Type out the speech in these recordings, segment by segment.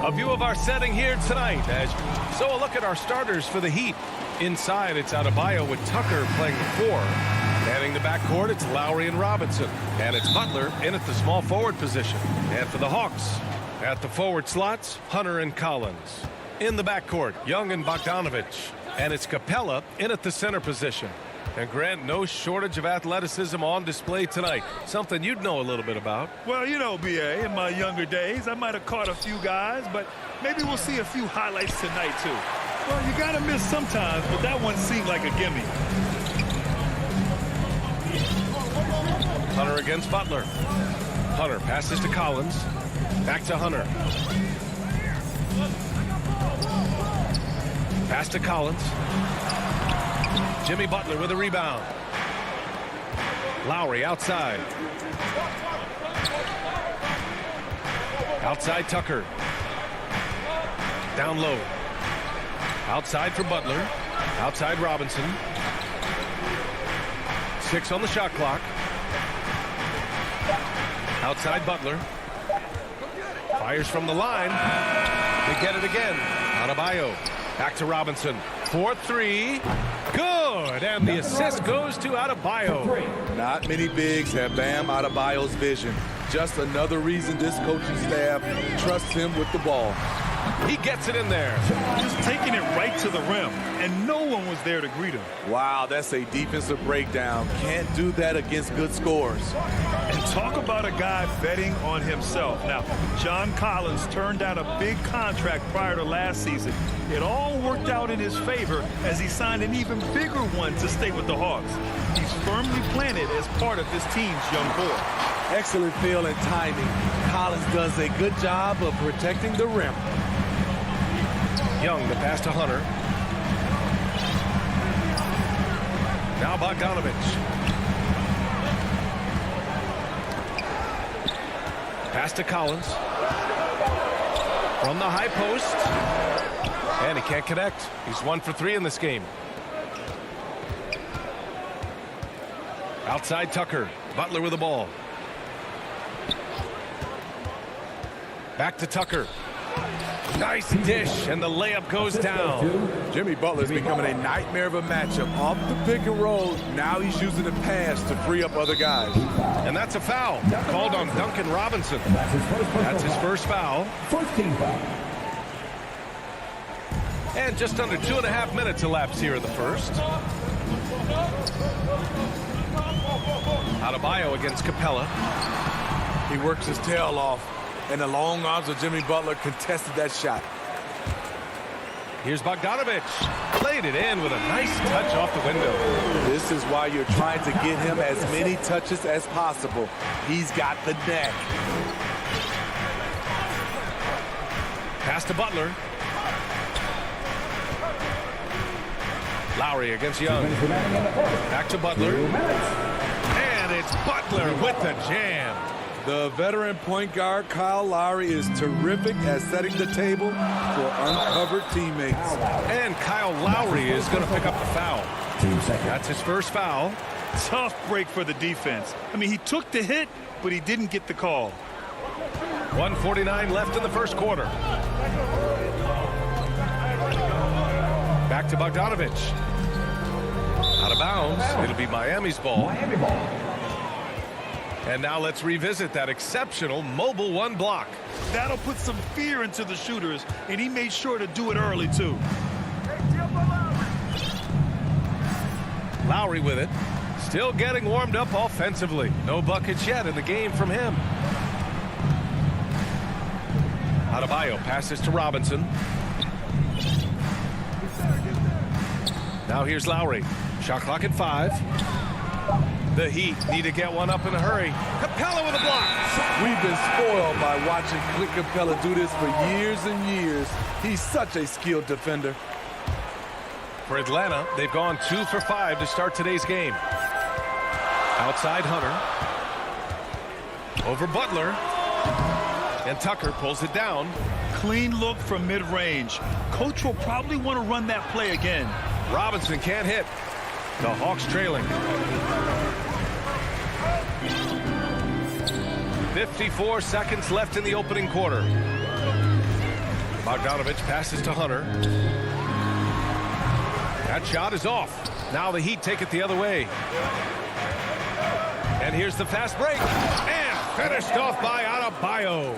A view of our setting here tonight. So a look at our starters for the Heat. Inside, it's Adebayo with Tucker playing the 4. Manning the backcourt, it's Lowry and Robinson. And it's Butler in at the small forward position. And for the Hawks, at the forward slots, Hunter and Collins. In the backcourt, Young and Bogdanovich. And it's Capella in at the center position. And Grant, no shortage of athleticism on display tonight. Something you'd know a little bit about. Well, you know, B.A., in my younger days, I might have caught a few guys, but maybe we'll see a few highlights tonight, too. Well, you got to miss sometimes, but that one seemed like a gimme. Hunter against Butler. Hunter passes to Collins. Back to Hunter. Pass to Collins. Jimmy Butler with a rebound. Lowry outside. Outside Tucker. Down low. Outside for Butler. Outside Robinson. 6 on the shot clock. Outside Butler. Fires from the line. They get it again. Adebayo. Back to Robinson. 4-3. Good. And the assist goes to Adebayo. Not many bigs have Bam Adebayo's vision. Just another reason this coaching staff trusts him with the ball. He gets it in there. Just taking it right to the rim, and no one was there to greet him. Wow, that's a defensive breakdown. Can't do that against good scores. And talk about a guy betting on himself. Now, John Collins turned down a big contract prior to last season. It all worked out in his favor as he signed an even bigger one to stay with the Hawks. He's firmly planted as part of this team's young core. Excellent feel and timing. Collins does a good job of protecting the rim. Young, the pass to Hunter. Now Bogdanovich. Pass to Collins. From the high post. And he can't connect. He's 1 for 3 in this game. Outside Tucker. Butler with the ball. Back to Tucker. Nice dish, and the layup goes down. Jimmy Butler's becoming a nightmare of a matchup. Off the pick and roll, now he's using the pass to free up other guys. And that's a foul called on Duncan Robinson. That's his first foul. First team foul. And just under 2.5 minutes elapsed here in the first. Adebayo against Capella. He works his tail off, and the long arms of Jimmy Butler contested that shot. Here's Bogdanovich. Played it in with a nice touch off the window. This is why you're trying to get him as many touches as possible. He's got the neck. Pass to Butler. Lowry against Young. Back to Butler. And it's Butler with the jam. The veteran point guard, Kyle Lowry, is terrific at setting the table for uncovered teammates. And Kyle Lowry is going to pick up the foul. That's his first foul. Tough break for the defense. I mean, he took the hit, but he didn't get the call. 1:49 left in the first quarter. Back to Bogdanovich. Out of bounds. It'll be Miami's ball. And now let's revisit that exceptional mobile 1 block. That'll put some fear into the shooters, and he made sure to do it early, too. Lowry with it. Still getting warmed up offensively. No buckets yet in the game from him. Adebayo passes to Robinson. Now here's Lowry. Shot clock at 5. The Heat need to get one up in a hurry. Capella with a block. We've been spoiled by watching Clint Capella do this for years and years. He's such a skilled defender. For Atlanta, they've gone 2 for 5 to start today's game. Outside Hunter. Over Butler. And Tucker pulls it down. Clean look from mid-range. Coach will probably want to run that play again. Robinson can't hit. The Hawks trailing. 54 seconds left in the opening quarter. Bogdanovich passes to Hunter. That shot is off. Now the Heat take it the other way. And here's the fast break. And finished off by Adebayo.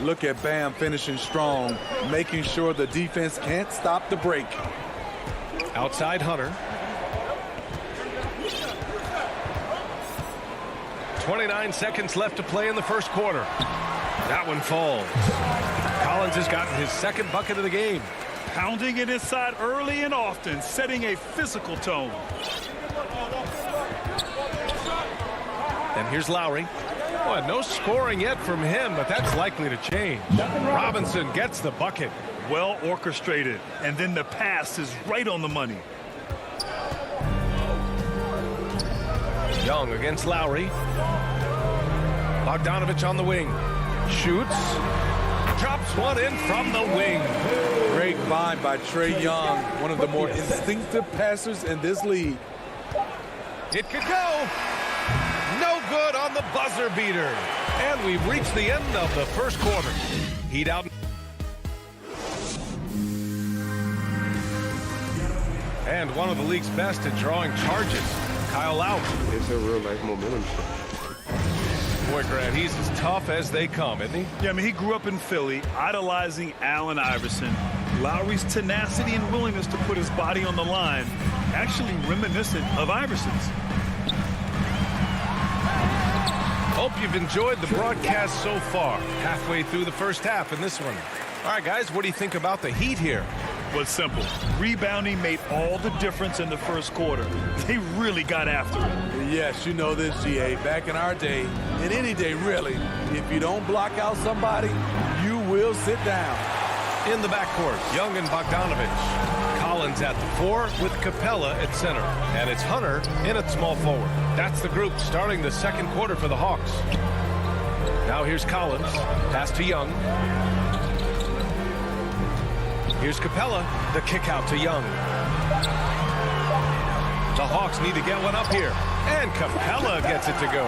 Look at Bam finishing strong, making sure the defense can't stop the break. Outside Hunter. 29 seconds left to play in the first quarter. That one falls. Collins has gotten his second bucket of the game. Pounding it inside early and often, setting a physical tone. And here's Lowry. Boy, no scoring yet from him, but that's likely to change. Robinson gets the bucket. Well orchestrated, and then the pass is right on the money. Young against Lowry. Bogdanovich on the wing. Shoots. Drops one in from the wing. Great find by Trae Young, one of the more instinctive passers in this league. It could go. No good on the buzzer beater. And we've reached the end of the first quarter. Heat out. And one of the league's best at drawing charges, Kyle Lowry. It's a real life momentum. Boy, Grant, he's as tough as they come, isn't he? Yeah, I mean, he grew up in Philly, idolizing Allen Iverson. Lowry's tenacity and willingness to put his body on the line, actually reminiscent of Iverson's. Hope you've enjoyed the broadcast so far. Halfway through the first half in this one. All right, guys, what do you think about the Heat here? Well, it's simple. Rebounding made all the difference in the first quarter. They really got after it. Yes, you know this, GA. Back in our day, and any day really, if you don't block out somebody, you will sit down. In the backcourt, Young and Bogdanovich. Collins at the 4 with Capella at center. And it's Hunter in at small forward. That's the group starting the second quarter for the Hawks. Now here's Collins. Pass to Young. Here's Capella. The kick out to Young. The Hawks need to get one up here. And Capella gets it to go.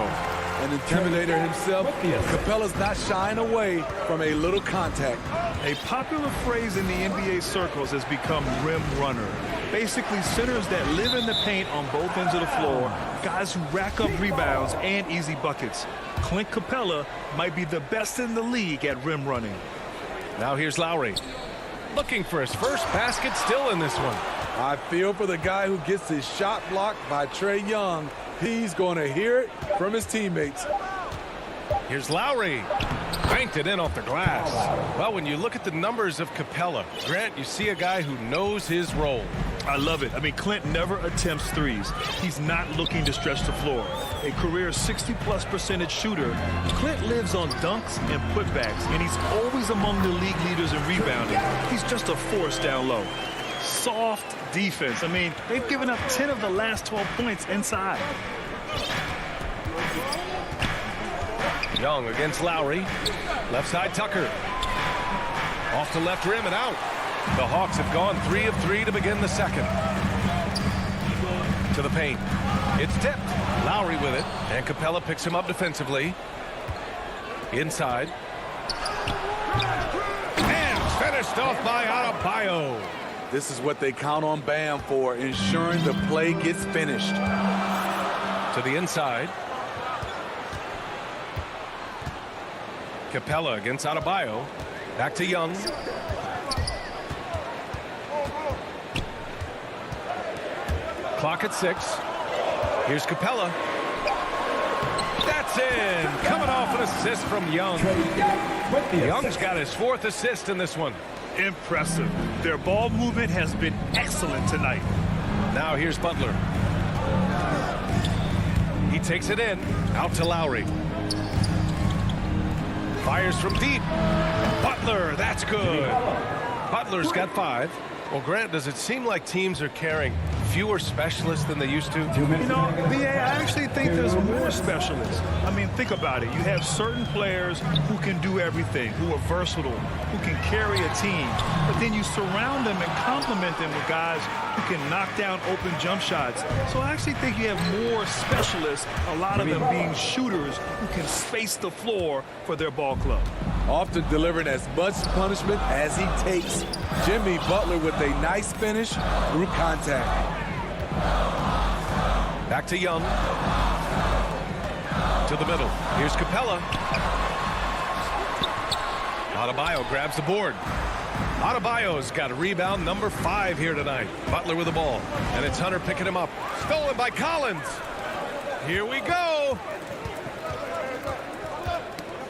An intimidator himself, Capella's not shying away from a little contact. A popular phrase in the NBA circles has become rim runner. Basically, centers that live in the paint on both ends of the floor, guys who rack up rebounds and easy buckets. Clint Capella might be the best in the league at rim running. Now here's Lowry. Looking for his first basket still in this one. I feel for the guy who gets his shot blocked by Trae Young. He's going to hear it from his teammates. Here's Lowry. Banked it in off the glass. Well, when you look at the numbers of Capella, Grant, you see a guy who knows his role. I love it. I mean, Clint never attempts threes. He's not looking to stretch the floor. A career 60+% shooter, Clint lives on dunks and putbacks, and he's always among the league leaders in rebounding. He's just a force down low. Soft defense. I mean, they've given up 10 of the last 12 points inside. Young against Lowry. Left side Tucker. Off the left rim and out. The Hawks have gone 3 of 3 to begin the second. To the paint. It's tipped. Lowry with it. And Capella picks him up defensively. Inside. And finished off by Adebayo. This is what they count on Bam for, ensuring the play gets finished. To the inside. Capella against Adebayo. Back to Young. Clock at 6. Here's Capella. That's in. Coming off an assist from Young. Young's got his 4th assist in this one. Impressive. Their ball movement has been excellent tonight. Now here's Butler. He takes it in. Out to Lowry. Fires from deep. Butler, that's good. Butler's got 5. Well, Grant, does it seem like teams are carrying fewer specialists than they used to? You know, BA, I actually think there's more specialists. I mean, think about it. You have certain players who can do everything, who are versatile, who can carry a team. But then you surround them and complement them with guys who can knock down open jump shots. So I actually think you have more specialists, a lot of them being shooters who can space the floor for their ball club. often delivering as much punishment as he takes. Jimmy Butler with a nice finish through contact. Back to Young. To the middle. Here's Capella. Adebayo grabs the board. Adebayo's got a rebound number 5 here tonight. Butler with the ball. And it's Hunter picking him up. Stolen by Collins. Here we go.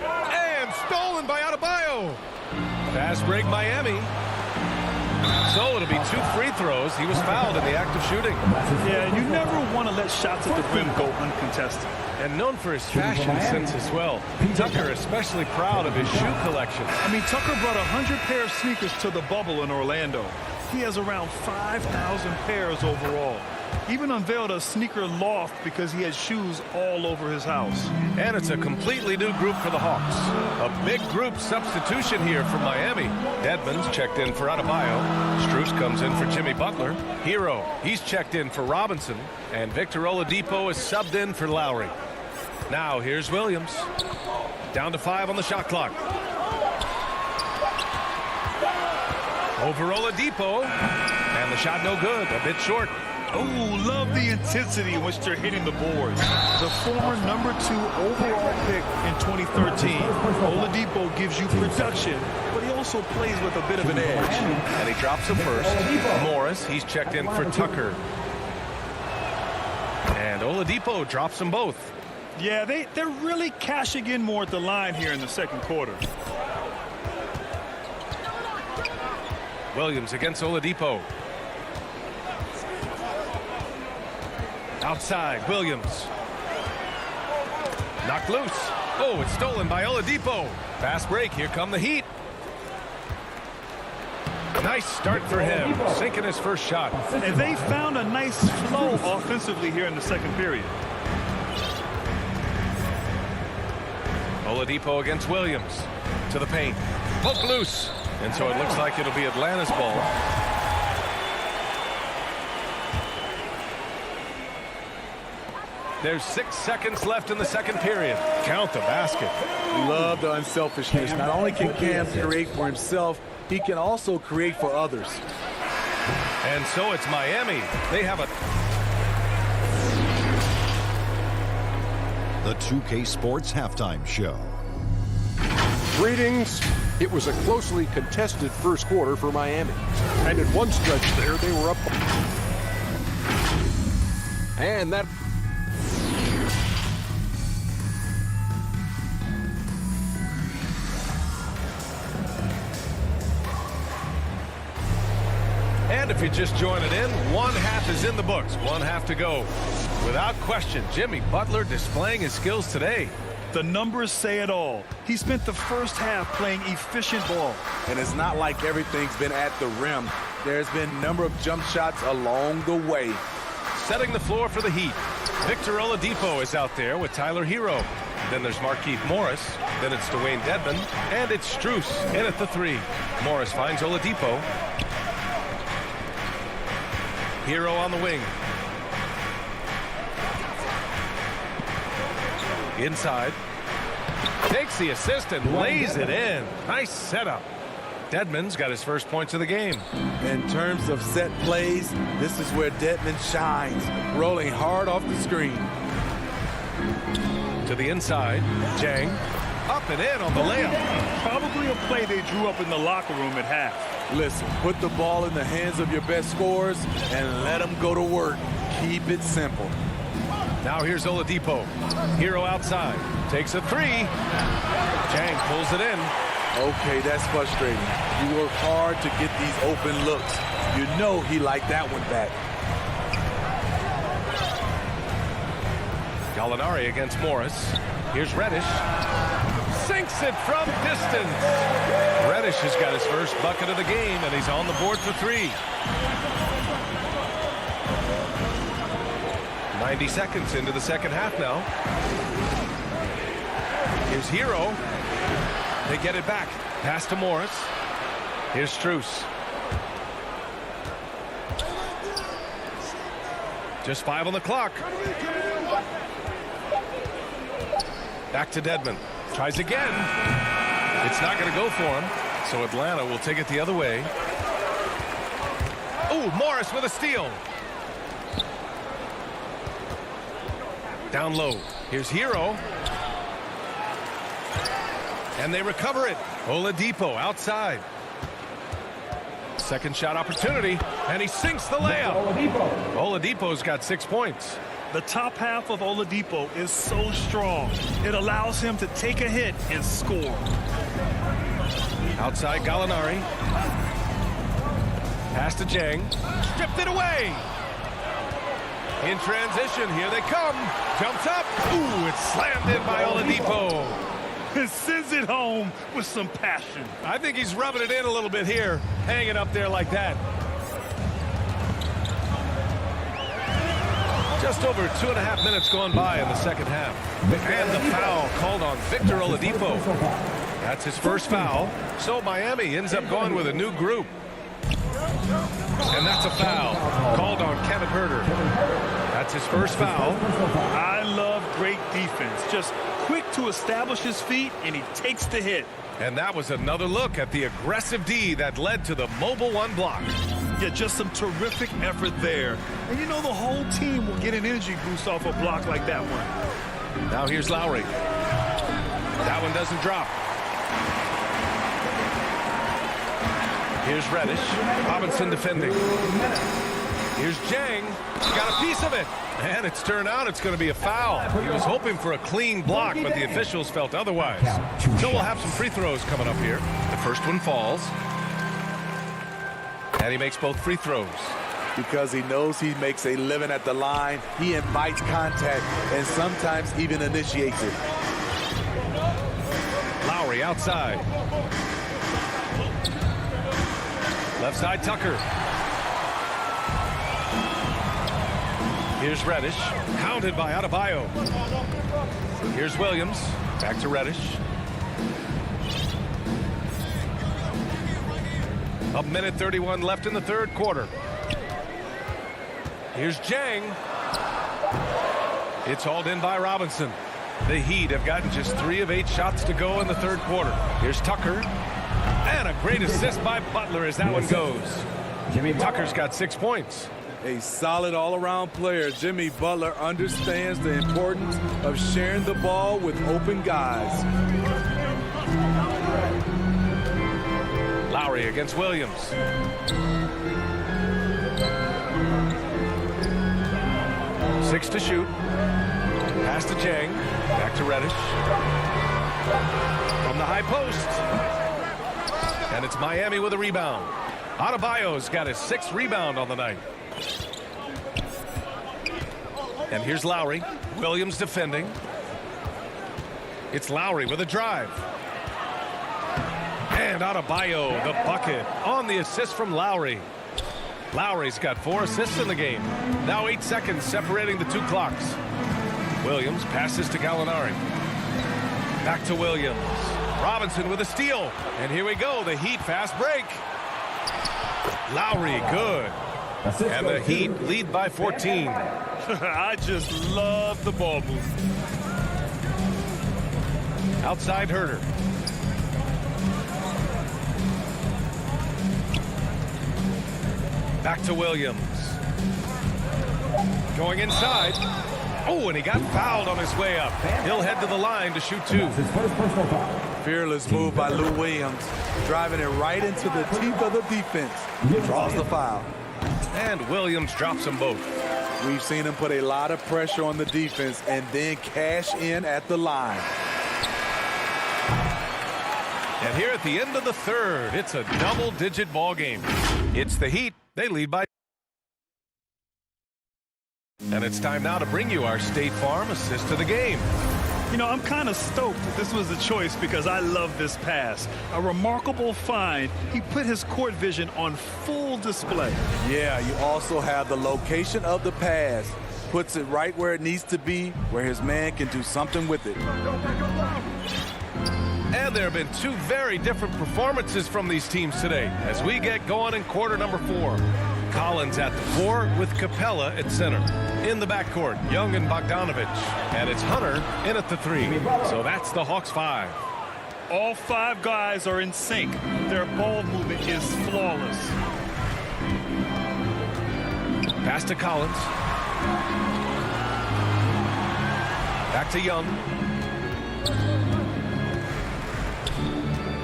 And stolen by Adebayo. Fast break Miami. So it'll be 2 free throws. He was fouled in the act of shooting. Yeah, you never want to let shots at the rim go uncontested. And known for his fashion sense as well. Tucker especially proud of his shoe collection. I mean, Tucker brought 100 pair of sneakers to the bubble in Orlando. He has around 5,000 pairs overall. Even unveiled a sneaker loft because he has shoes all over his house. And it's a completely new group for the Hawks. A big group substitution here for Miami. Dedmon's checked in for Adebayo. Strus comes in for Jimmy Butler. Hero, he's checked in for Robinson. And Victor Oladipo is subbed in for Lowry. Now here's Williams. Down to 5 on the shot clock. Over Oladipo. And the shot no good, a bit short. Oh, love the intensity in which they're hitting the boards. The former number 2 overall pick in 2013, Oladipo gives you production, but he also plays with a bit of an edge. And he drops him first. Morris, he's checked in for Tucker. And Oladipo drops them both. Yeah, they're really cashing in more at the line here in the second quarter. Williams against Oladipo. Outside, Williams. Knocked loose. Oh, it's stolen by Oladipo. Fast break, here come the Heat. Nice start for him, sinking his first shot. And they found a nice flow offensively here in the second period. Oladipo against Williams. To the paint. Poke loose. And so it looks like it'll be Atlanta's ball. There's 6 seconds left in the second period. Count the basket. Love the unselfishness. Not only can Cam create for himself, he can also create for others. And so it's Miami. They have a... The 2K Sports Halftime Show. Greetings. It was a closely contested first quarter for Miami. And in one stretch there, they were up. And that... And if you're just joining in, 1 half is in the books. 1 half to go. Without question, Jimmy Butler displaying his skills today. The numbers say it all. He spent the first half playing efficient ball. And it's not like everything's been at the rim. There's been a number of jump shots along the way. Setting the floor for the Heat. Victor Oladipo is out there with Tyler Hero. Then there's Markieff Morris. Then it's Dwayne Dedmon. And it's Strus in at the 3. Morris finds Oladipo. Hero on the wing. Inside. Takes the assist and lays it in. Nice setup. Dedmon's got his first points of the game. In terms of set plays, this is where Dedmon shines, rolling hard off the screen. To the inside. Jang. Up and in on the layup. Probably a play they drew up in the locker room at half. Listen, put the ball in the hands of your best scorers and let them go to work. Keep it simple. Now here's Oladipo. Hero outside. Takes a 3. Jang pulls it in. Okay, that's frustrating. You work hard to get these open looks. You know he liked that one back. Gallinari against Morris. Here's Reddish. Sinks it from distance. Reddish has got his first bucket of the game, and he's on the board for 3. 90 seconds into the second half now. Here's Hero. They get it back. Pass to Morris. Here's Strus. Just 5 on the clock. Back to Dedmon. Tries again. It's not going to go for him, so Atlanta will take it the other way. Oh, Morris with a steal. Down low. Here's Hero. And they recover it. Oladipo outside. Second shot opportunity, and he sinks the layup. Oladipo's got 6 points. The top half of Oladipo is so strong. It allows him to take a hit and score. Outside Gallinari. Pass to Jang. Stripped it away. In transition, here they come. Jumps up. Ooh, it's slammed in by Oladipo. And sends it home with some passion. I think he's rubbing it in a little bit here, hanging up there like that. Just over 2.5 minutes gone by in the second half. And the foul called on Victor Oladipo. That's his first foul. So Miami ends up going with a new group. And that's a foul called on Kevin Huerter. That's his first foul. I love great defense. Just quick to establish his feet, and he takes the hit. And that was another look at the aggressive D that led to the mobile one block. Yeah, just some terrific effort there. And you know the whole team will get an energy boost off a block like that one. Now here's Lowry. That one doesn't drop. Here's Reddish. Robinson defending. Here's Jang. Got a piece of it. And it's turned out it's going to be a foul. He was hoping for a clean block, but the officials felt otherwise. So we'll have some free throws coming up here. The first one falls. And he makes both free throws. Because he knows he makes a living at the line, he invites contact and sometimes even initiates it. Lowry outside. Left side, Tucker. Here's Reddish. Counted by Adebayo. Here's Williams. Back to Reddish. A minute 31 left in the third quarter. Here's Jang. It's hauled in by Robinson. The Heat have gotten just 3 of 8 shots to go in the third quarter. Here's Tucker. And a great assist by Butler as that one goes. Tucker's got 6 points. A solid all-around player, Jimmy Butler understands the importance of sharing the ball with open guys. Lowry against Williams. Six to shoot. Pass to Jang. Back to Reddish. From the high post. And it's Miami with a rebound. Adebayo's got his 6th rebound on the night. And here's Lowry. Williams defending. It's Lowry with a drive. And Adebayo, the bucket, on the assist from Lowry. Lowry's got 4 assists in the game. Now 8 seconds separating the 2 clocks. Williams passes to Gallinari. Back to Williams. Robinson with a steal. And here we go, the Heat fast break. Lowry, good. And the Heat lead by 14. I just love the ball move. Outside Huerter. Back to Williams. Going inside. Oh, and he got fouled on his way up. He'll head to the line to shoot 2. Fearless move by Lou Williams, driving it right into the teeth of the defense. Draws the foul. And Williams drops them both. We've seen him put a lot of pressure on the defense and then cash in at the line. And here at the end of the third, it's a double-digit ball game. It's the Heat. They lead by. And it's time now to bring you our State Farm assist to the game. You know, I'm kind of stoked that this was a choice because I love this pass. A remarkable find. He put his court vision on full display. Yeah, you also have the location of the pass. Puts it right where it needs to be, where his man can do something with it. And there have been 2 very different performances from these teams today as we get going in quarter number 4. Collins at the 4 with Capella at center. In the backcourt, Young and Bogdanovich. And it's Hunter in at the 3. So that's the Hawks 5. All 5 guys are in sync. Their ball movement is flawless. Pass to Collins. Back to Young.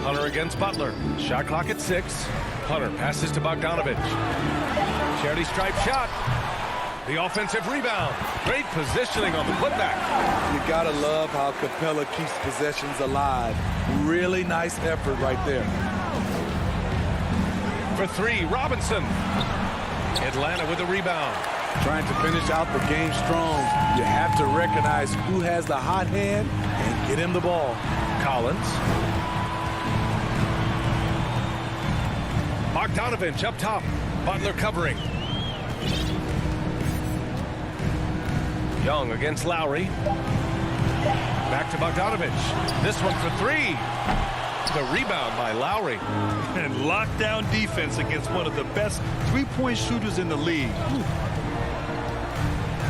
Hunter against Butler. Shot clock at 6. Hunter passes to Bogdanovich. Charity stripe shot. The offensive rebound. Great positioning on the putback. You gotta love how Capella keeps possessions alive. Really nice effort right there. For 3, Robinson. Atlanta with the rebound. Trying to finish out the game strong. You have to recognize who has the hot hand and get him the ball. Collins. Bogdanovich up top. Butler covering. Young against Lowry. Back to Bogdanovich. This one for 3. The rebound by Lowry. And lockdown defense against one of the best three-point shooters in the league.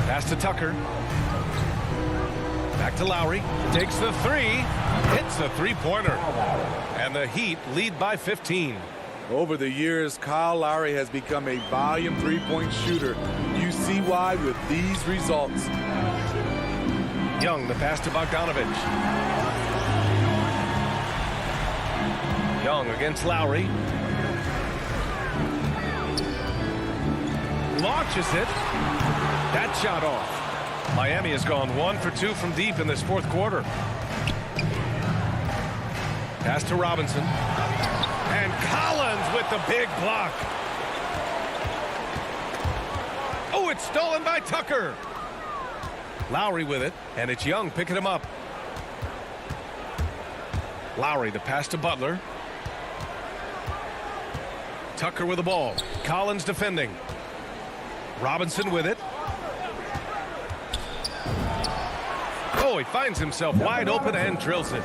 Pass to Tucker. Back to Lowry. Takes the 3. Hits the three-pointer. And the Heat lead by 15. Over the years, Kyle Lowry has become a volume three-point shooter. You see why with these results. Young, the pass to Bogdanovich. Young against Lowry. Launches it. That shot off. Miami has gone 1 for 2 from deep in this fourth quarter. Pass to Robinson. And Collins with the big block. Oh, it's stolen by Tucker. Lowry with it, and it's Young picking him up. Lowry, the pass to Butler. Tucker with the ball. Collins defending. Robinson with it. Oh, he finds himself wide open and drills it.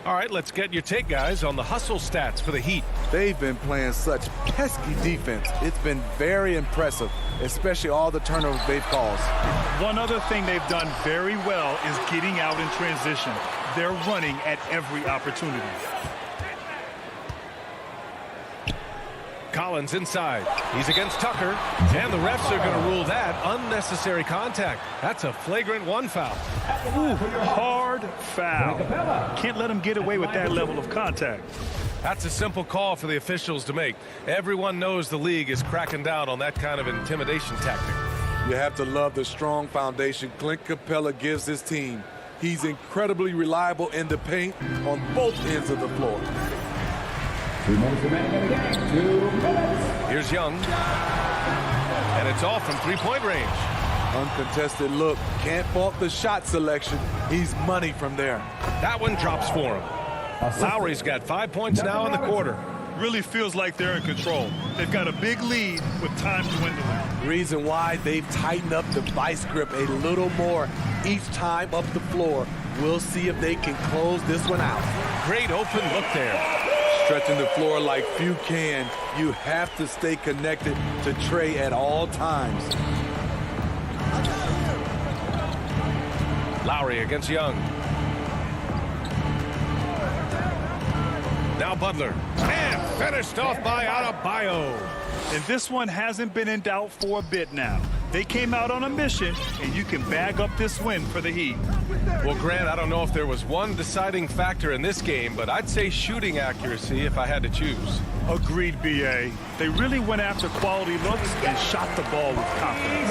All right, let's get your take, guys, on the hustle stats for the Heat. They've been playing such pesky defense. It's been very impressive, especially all the turnovers they've caused. One other thing they've done very well is getting out in transition. They're running at every opportunity. Collins inside. He's against Tucker, and the refs are going to rule that unnecessary contact. That's a flagrant 1 foul. Ooh, hard foul. Can't let him get away with that level of contact. That's a simple call for the officials to make. Everyone knows the league is cracking down on that kind of intimidation tactic. You have to love the strong foundation Clint Capella gives his team. He's incredibly reliable in the paint on both ends of the floor. 2 minutes remaining in the game. 2 minutes. Here's Young. And it's off from three-point range. Uncontested look. Can't fault the shot selection. He's money from there. That one drops for him. Lowry's got 5 points now in the quarter. Really feels like they're in control. They've got a big lead with time dwindling. Reason why they've tightened up the vice grip a little more each time up the floor. We'll see if they can close this one out. Great open look there. Stretching the floor like few can. You have to stay connected to Trey at all times. Lowry against Young. Now Butler. And finished off by Adebayo. And this one hasn't been in doubt for a bit now. They came out on a mission, and you can bag up this win for the Heat. Well, Grant, I don't know if there was one deciding factor in this game, but I'd say shooting accuracy if I had to choose. Agreed, B.A. They really went after quality looks and shot the ball with confidence.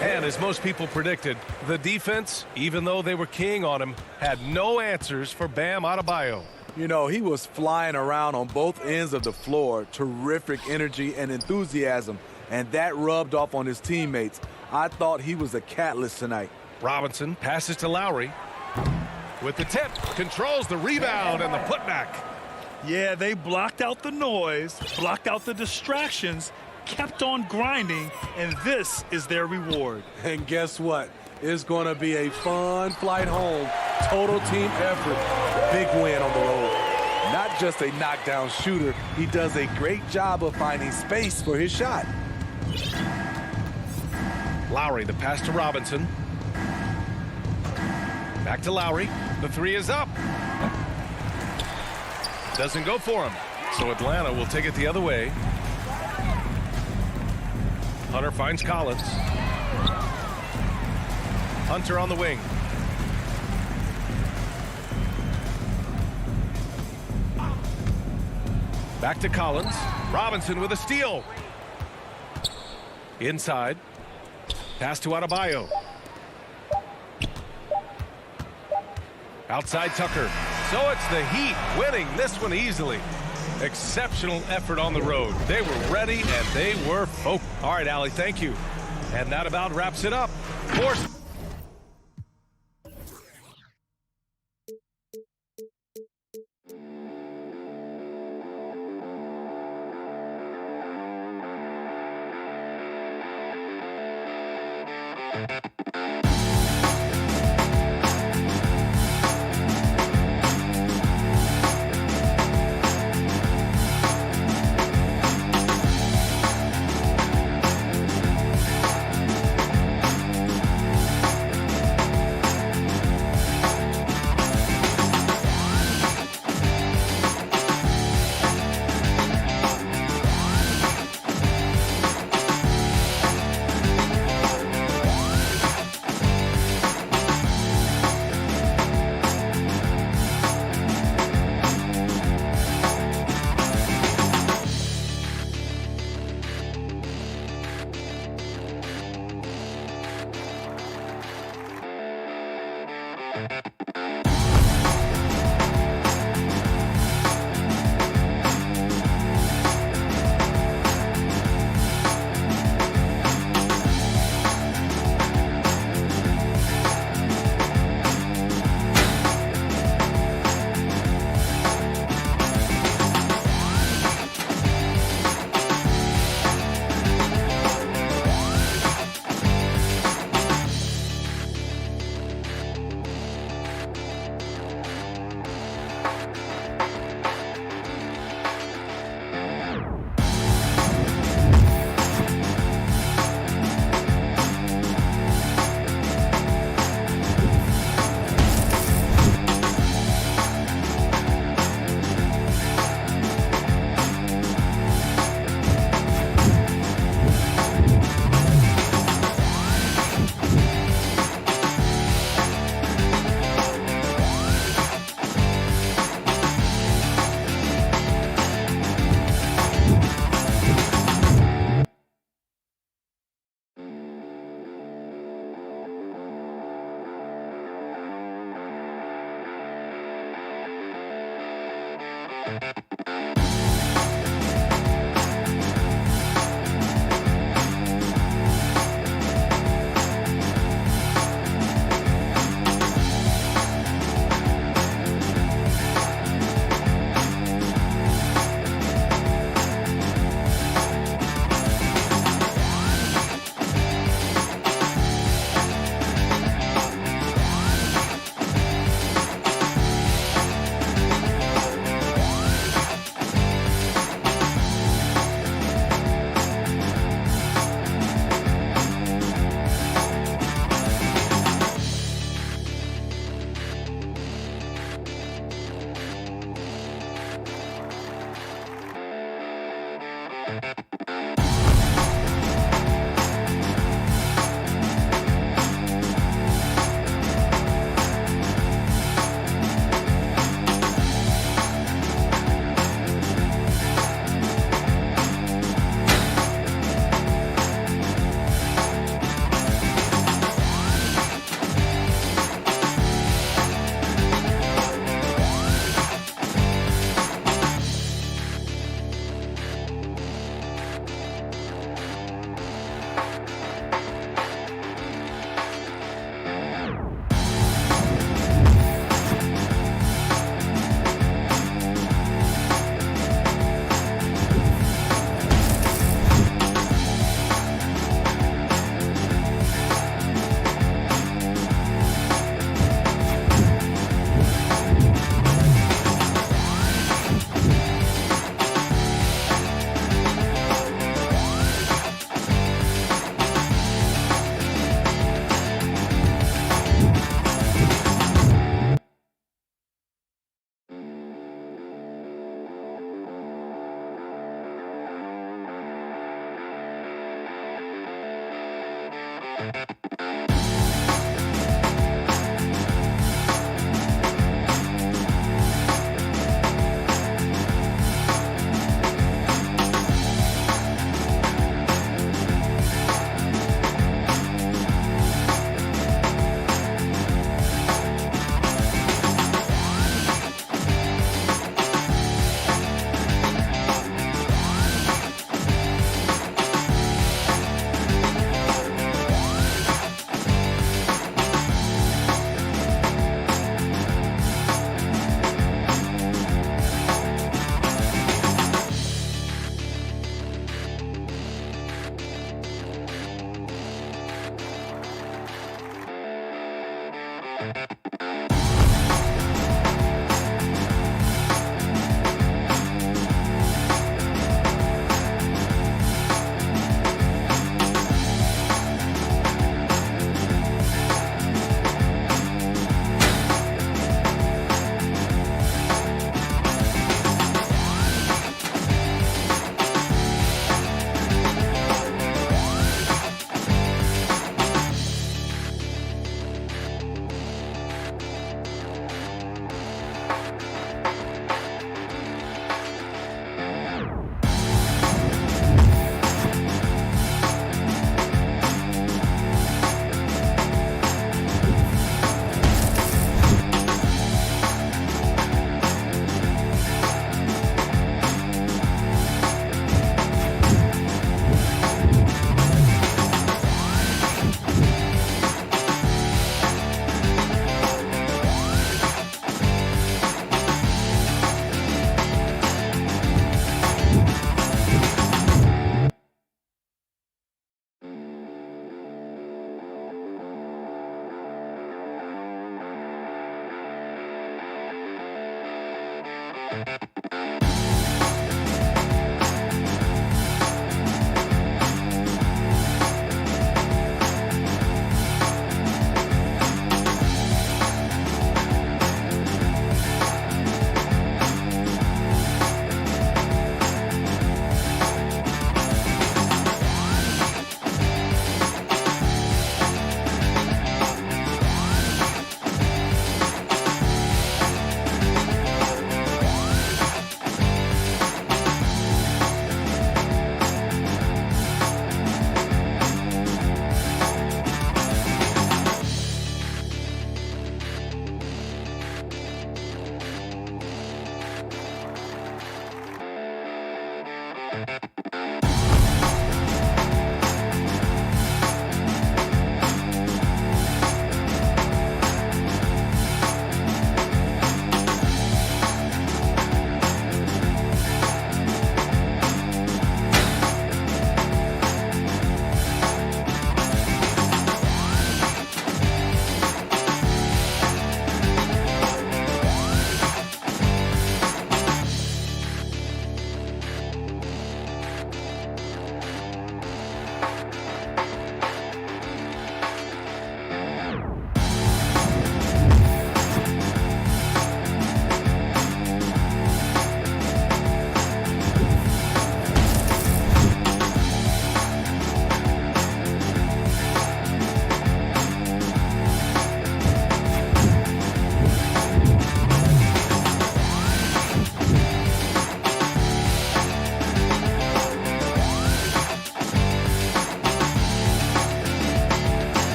And as most people predicted, the defense, even though they were keying on him, had no answers for Bam Adebayo. You know, he was flying around on both ends of the floor. Terrific energy and enthusiasm, and that rubbed off on his teammates. I thought he was a catalyst tonight. Robinson passes to Lowry. With the tip, controls the rebound and the putback. Yeah, they blocked out the noise, blocked out the distractions, kept on grinding, and this is their reward. And guess what? It's going to be a fun flight home. Total team effort. Big win on the road. Not just a knockdown shooter, he does a great job of finding space for his shot. Lowry, the pass to Robinson. Back to Lowry. The three is up. Doesn't go for him. So Atlanta will take it the other way. Hunter finds Collins. Hunter on the wing. Back to Collins. Robinson with a steal. Inside. Pass to Adebayo. Outside Tucker. So it's the Heat winning this one easily. Exceptional effort on the road. They were ready and they were focused. All right, Allie, thank you. And that about wraps it up. Force.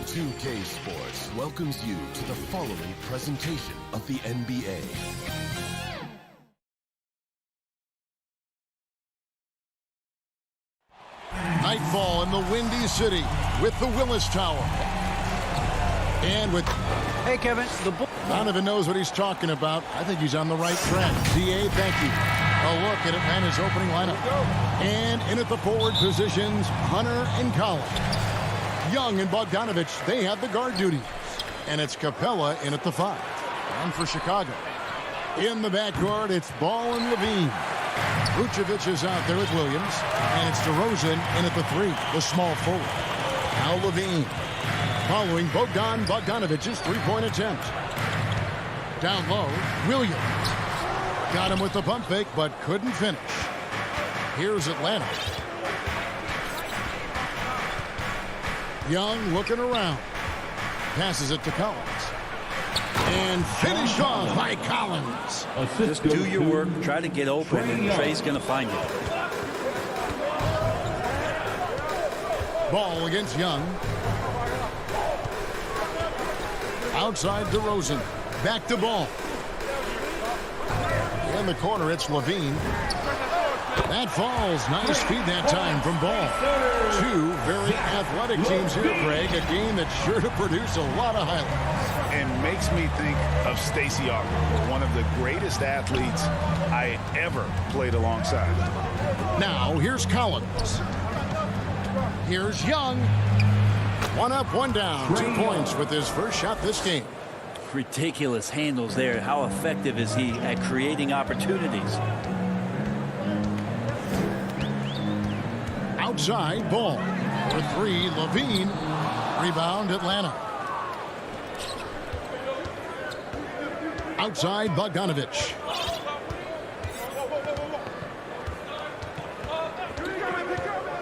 2K Sports welcomes you to the following presentation of the NBA. Nightfall in the Windy City with the Willis Tower. And with... Hey, Kevin, the ball... Donovan knows what he's talking about. I think he's on the right track. DA, thank you. A look at Atlanta's opening lineup. And in at the forward positions, Hunter and Collins. Young and Bogdanovich, they have the guard duties. And it's Capella in at the 5. And for Chicago. In the backcourt, it's Ball and Levine. Vucevic is out there with Williams. And it's DeRozan in at the 3, the small forward. Now Levine. Following Bogdanovich's three-point attempt. Down low, Williams. Got him with the pump fake, but couldn't finish. Here's Atlanta. Young looking around. Passes it to Collins. And finished off by Collins. Just do your work, try to get open, and Trey's going to find you. Ball against Young. Outside DeRozan. Back to Ball. In the corner, it's Levine. That falls. Nice feed that time from Ball. Two very athletic teams here, Greg. A game that's sure to produce a lot of highlights. And makes me think of Stacey Augmon, one of the greatest athletes I ever played alongside. Now, here's Collins. Here's Young. One up, one down. 2 points with his first shot this game. Ridiculous handles there. How effective is he at creating opportunities? Outside, Ball. For 3, Levine. Rebound, Atlanta. Outside, Bogdanovich.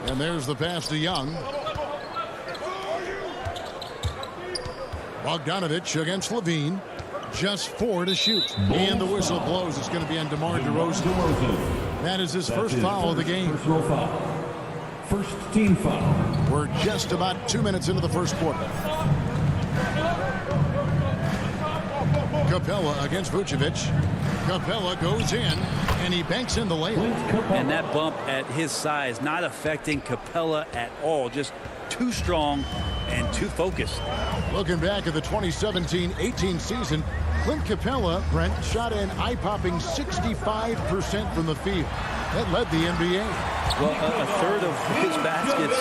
And there's the pass to Young. Bogdanovich against Levine. Just 4 to shoot. And the whistle blows. It's going to be on DeMar DeRozan. That is his first foul of the game. First team foul. We're just about 2 minutes into the first quarter. Capella against Vucevic. Capella goes in, and he banks in the layup. And that bump at his size not affecting Capella at all. Just too strong and too focused. Looking back at the 2017-18 season, Clint Capella, Brent, shot an eye-popping 65% from the field. That led the NBA. Well, a third of his baskets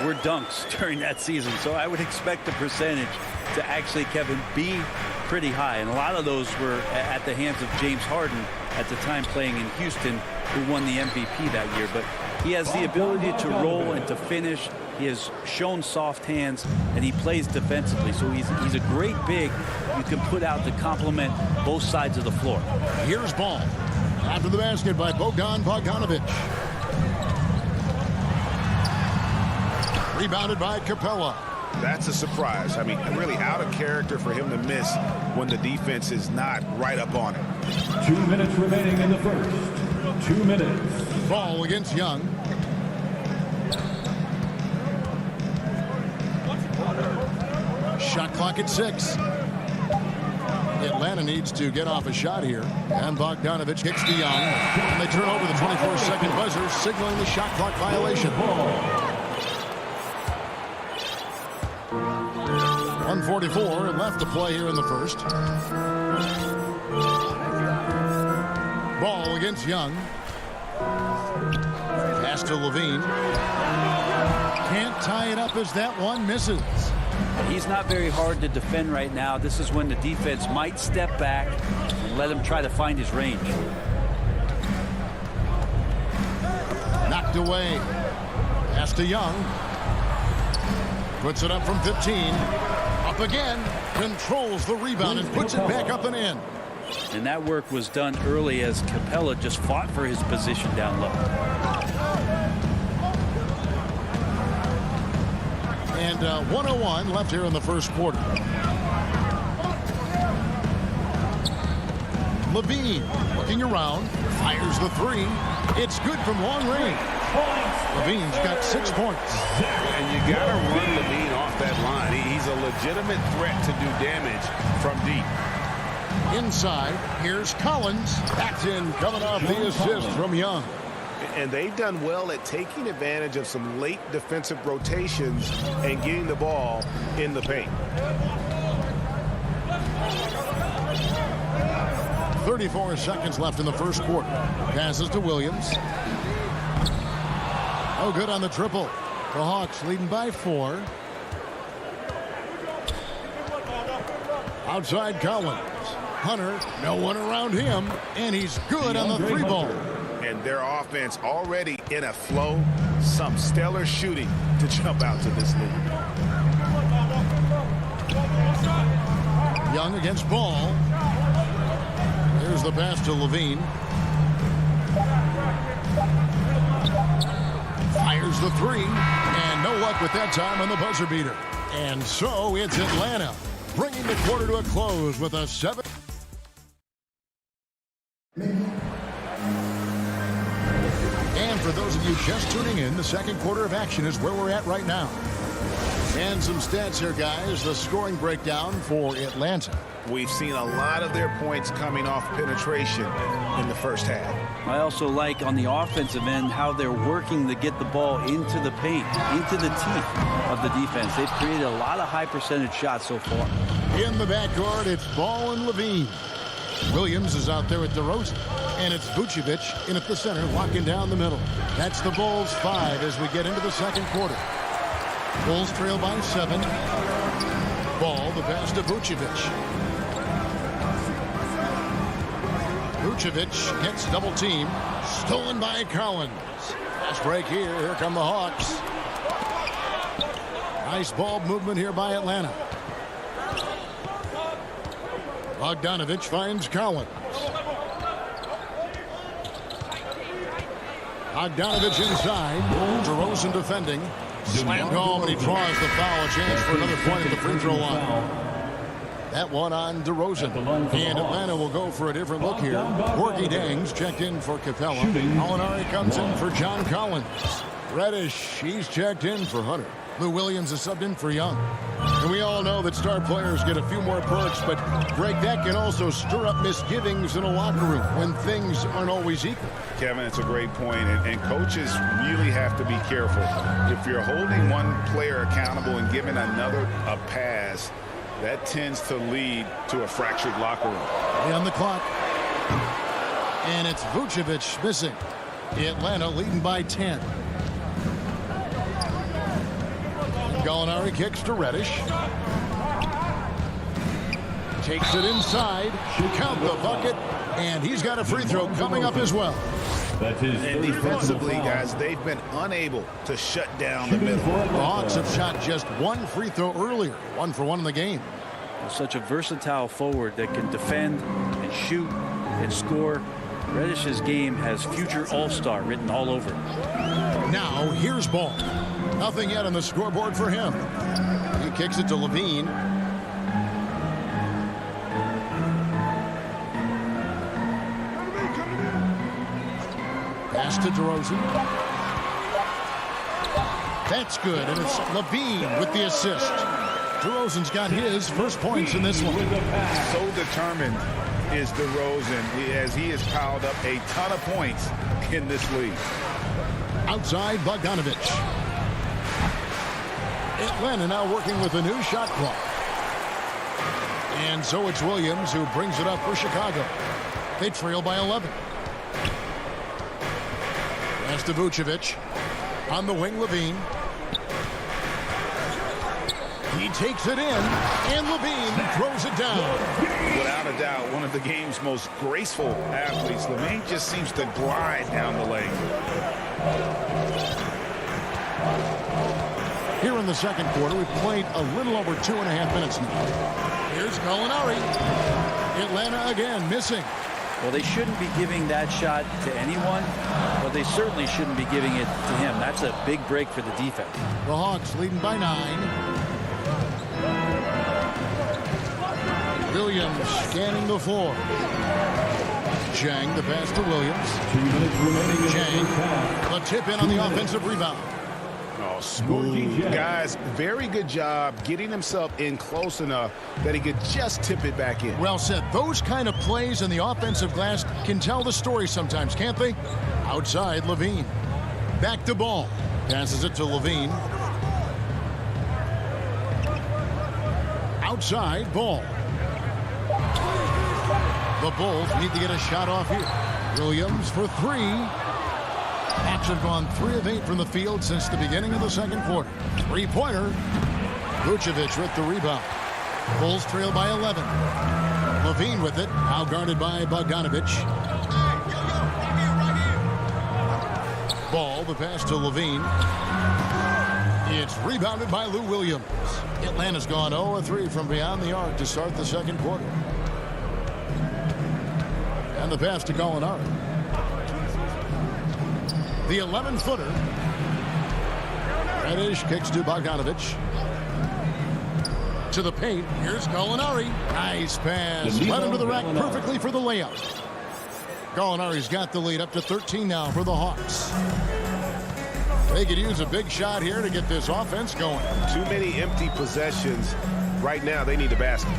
were dunks during that season. So I would expect the percentage to actually, Kevin, be pretty high. And a lot of those were at the hands of James Harden at the time playing in Houston, who won the MVP that year. But he has the ability to roll and to finish. He has shown soft hands, and he plays defensively. So he's a great big you can put out to complement both sides of the floor. Here's Ball. After the basket by Bogdanovich. Rebounded by Capella. That's a surprise. I mean, really out of character for him to miss when the defense is not right up on him. 2 minutes remaining in the first. 2 minutes. Ball against Young. Shot clock at 6. Atlanta needs to get off a shot here. And Bogdanovich kicks to Young. And they turn over the 24-second buzzer, signaling the shot clock violation. 1:44 left to play here in the first. Ball against Young. Pass to Levine. Can't tie it up as that one misses. He's not very hard to defend right now. This is when the defense might step back and let him try to find his range. Knocked away. Pass to Young. Puts it up from 15. Up again. Controls the rebound and puts it back up and in. And that work was done early as Capella just fought for his position down low. And 1:01 left here in the first quarter. Levine looking around, fires the 3. It's good from long range. Levine's got 6 points. And you got to run Levine off that line. He's a legitimate threat to do damage from deep. Inside, here's Collins. That's in, coming off the assist from Young. And they've done well at taking advantage of some late defensive rotations and getting the ball in the paint. 34 seconds left in the first quarter. Passes to Williams. Oh, good on the triple. The Hawks leading by 4. Outside Collins. Hunter, no one around him, and he's good on the 3-ball. And their offense already in a flow. Some stellar shooting to jump out to this lead. Young against Ball. Here's the pass to Levine. Fires the 3, and no luck with that time on the buzzer beater. And so it's Atlanta, bringing the quarter to a close with a 7. And for those of you just tuning in, the second quarter of action is where we're at right now. And some stats here, guys. The scoring breakdown for Atlanta. We've seen a lot of their points coming off penetration in the first half. I also like on the offensive end how they're working to get the ball into the paint, into the teeth of the defense. They've created a lot of high percentage shots so far. In the backcourt, it's Ball and Levine. Williams is out there at DeRozan. And it's Vucevic in at the center, locking down the middle. That's the Bulls 5 as we get into the second quarter. Bulls trail by 7. Ball, the pass to Vucevic. Vucevic gets double team. Stolen by Collins. Fast break here. Here come the Hawks. Nice ball movement here by Atlanta. Bogdanovich finds Collins. Bogdanovich inside. DeRozan defending. Slam call, but he draws the foul. A chance for another point at the free throw line. That one on DeRozan. And Atlanta will go for a different look here. Gorgie Dangs checked in for Capella. Molinari comes in for John Collins. Reddish, he's checked in for Hunter. Lou Williams is subbed in for Young. And we all know that star players get a few more perks, but Greg, that can also stir up misgivings in a locker room when things aren't always equal. Kevin, it's a great point, and coaches really have to be careful. If you're holding one player accountable and giving another a pass, that tends to lead to a fractured locker room. On the clock. And it's Vucevic missing. Atlanta leading by 10. Gallinari kicks to Reddish. Takes it inside. Count the bucket. And he's got a free throw coming up as well. And defensively, guys, they've been unable to shut down the middle. The Hawks have shot just one free throw earlier. 1 for 1 in the game. Such a versatile forward that can defend and shoot and score. Reddish's game has future all-star written all over it. Now here's Ball. Nothing yet on the scoreboard for him. He kicks it to Levine. Pass to DeRozan. That's good, and it's Levine with the assist. DeRozan's got his first points in this one. So determined is DeRozan as he has piled up a ton of points in this league. Outside Bogdanovich. Atlanta now working with a new shot clock. And so it's Williams who brings it up for Chicago. They trail by 11. Pass to Vucevic. On the wing, Levine. He takes it in, and Levine throws it down. Without a doubt, one of the game's most graceful athletes. Levine just seems to glide down the lane. Here in the second quarter, we've played a little over 2.5 minutes now. Here's Gallinari. Atlanta again missing. Well, they shouldn't be giving that shot to anyone, but they certainly shouldn't be giving it to him. That's a big break for the defense. The Hawks leading by 9. Williams scanning the floor. Chang, the pass to Williams. Chang, the tip in on the offensive rebound. Oh, smooth. Guys, very good job getting himself in close enough that he could just tip it back in. Well said. Those kind of plays in the offensive glass can tell the story sometimes, can't they? Outside, Levine. Back to Ball. Passes it to Levine. Outside, Ball. The Bulls need to get a shot off here. Williams for three. Hawks have gone 3 of 8 from the field since the beginning of the second quarter. Three-pointer. Vucevic with the rebound. Bulls trail by 11. Levine with it. Now guarded by Bogdanovich. Ball, the pass to Levine. It's rebounded by Lou Williams. Atlanta's gone 0 of 3 from beyond the arc to start the second quarter. And the pass to Gallinari. The 11-footer. Reddish kicks to Bogdanovich. To the paint. Here's Gallinari. Nice pass. Led him to the rack perfectly for the layup. Gallinari's got the lead up to 13 now for the Hawks. They could use a big shot here to get this offense going. Too many empty possessions. Right now, they need a basket.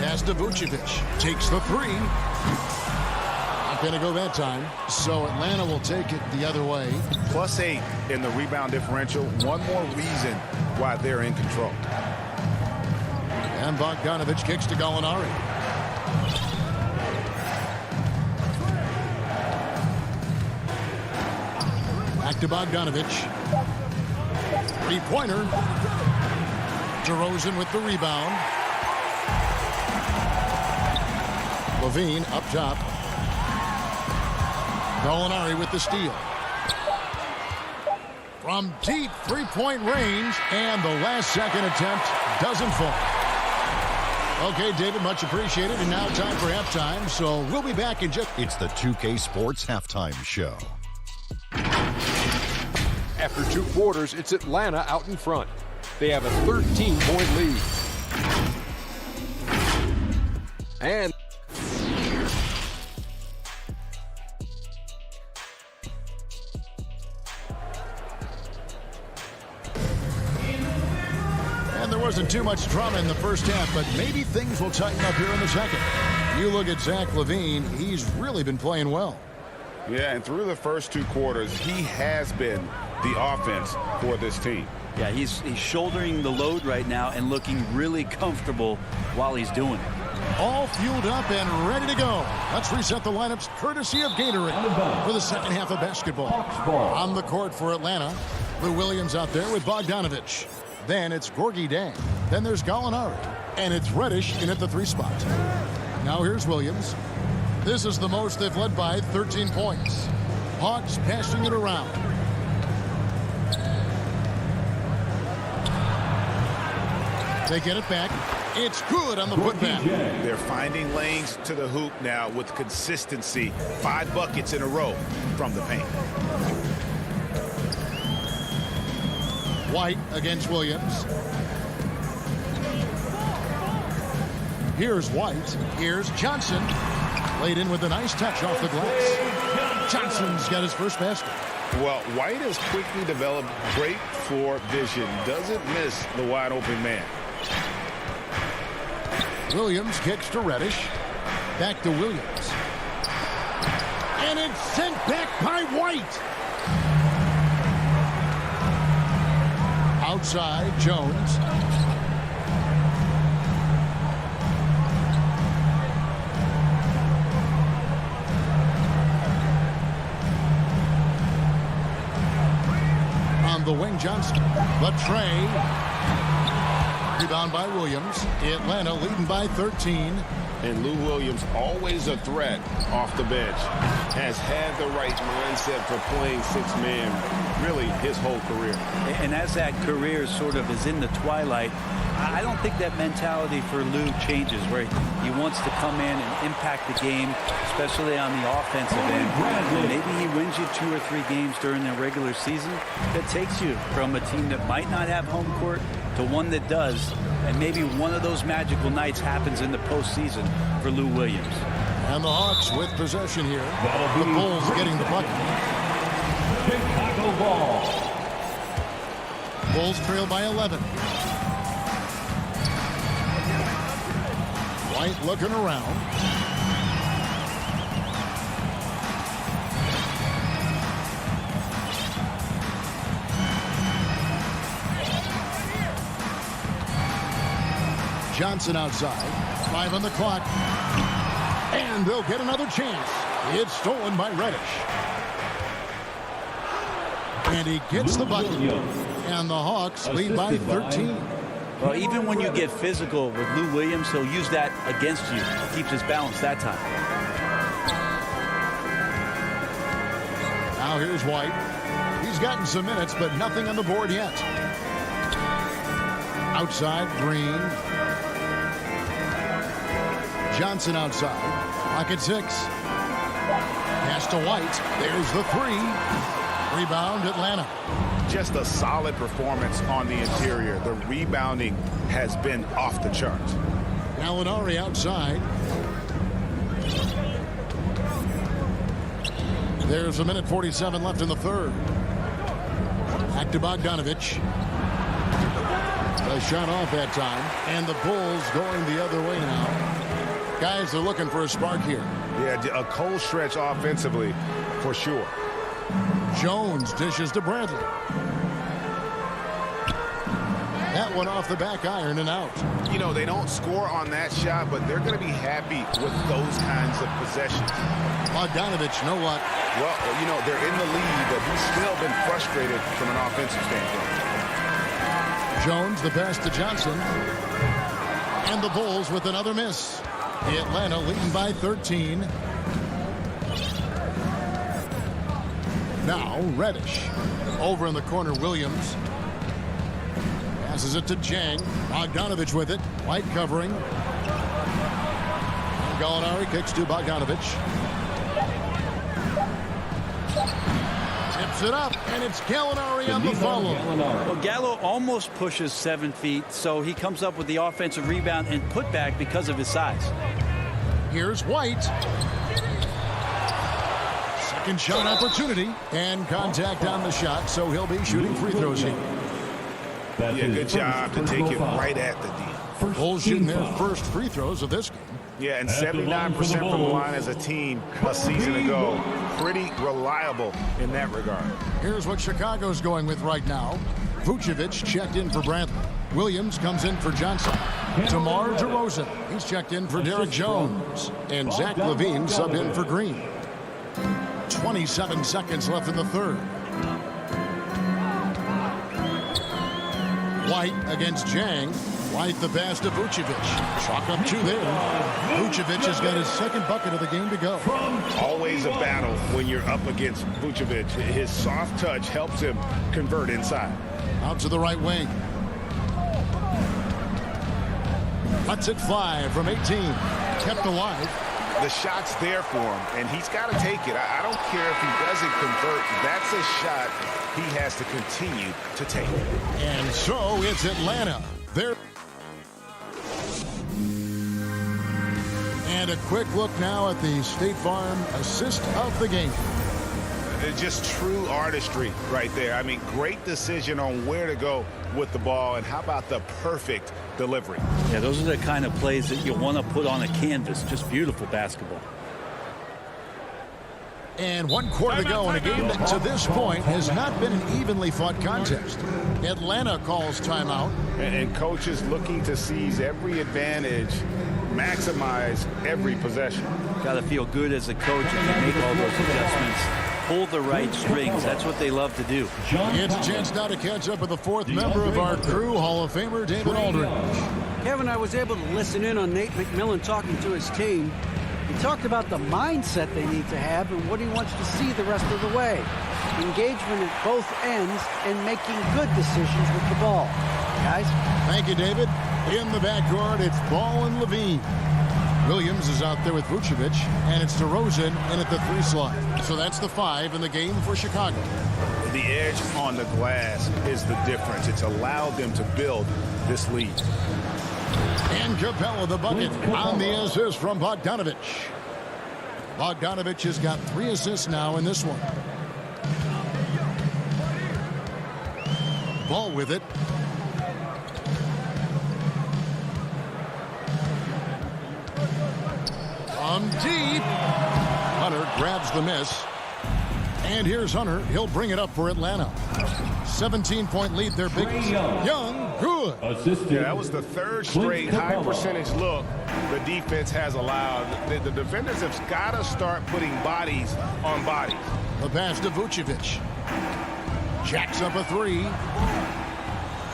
Pass to Vucevic. Takes the three. Not going to go that time. So Atlanta will take it the other way. +8 in the rebound differential. One more reason why they're in control. And Bogdanovich kicks to Gallinari. Back to Bogdanovich. Three-pointer. DeRozan with the rebound. Levine up top. Gallinari with the steal. From deep three-point range, and the last-second attempt doesn't fall. Okay, David, much appreciated. And now time for halftime, so we'll be back in just... It's the 2K Sports Halftime Show. After 2 quarters, it's Atlanta out in front. They have a 13-point lead. And there wasn't too much drama in the first half, but maybe things will tighten up here in the second. You look at Zach LaVine, he's really been playing well. Yeah, and through the first 2 quarters, he has been the offense for this team. Yeah, he's shouldering the load right now and looking really comfortable while he's doing it. All fueled up and ready to go. Let's reset the lineups courtesy of Gatorade for the second half of basketball. On the court for Atlanta, Lou Williams out there with Bogdanovich. Then it's Gorgie Dang. Then there's Gallinari. And it's Reddish in at the 3 spot. Now here's Williams. This is the most they've led by, 13 points. Hawks passing it around. They get it back. It's good on the putback. They're finding lanes to the hoop now with consistency. 5 buckets in a row from the paint. White against Williams. Here's White. Here's Johnson. Laid in with a nice touch off the glass. Johnson's got his first basket. Well, White has quickly developed great floor vision. Doesn't miss the wide open man. Williams kicks to Reddish. Back to Williams. And it's sent back by White. Outside, Jones. On the wing, Johnson. Latrey. Rebound by Williams. Atlanta leading by 13. And Lou Williams, always a threat off the bench, has had the right mindset for playing 6-man really his whole career. And as that career sort of is in the twilight, I don't think that mentality for Lou changes, where he wants to come in and impact the game, especially on the offensive end. Maybe he wins you 2 or 3 games during the regular season that takes you from a team that might not have home court to one that does. And maybe one of those magical nights happens in the postseason for Lou Williams. And the Hawks with possession here. The Bulls getting the bucket. Chicago ball. Bulls trail by 11. White looking around. Johnson outside. 5 on the clock. And they'll get another chance. It's stolen by Reddish. And he gets the bucket. And the Hawks lead by 13. Well, even when you get physical with Lou Williams, he'll use that against you. Keeps his balance that time. Now here's White. He's gotten some minutes, but nothing on the board yet. Outside, Green. Johnson outside. Pocket 6. Pass to White. There's the 3. Rebound, Atlanta. Just a solid performance on the interior. The rebounding has been off the charts. Gallinari outside. There's a minute 47 left in the third. Back to Bogdanovich. A shot off that time. And the Bulls going the other way now. Guys are looking for a spark here. Yeah, a cold stretch offensively for sure. Jones dishes to Bradley. That one off the back iron and out. You know, they don't score on that shot, but they're going to be happy with those kinds of possessions. Bogdanovich, know what? Well, you know, they're in the lead, but he's still been frustrated from an offensive standpoint. Jones, the pass to Johnson. And the Bulls with another miss. Atlanta leading by 13. Now Reddish. Over in the corner, Williams. Passes it to Jang. Bogdanovich with it. White covering. Gallinari kicks to Bogdanovich. Tips it up, and it's Gallinari on the follow. Well, Gallo almost pushes 7 feet, so he comes up with the offensive rebound and putback because of his size. Here's White. Second shot opportunity, and contact on the shot, so he'll be shooting free throws here. Yeah, good job to take it right at the D. Bulls shooting their first free throws of this game. Yeah, and 79% from the line as a team a season ago. Pretty reliable in that regard. Here's what Chicago's going with right now. Vucevic checked in for Bradley. Williams comes in for Johnson. DeMar DeRozan. He's checked in for Derek Jones. And Zach LaVine subbed in for Green. 27 seconds left in the third. White against Jang. White the pass to Vucevic. Chalk up 2 there. Vucevic has got his second bucket of the game to go. Always a battle when you're up against Vucevic. His soft touch helps him convert inside. Out to the right wing. Lets it fly from 18. Kept alive. The shot's there for him, and he's got to take it. I don't care if he doesn't convert. That's a shot he has to continue to take. And so it's Atlanta. There. And a quick look now at the State Farm assist of the game. Just true artistry right there. I mean, great decision on where to go with the ball, and how about the perfect delivery? Yeah, those are the kind of plays that you want to put on a canvas. Just beautiful basketball. And 1 quarter to go in a game that to this point has not been an evenly fought contest. Atlanta calls timeout. And coaches looking to seize every advantage, maximize every possession. Got to feel good as a coach if you make all those adjustments. Pull the right strings. That's what they love to do. It's a chance now to catch up with the 4th member of our crew, Hall of Famer David Aldridge. Kevin, I was able to listen in on Nate McMillan talking to his team. He talked about the mindset they need to have and what he wants to see the rest of the way. Engagement at both ends and making good decisions with the ball. Guys? Thank you, David. In the backcourt, it's Ball and Levine. Williams is out there with Vucevic, and it's DeRozan in at the 3 slot. So that's the 5 in the game for Chicago. The edge on the glass is the difference. It's allowed them to build this lead. And Capella the bucket on the assist from Bogdanovich. Bogdanovich has got 3 assists now in this one. Ball with it. From deep. Hunter grabs the miss. And here's Hunter. He'll bring it up for Atlanta. 17-point lead, their biggest. Young, good. Yeah, that was the third straight high percentage look the defense has allowed. The defenders have got to start putting bodies on bodies. The pass to Vucevic. Jacks up a three.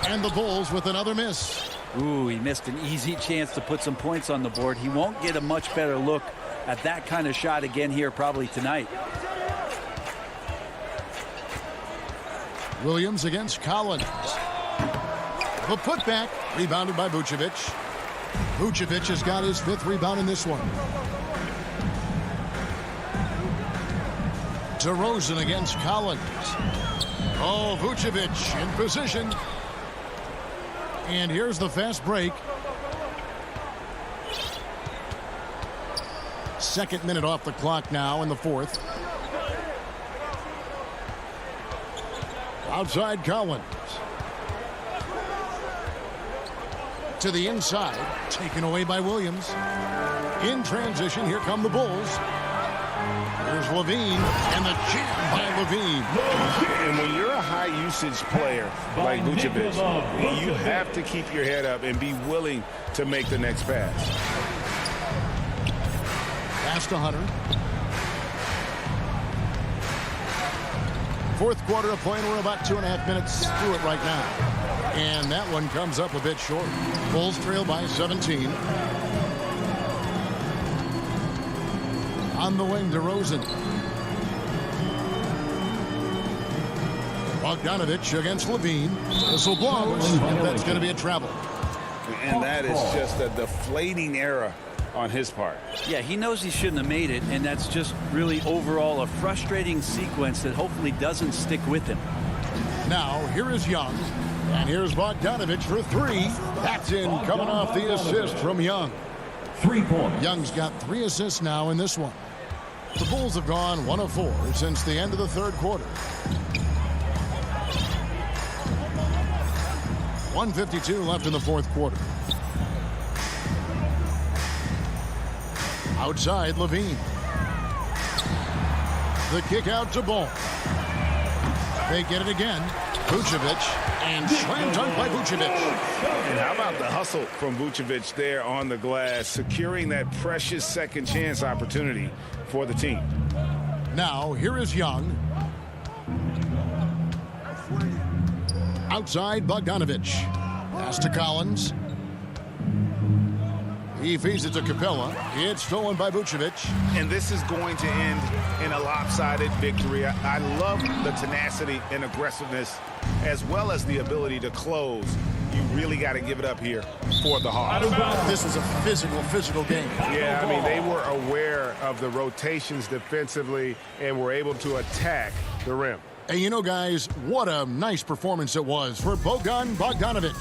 And the Bulls with another miss. Ooh, he missed an easy chance to put some points on the board. He won't get a much better look at that kind of shot again here probably tonight. Williams against Collins. The putback, rebounded by Vucevic. Vucevic has got his 5th rebound in this one. DeRozan against Collins. Oh, Vucevic in position. And here's the fast break. 2nd minute off the clock now in the 4th. Outside Collins. To the inside. Taken away by Williams. In transition, here come the Bulls. Here's Levine. And the jam by Levine. And when you're a high-usage player like Vucevic, you have to keep your head up and be willing to make the next pass. Pass to Hunter. 4th quarter of play, and we're about 2.5 minutes through it right now. And that one comes up a bit short. Bulls trail by 17. On the wing, DeRozan. Bogdanovich against Levine. Whistle blows, and that's going to be a travel. And that is just a deflating error on his part. Yeah, he knows he shouldn't have made it, and that's just really overall a frustrating sequence that hopefully doesn't stick with him. Now, here is Young, and here's Bogdanovich for 3. That's in, coming off the assist from Young. 3 points. Young's got 3 assists now in this one. The Bulls have gone 1 of 4 since the end of the 3rd quarter. 1:52 left in the 4th quarter. Outside, Levine. The kick out to Ball. They get it again. Vucevic, and slam dunk by Vucevic. And how about the hustle from Vucevic there on the glass, securing that precious second chance opportunity for the team. Now, here is Young. Outside, Bogdanovich. Pass to Collins. He feeds it to Capella. It's stolen by Vucevic. And this is going to end in a lopsided victory. I love the tenacity and aggressiveness, as well as the ability to close. You really got to give it up here for the Hawks. This was a physical game. Yeah, I mean, they were aware of the rotations defensively and were able to attack the rim. And you know, guys, what a nice performance it was for Bogdanovich.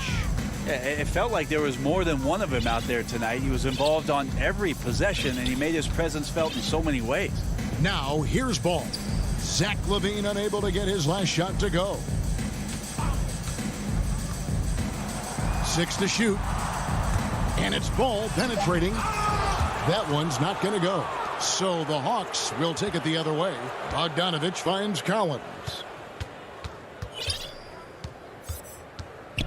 It felt like there was more than one of him out there tonight. He was involved on every possession, and he made his presence felt in so many ways. Now, here's Ball. Zach LaVine unable to get his last shot to go. 6 to shoot. And it's Ball penetrating. That one's not going to go. So the Hawks will take it the other way. Bogdanovich finds Collins.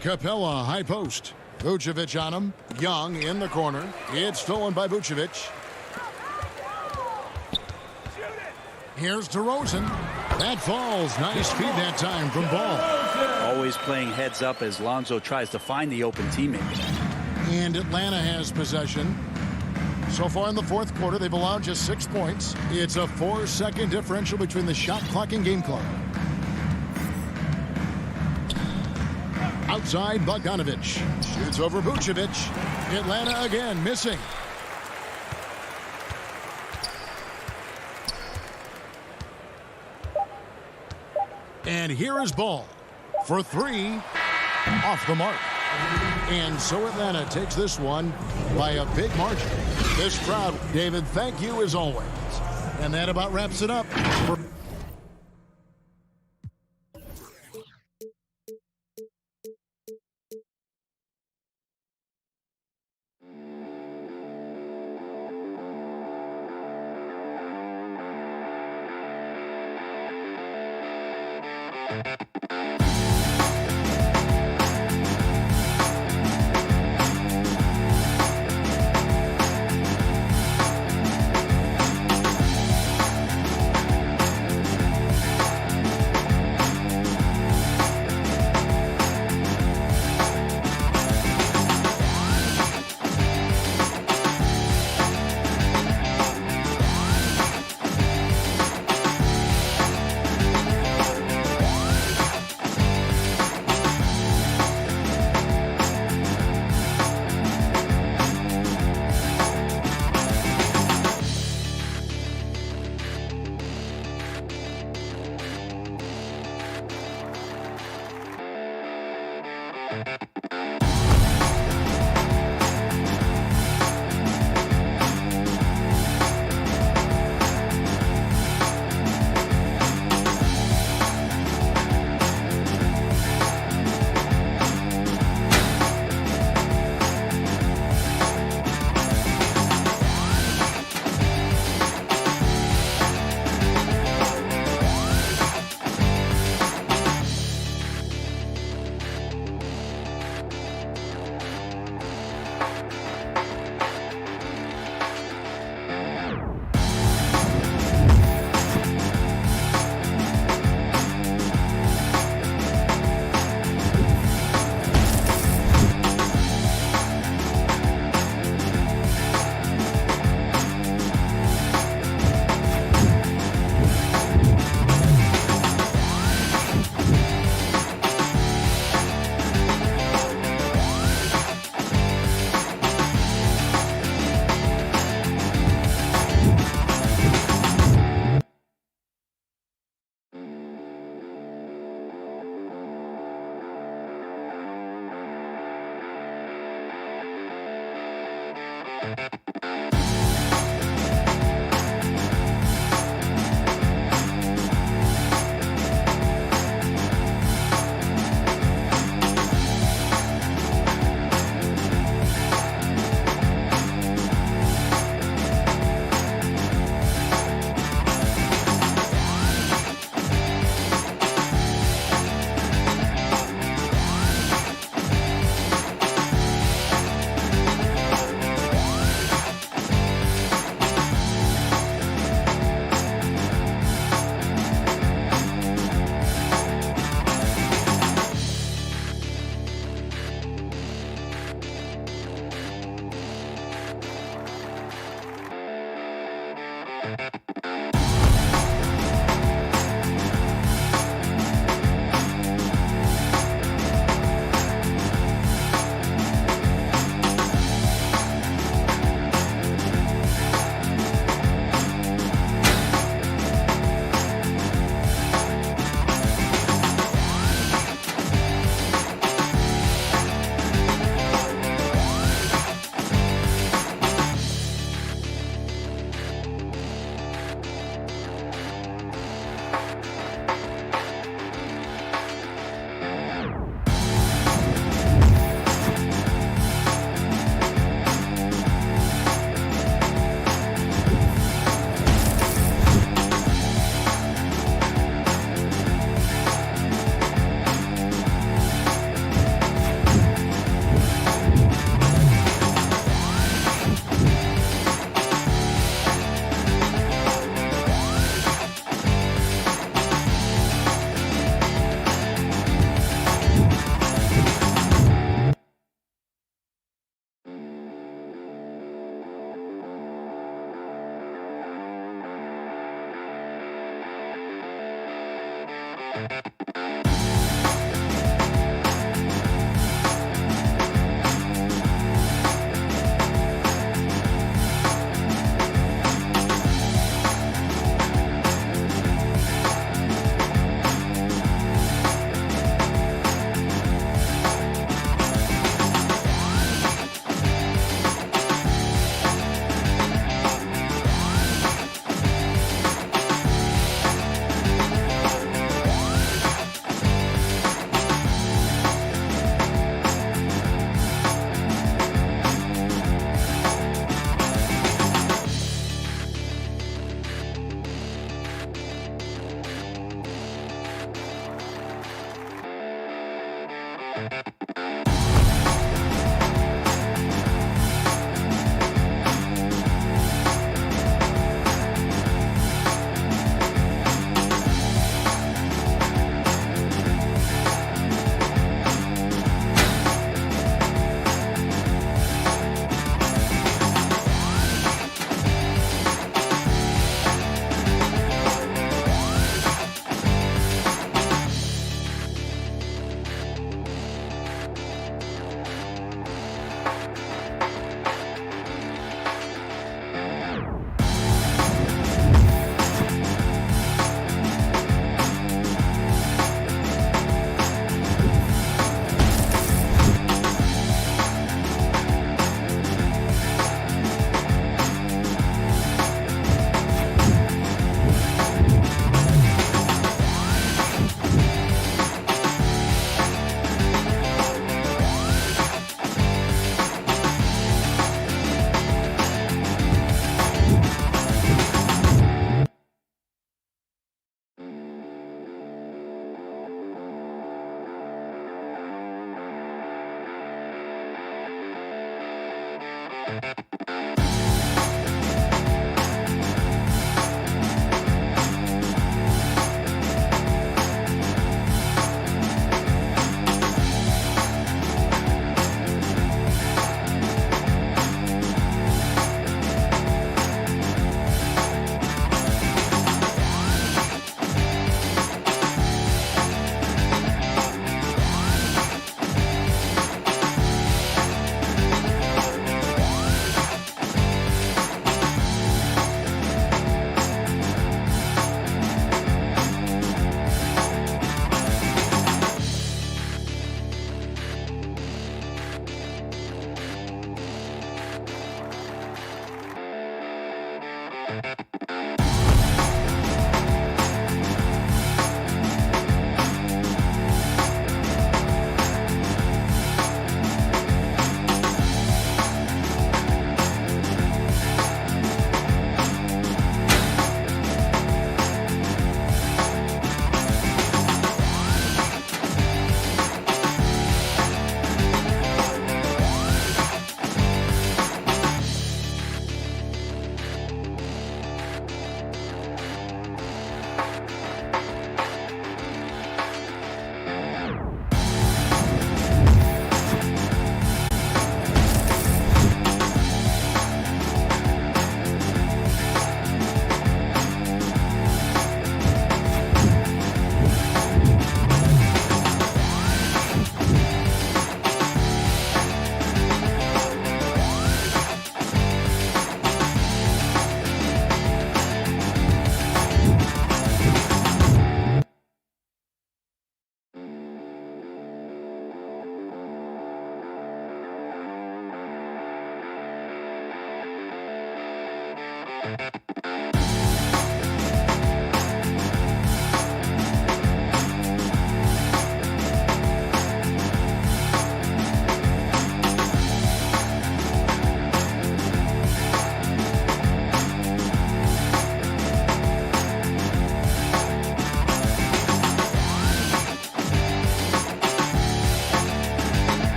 Capella, high post. Vucevic on him. Young in the corner. It's stolen by Vucevic. Here's DeRozan. That falls. Nice feed that time from Ball. Always playing heads up as Lonzo tries to find the open teammate. And Atlanta has possession. So far in the 4th quarter, they've allowed just 6 points. It's a 4-second differential between the shot clock and game clock. Outside, Bogdanovich. Shoots over Vucevic. Atlanta again, missing. And here is Ball for 3. Off the mark. And so Atlanta takes this one by a big margin. This crowd, David, thank you as always. And that about wraps it up.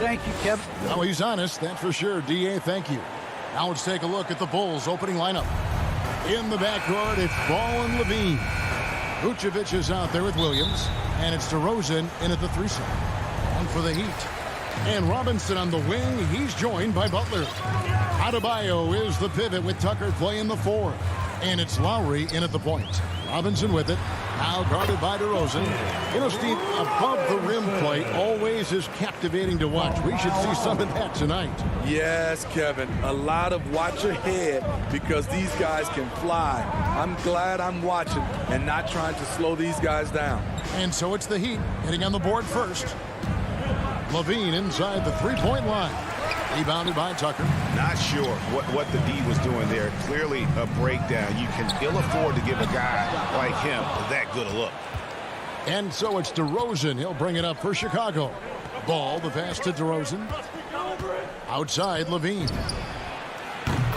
Thank you, Kevin. Now he's honest, that's for sure. DA, thank you. Now let's take a look at the Bulls' opening lineup. In the backcourt, it's Ball and Levine. Vucevic is out there with Williams, and it's DeRozan in at the 3-side. And for the Heat. And Robinson on the wing, he's joined by Butler. Adebayo is the pivot with Tucker playing the 4. And it's Lowry in at the point. Robinson with it. Now guarded by DeRozan. You know, Steve, above the rim play always is captivating to watch. We should see some of that tonight. Yes, Kevin. A lot of watch ahead because these guys can fly. I'm glad I'm watching and not trying to slow these guys down. And so it's the Heat hitting on the board first. Levine inside the 3-point line. Rebounded by Tucker. Not sure what the D was doing there. Clearly a breakdown. You can ill afford to give a guy like him that good a look. And so it's DeRozan. He'll bring it up for Chicago. Ball, the pass to DeRozan. Outside, Levine.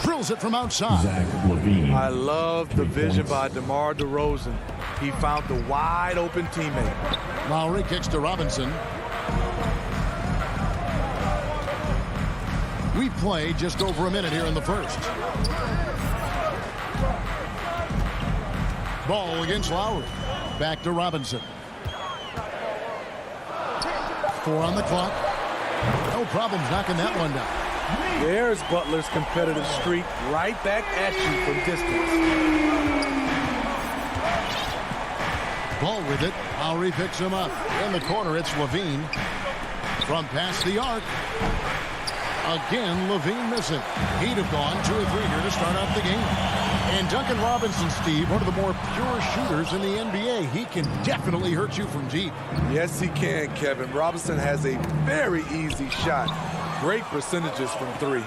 Drills it from outside. Zach Levine. I love the vision by DeMar DeRozan. He found the wide open teammate. Lowry kicks to Robinson. We play just over a minute here in the first. Ball against Lowry. Back to Robinson. 4 on the clock. No problems knocking that one down. There's Butler's competitive streak right back at you from distance. Ball with it. Lowry picks him up. In the corner, it's Levine. From past the arc. Again, Levine missing. He'd have gone 2 or 3 here to start off the game. And Duncan Robinson, Steve, one of the more pure shooters in the NBA. He can definitely hurt you from deep. Yes, he can, Kevin. Robinson has a very easy shot. Great percentages from 3.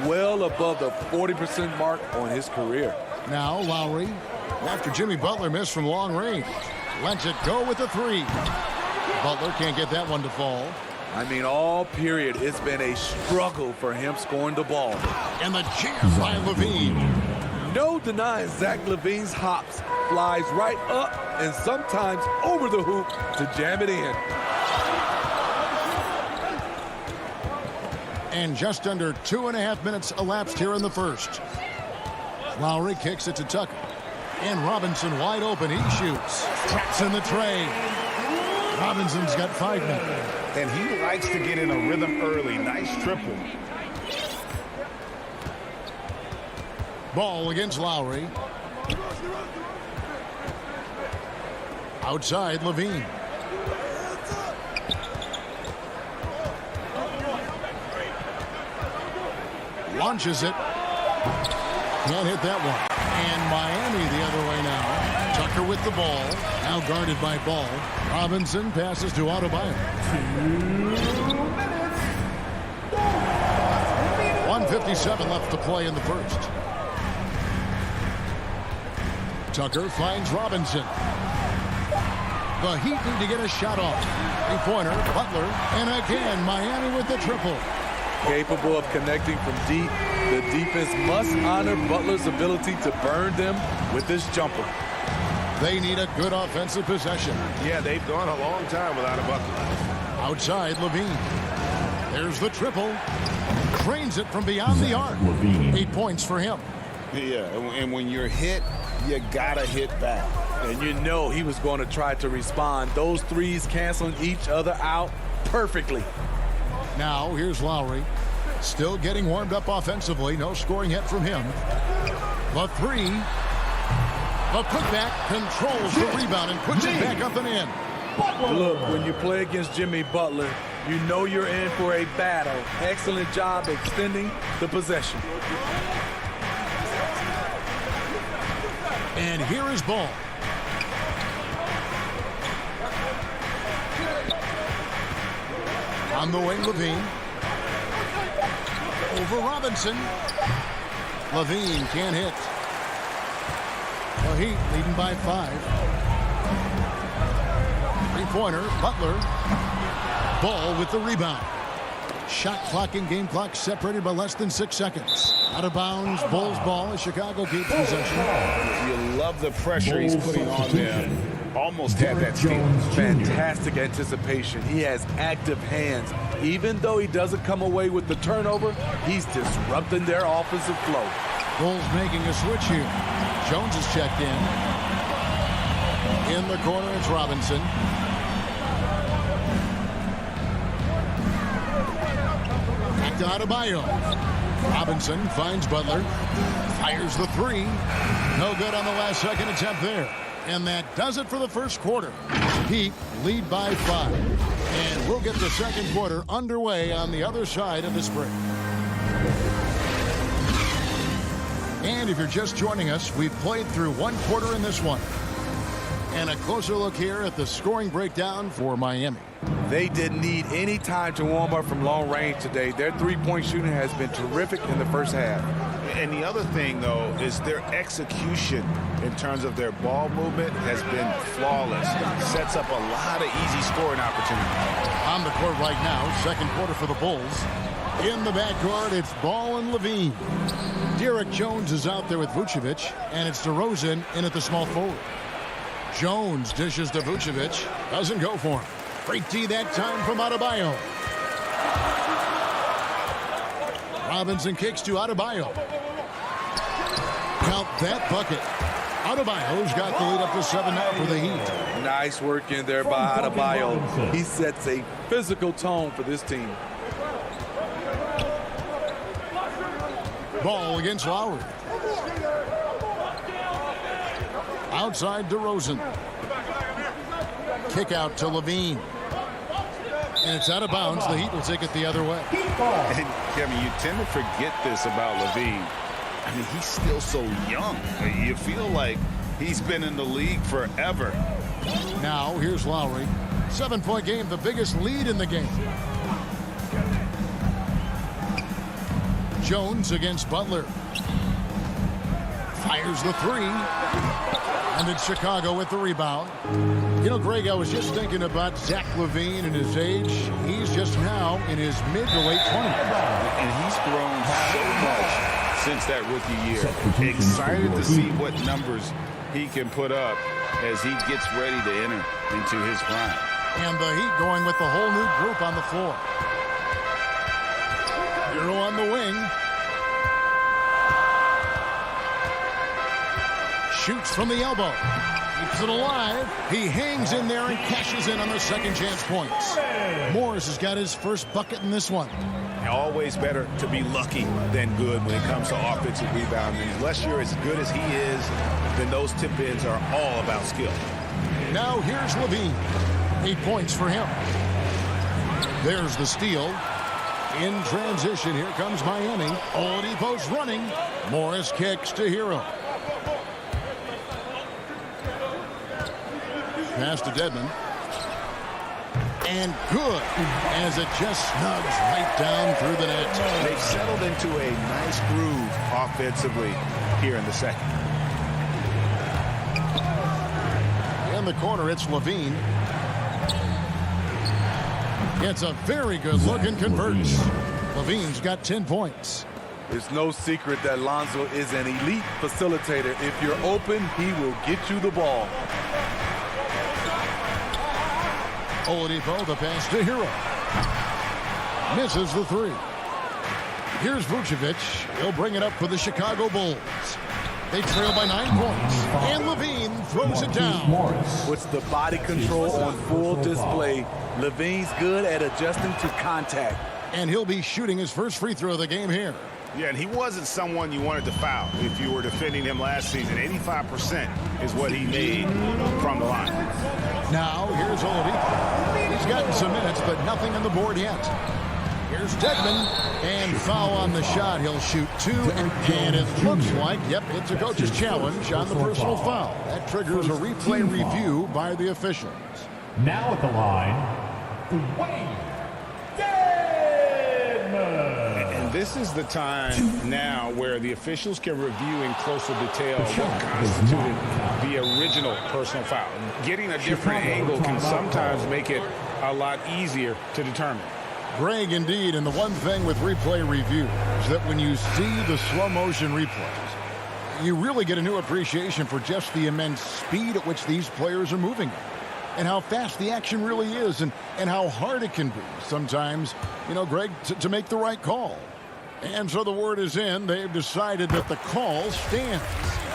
Well above the 40% mark on his career. Now Lowry, after Jimmy Butler missed from long range, lets it go with the 3. Butler can't get that one to fall. I mean, all period, it's been a struggle for him scoring the ball. And the jam by Levine. No denying Zach Levine's hops. Flies right up and sometimes over the hoop to jam it in. And just under 2.5 minutes elapsed here in the first. Lowry kicks it to Tucker. And Robinson wide open. He shoots. Traps in the tray. Robinson's got 5 minutes. And he likes to get in a rhythm early. Nice triple. Ball against Lowry. Outside, Levine. Launches it. Can't hit that one. And Miami the other way now. Tucker with the ball. Now guarded by Ball. Robinson passes to Adebayo. 1:57 left to play in the first. Tucker finds Robinson. The Heat need to get a shot off. 3-pointer, Butler, and again Miami with the triple. Capable of connecting from deep, the defense must honor Butler's ability to burn them with this jumper. They need a good offensive possession. Yeah, they've gone a long time without a bucket. Outside, Levine. There's the triple. Cranes it from beyond the arc. 8 points for him. Yeah, and when you're hit, you gotta hit back. And you know he was going to try to respond. Those threes canceling each other out perfectly. Now, here's Lowry. Still getting warmed up offensively. No scoring yet from him. The 3. The putback controls the rebound and puts it back up and in. Look, when you play against Jimmy Butler, you know you're in for a battle. Excellent job extending the possession. And here is Ball. On the wing, Levine. Over Robinson. Levine can't hit. The Heat leading by 5. 3-pointer, Butler. Ball with the rebound. Shot clock and game clock separated by less than 6 seconds. Out of bounds, Bulls ball as Chicago keeps possession. You love the pressure he's putting on them. Almost had that steal. Fantastic anticipation. He has active hands. Even though he doesn't come away with the turnover, he's disrupting their offensive flow. Bulls making a switch here. Jones is checked in. In the corner, it's Robinson. Back to Adebayo. Robinson finds Butler. Fires the 3. No good on the last second attempt there. And that does it for the first quarter. Heat lead by 5. And we'll get the second quarter underway on the other side of this break. And if you're just joining us, we've played through 1 quarter in this one. And a closer look here at the scoring breakdown for Miami. They didn't need any time to warm up from long range today. Their three-point shooting has been terrific in the first half. And the other thing, though, is their execution in terms of their ball movement has been flawless. Sets up a lot of easy scoring opportunities. On the court right now, second quarter for the Bulls. In the backcourt, it's Ball and Levine. Derek Jones is out there with Vucevic, and it's DeRozan in at the small forward. Jones dishes to Vucevic. Doesn't go for him. Great D that time from Adebayo. Robinson kicks to Adebayo. Count that bucket. Adebayo's got the lead up to 7 now for the Heat. Nice work in there by Adebayo. He sets a physical tone for this team. Ball against Lowry. Outside DeRozan. Kick out to Levine. And it's out of bounds. The Heat will take it the other way. And Kevin, you tend to forget this about Levine. I mean, he's still so young. You feel like he's been in the league forever. Now, here's Lowry. 7-point game, the biggest lead in the game. Jones against Butler. Fires the three. And it's Chicago with the rebound. You know, Greg, I was just thinking about Zach LaVine and his age. He's just now in his mid to late 20s. And he's grown so much since that rookie year. Excited to see what numbers he can put up as he gets ready to enter into his prime. And the Heat going with the whole new group on the floor. Euro on the wing. Shoots from the elbow. Keeps it alive. He hangs in there and cashes in on the second chance points. Morris has got his first bucket in this one. Always better to be lucky than good when it comes to offensive rebounding. Unless you're as good as he is, then those tip-ins are all about skill. Now here's Levine. 8 points for him. There's the steal. In transition, here comes Miami. Oladipo's running. Morris kicks to Hero. Pass to Dedmon. And good, as it just snugs right down through the net. They've settled into a nice groove offensively here in the second. In the corner, it's Levine. It's a very good look and converts. Levine's got 10 points. It's no secret that Lonzo is an elite facilitator. If you're open, he will get you the ball. Oladipo, the pass to Hero. Misses the three. Here's Vucevic. He'll bring it up for the Chicago Bulls. They trail by 9 points. And Levine throws it down. Puts the body control on full display. Levine's good at adjusting to contact. And he'll be shooting his first free throw of the game here. Yeah, and he wasn't someone you wanted to foul if you were defending him last season. 85% is what he made from the line. Now, here's Oladipo. He's gotten some minutes, but nothing on the board yet. Here's Dedmon, and foul on the shot. He'll shoot 2, and it looks like, yep, it's a coach's challenge on the personal foul. That triggers a replay review by the officials. Now at the line, Wayne Dedmon. And this is the time now where the officials can review in closer detail what constituted the original personal foul. Getting a different angle can sometimes make it a lot easier to determine. Greg, indeed, and the one thing with replay review is that when you see the slow motion replays, you really get a new appreciation for just the immense speed at which these players are moving and how fast the action really is and how hard it can be sometimes, you know, Greg, to make the right call. And so the word is in. They've decided that the call stands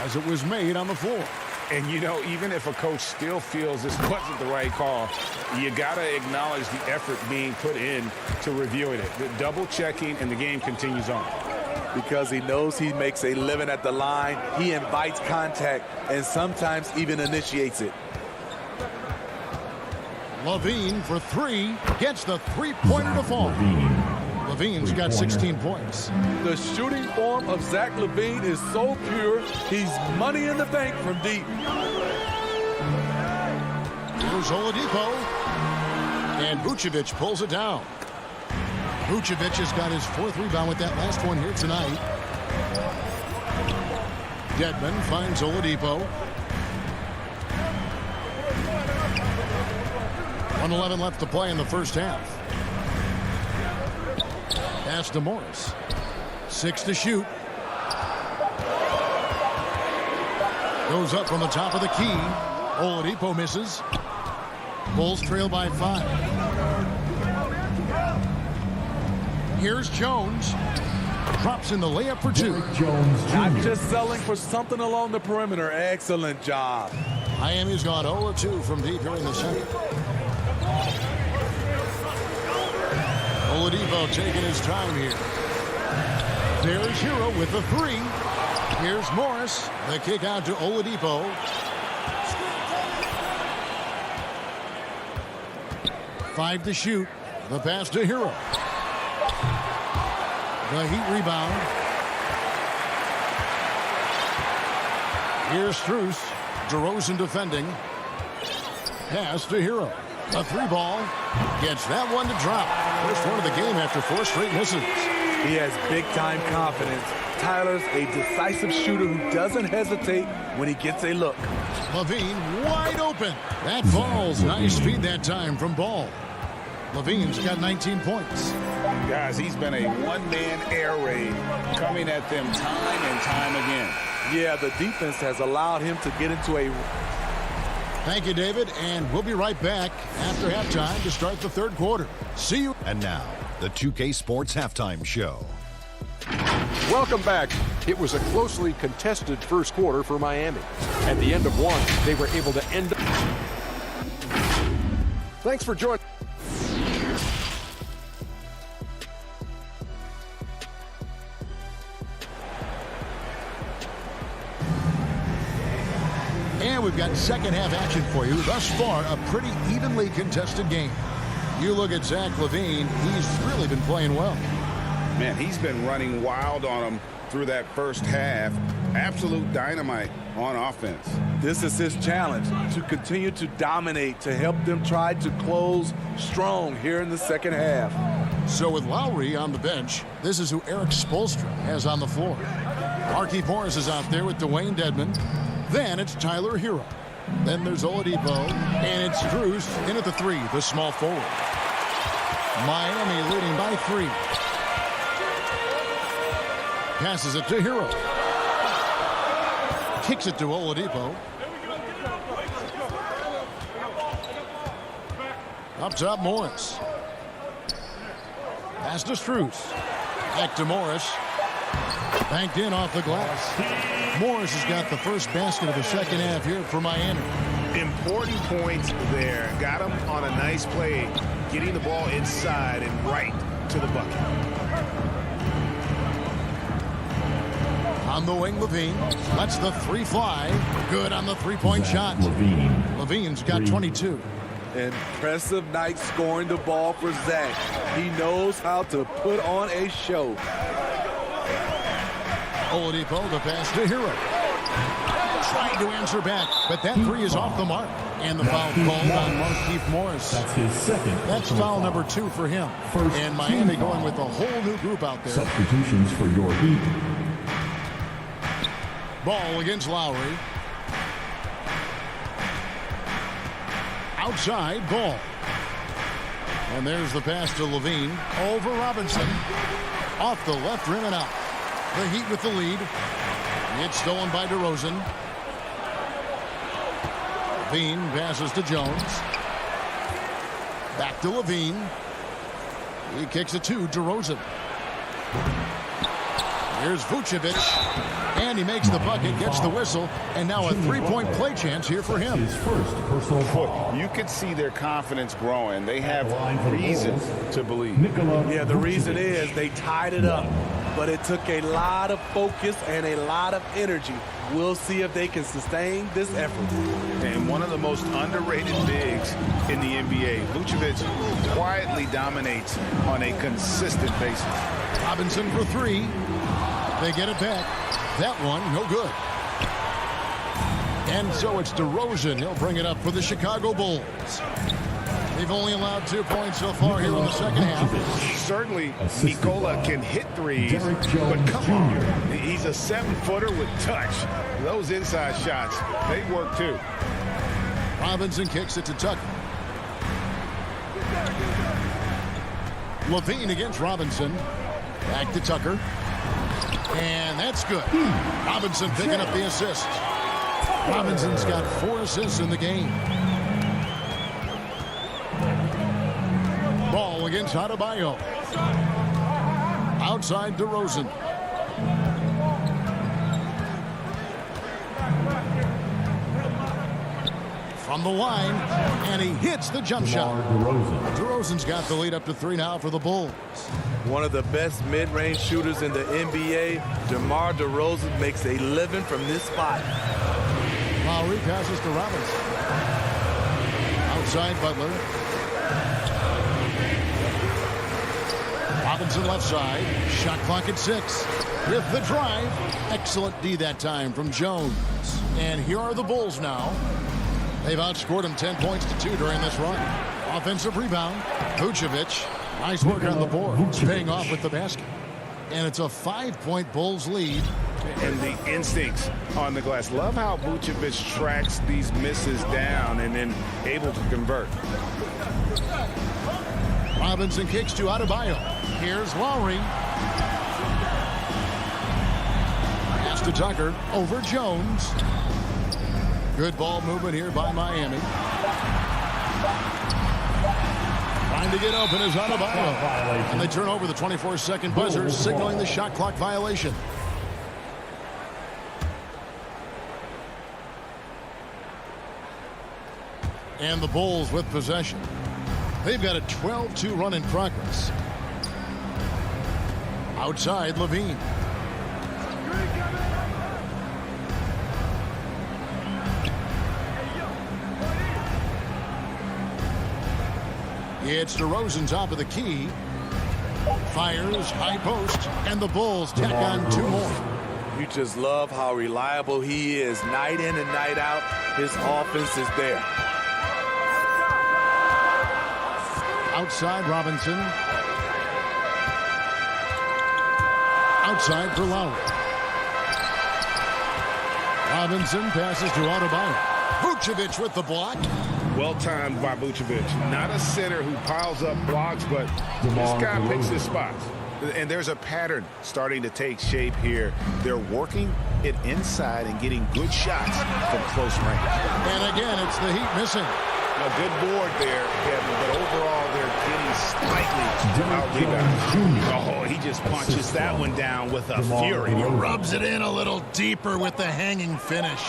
as it was made on the floor. And, you know, even if a coach still feels this wasn't the right call, you got to acknowledge the effort being put in to reviewing it. The double checking, and the game continues on. Because he knows he makes a living at the line, he invites contact and sometimes even initiates it. Levine for 3 gets the three-pointer to fall. Levine's got 16 points. The shooting form of Zach LaVine is so pure, he's money in the bank from deep. Here's Oladipo. And Vucevic pulls it down. Vucevic has got his 4th rebound with that last one here tonight. Dedmon finds Oladipo. 1:11 left to play in the first half. Pass to Morris. 6 to shoot. Goes up from the top of the key. Oladipo misses. Bulls trail by 5. Here's Jones. Drops in the layup for 2. Not just selling for something along the perimeter. Excellent job. Miami's gone 0-2 from deep here in the second. Oladipo taking his time here. There's Hero with the 3. Here's Morris. The kick out to Oladipo. Five to shoot. The pass to Hero. The Heat rebound. Here's Strus. DeRozan defending. Pass to Hero. A 3 ball. Gets that one to drop. First one of the game after 4 straight misses. He has big-time confidence. Tyler's a decisive shooter who doesn't hesitate when he gets a look. Levine wide open. That falls. Nice feed that time from Ball. Levine's got 19 points. Guys, he's been a one-man air raid coming at them time and time again. Yeah, the defense has allowed him to get into a... Thank you, David, and we'll be right back after halftime to start the 3rd quarter. See you. And now, the 2K Sports Halftime Show. Welcome back. It was a closely contested first quarter for Miami. At the end of one, they were able to end up. Thanks for joining. And we've got second half action for you. Thus far, a pretty evenly contested game. You look at Zach LaVine, he's really been playing well. Man, he's been running wild on them through that first half. Absolute dynamite on offense. This is his challenge, to continue to dominate, to help them try to close strong here in the second half. So with Lowry on the bench, this is who Eric Spoelstra has on the floor. Markieff Morris is out there with Dwayne Dedmon. Then it's Tyler Hero. Then there's Oladipo, and it's Strus in at the 3, the small forward. Miami leading by 3. Passes it to Hero. Kicks it to Oladipo. Up top, Morris. Pass to Strus. Back to Morris. Banked in off the glass. Morris has got the first basket of the second half here for Miami. Important points there. Got him on a nice play, getting the ball inside and right to the bucket. On the wing, Levine lets the 3 fly. Good on the 3-point shot. Levine's got 22. Impressive night scoring the ball for Zach. He knows how to put on a show. Oladipo, the pass to Hero. Trying to answer back, but that 3 is off the mark. And the foul called on Markieff Morris. That's his second. That's foul number 2 for him. And Miami going with a whole new group out there. Substitutions for your Heat. Ball against Lowry. Outside, Ball. And there's the pass to Levine. Over Robinson. Off the left rim and out. The Heat with the lead. It's stolen by DeRozan. Levine passes to Jones. Back to Levine. He kicks it to DeRozan. Here's Vucevic. And he makes the bucket, gets the whistle, and now a 3-point play chance here for him. His first personal foul. You can see their confidence growing. They have reason to believe. Yeah, the reason is they tied it up, but it took a lot of focus and a lot of energy. We'll see if they can sustain this effort. And one of the most underrated bigs in the NBA, Vucevic quietly dominates on a consistent basis. Robinson for 3. They get it back. That one, no good. And so it's DeRozan. He'll bring it up for the Chicago Bulls. They've only allowed 2 points so far here in the second half. Certainly, Nikola can hit threes, but come on. He's a 7-footer with touch. Those inside shots, they work too. Robinson kicks it to Tucker. Levine against Robinson. Back to Tucker. And that's good. Robinson picking up the assist. Robinson's got 4 assists in the game. Ball against Adebayo. Outside DeRozan. From the line, and he hits the jump shot. DeRozan's got the lead up to 3 now for the Bulls. One of the best mid-range shooters in the NBA, DeMar DeRozan makes a living from this spot. Lowry passes to Robinson. Outside Butler. Robinson left side. Shot clock at 6. With the drive. Excellent D that time from Jones. And here are the Bulls now. They've outscored him 10 points to 2 during this run. Offensive rebound. Vucevic. Nice work on the board. Paying off with the basket. And it's a 5-point Bulls lead. And the instincts on the glass. Love how Vucevic tracks these misses down and then able to convert. Robinson kicks to Adebayo. Here's Lowry. Pass to Tucker. Over Jones. Good ball movement here by Miami. Trying to get open is Adebayo. And they turn over the 24-second buzzer, signaling the shot clock violation. And the Bulls with possession. They've got a 12-2 run in progress. Outside, Levine. It's DeRozan top of the key. Fires, high post, and the Bulls tack on 2 more. You just love how reliable he is. Night in and night out, his offense is there. Outside Robinson. Outside for Lowry. Robinson passes to Adebayo. Vucevic with the block. Well timed by Vucevic. Not a center who piles up blocks, but this guy picks his spots. And there's a pattern starting to take shape here. They're working it inside and getting good shots from close range. And again, it's the Heat missing. A good board there, Kevin, but overall they're getting slightly out-rebounded. Oh, he just punches that one down with a fury. He rubs it in a little deeper with the hanging finish.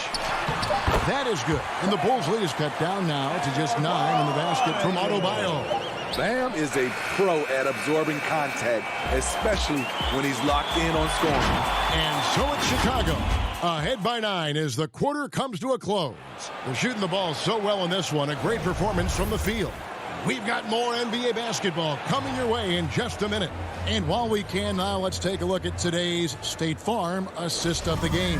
That is good. And the Bulls' lead is cut down now to just 9 in the basket from Adebayo. Bam is a pro at absorbing contact, especially when he's locked in on scoring. And so it's Chicago. Ahead by 9 as the quarter comes to a close. They're shooting the ball so well in this one. A great performance from the field. We've got more NBA basketball coming your way in just a minute. And while we can now, let's take a look at today's State Farm assist of the game.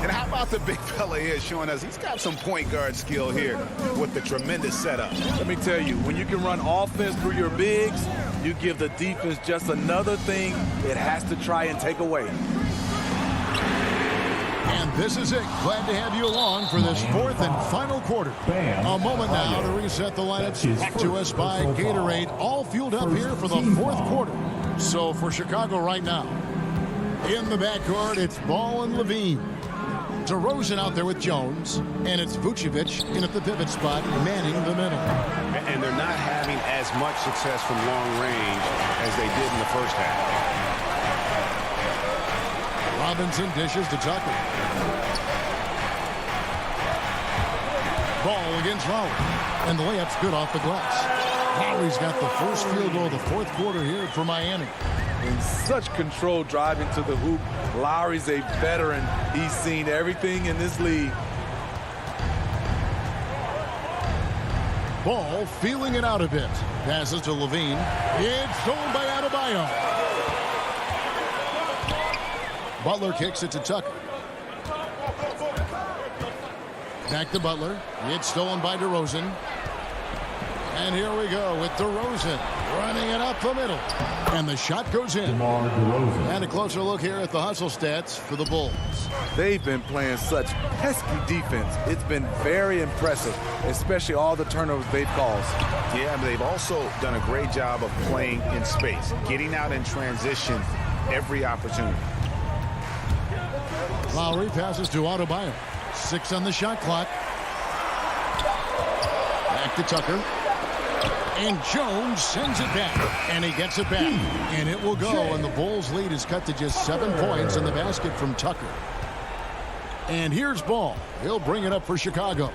And how about the big fella here showing us he's got some point guard skill here with the tremendous setup. Let me tell you, when you can run offense through your bigs, you give the defense just another thing it has to try and take away. And this is it. Glad to have you along for this 4th and final quarter. A moment now to reset the lineups. Back to us by Gatorade. All fueled up here for the 4th quarter. So for Chicago right now, in the backcourt, it's Ball and Levine. DeRozan out there with Jones. And it's Vucevic in at the pivot spot, manning the middle. And they're not having as much success from long range as they did in the first half. Robinson dishes to Tucker. Ball against Lowry. And the layup's good off the glass. Lowry's got the first field goal of the 4th quarter here for Miami. In such control driving to the hoop. Lowry's a veteran. He's seen everything in this league. Ball feeling it out a bit. Passes to Levine. It's stolen by Adebayo. Butler kicks it to Tucker. Back to Butler. It's stolen by DeRozan. And here we go with DeRozan running it up the middle. And the shot goes in. And a closer look here at the hustle stats for the Bulls. They've been playing such pesky defense. It's been very impressive, especially all the turnovers they've caused. Yeah, but they've also done a great job of playing in space, getting out in transition every opportunity. Lowry passes to Adebayo. 6 on the shot clock. Back to Tucker. And Jones sends it back. And he gets it back. And it will go. And the Bulls' lead is cut to just 7 points in the basket from Tucker. And here's Ball. He'll bring it up for Chicago.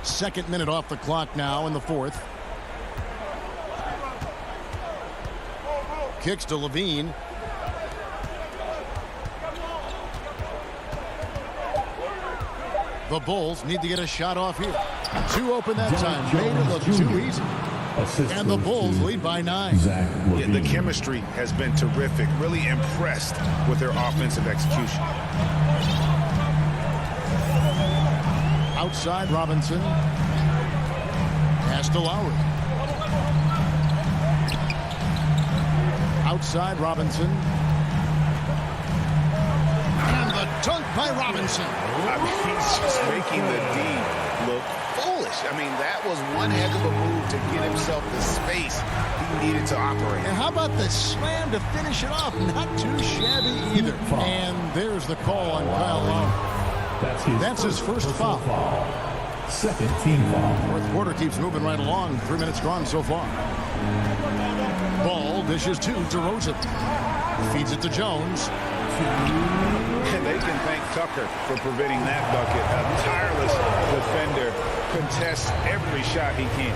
Second minute off the clock now in the fourth. Kicks to Levine. The Bulls need to get a shot off here. 2 open that time. Made it look too easy. And the Bulls lead by 9. Yeah, the chemistry has been terrific. Really impressed with their offensive execution. Outside Robinson. Pass to Lowry. Outside Robinson. And the dunk by Robinson. I mean, he's just making the D look foolish. I mean, that was one heck of a move to get himself the space he needed to operate. And how about the slam to finish it off? Not too shabby either. And there's the call on Kyle Lowry. That's his first foul. Second team foul. Fourth quarter keeps moving right along. 3 minutes gone so far. Ball dishes to DeRozan. Feeds it to Jones. And they can thank Tucker for preventing that bucket. A tireless defender contests every shot he can.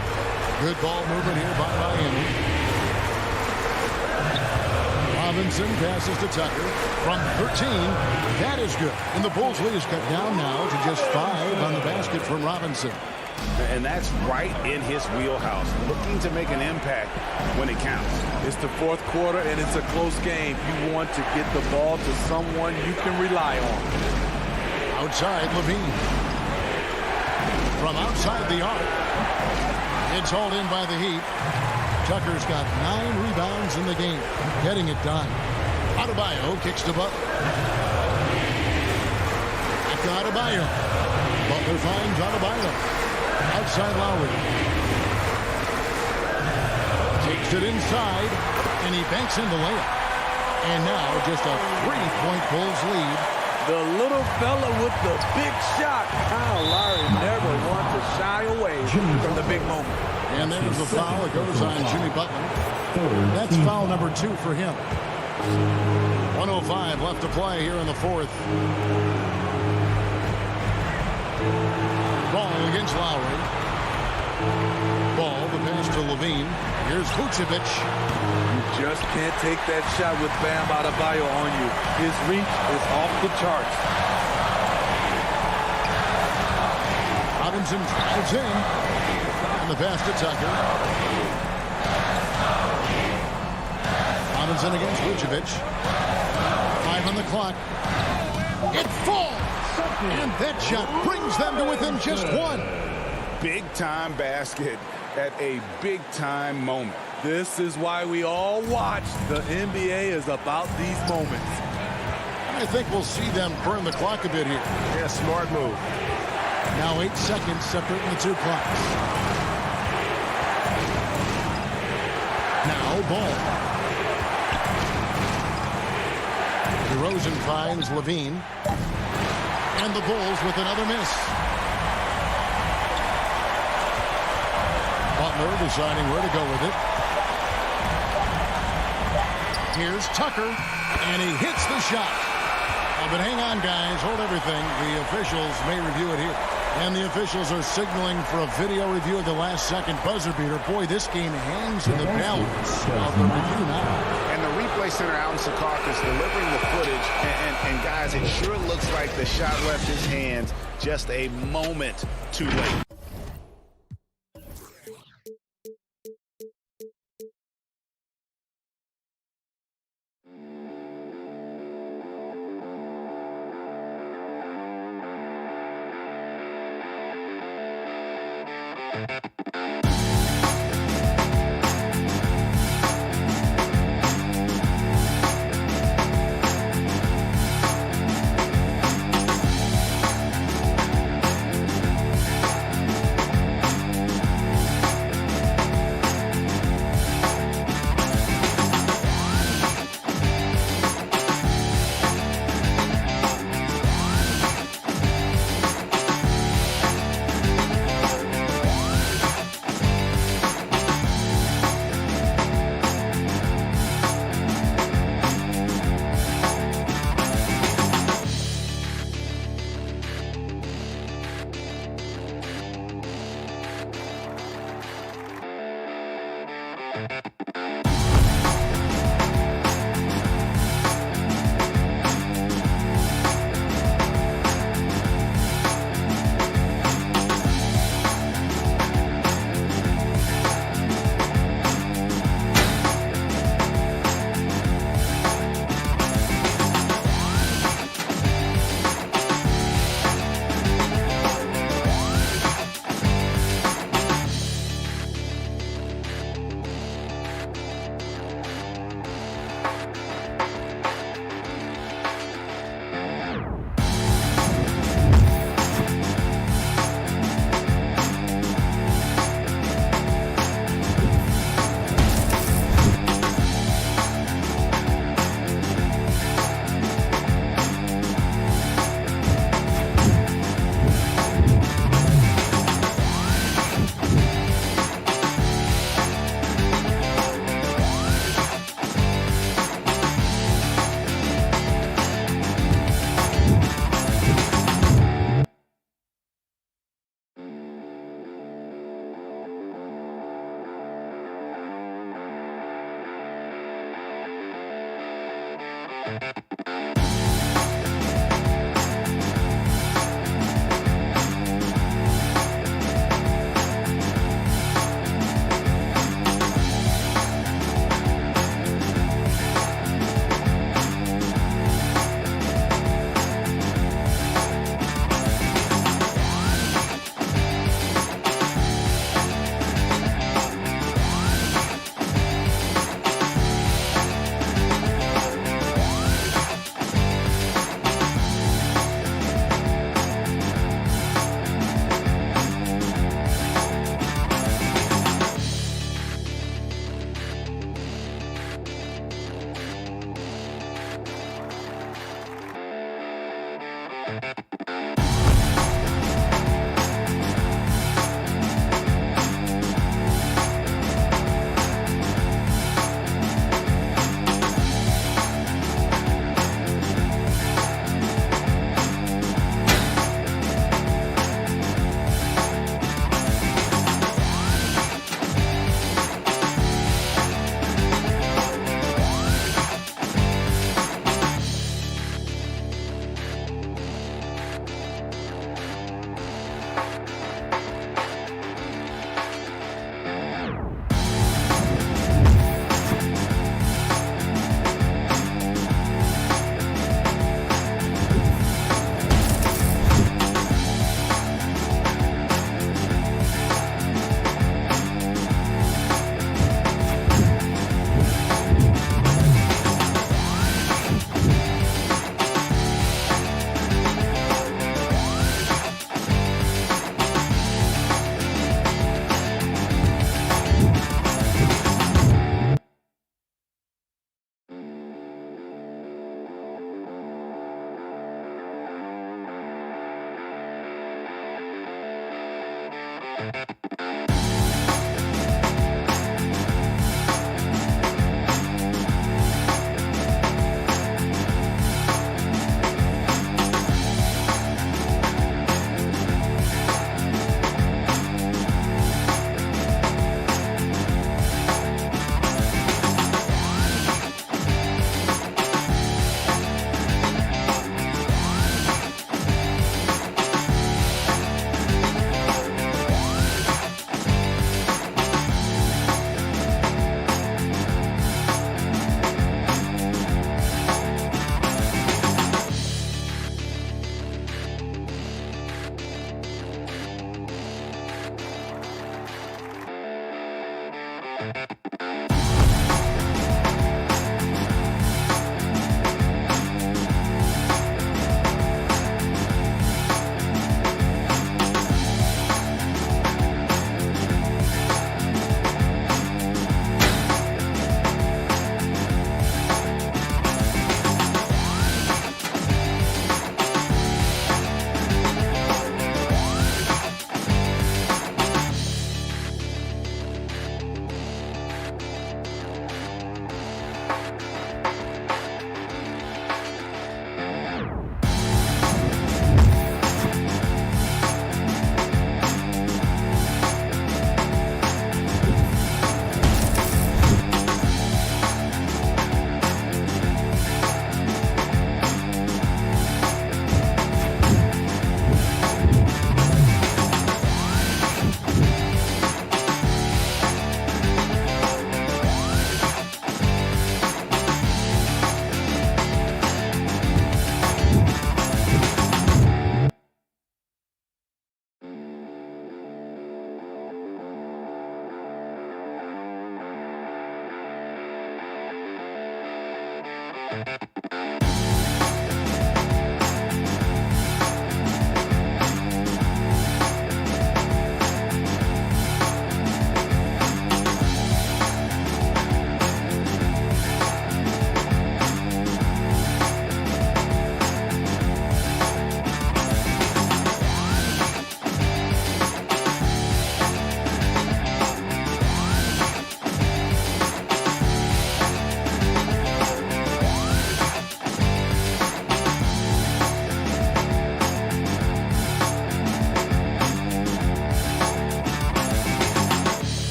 Good ball movement here by Miami. Robinson passes to Tucker from 13. That is good. And the Bulls' lead is cut down now to just 5 on the basket from Robinson. And that's right in his wheelhouse. Looking to make an impact when it counts. It's the fourth quarter, and it's a close game. You want to get the ball to someone you can rely on. Outside, Levine. From outside the arc. It's hauled in by the Heat. Tucker's got 9 rebounds in the game. Getting it done. Adebayo kicks to Butler. Back to Adebayo. Butler finds Adebayo. Outside Lowry. Takes it inside, and he banks in the layup. And now just a 3-point Bulls lead. The little fella with the big shot. Kyle Lowry never wants to shy away from the big moment. And there's the foul that goes on Jimmy Butler. That's foul number 2 for him. 1:05 left to play here in the fourth. Ball against Lowry. Ball, the pass to Levine. Here's Vucevic. You just can't take that shot with Bam Adebayo on you. His reach is off the charts. Robinson drives in. And the pass to Tucker. Robinson against Vucevic. 5 on the clock. It falls. And that shot brings them to within just 1. Big-time basket at a big-time moment. This is why we all watch. The NBA is about these moments. I think we'll see them burn the clock a bit here. Yeah, smart move. Now 8 seconds separating the 2 clocks. Now Ball. DeRozan finds Levine. And the Bulls with another miss. Butler deciding where to go with it. Here's Tucker, and he hits the shot. But hang on, guys. Hold everything. The officials may review it here. And the officials are signaling for a video review of the last-second buzzer beater. Boy, this game hangs in the balance of the review now. And the replay center out in Secaucus delivering the footage. And guys, it sure looks like the shot left his hands just a moment too late.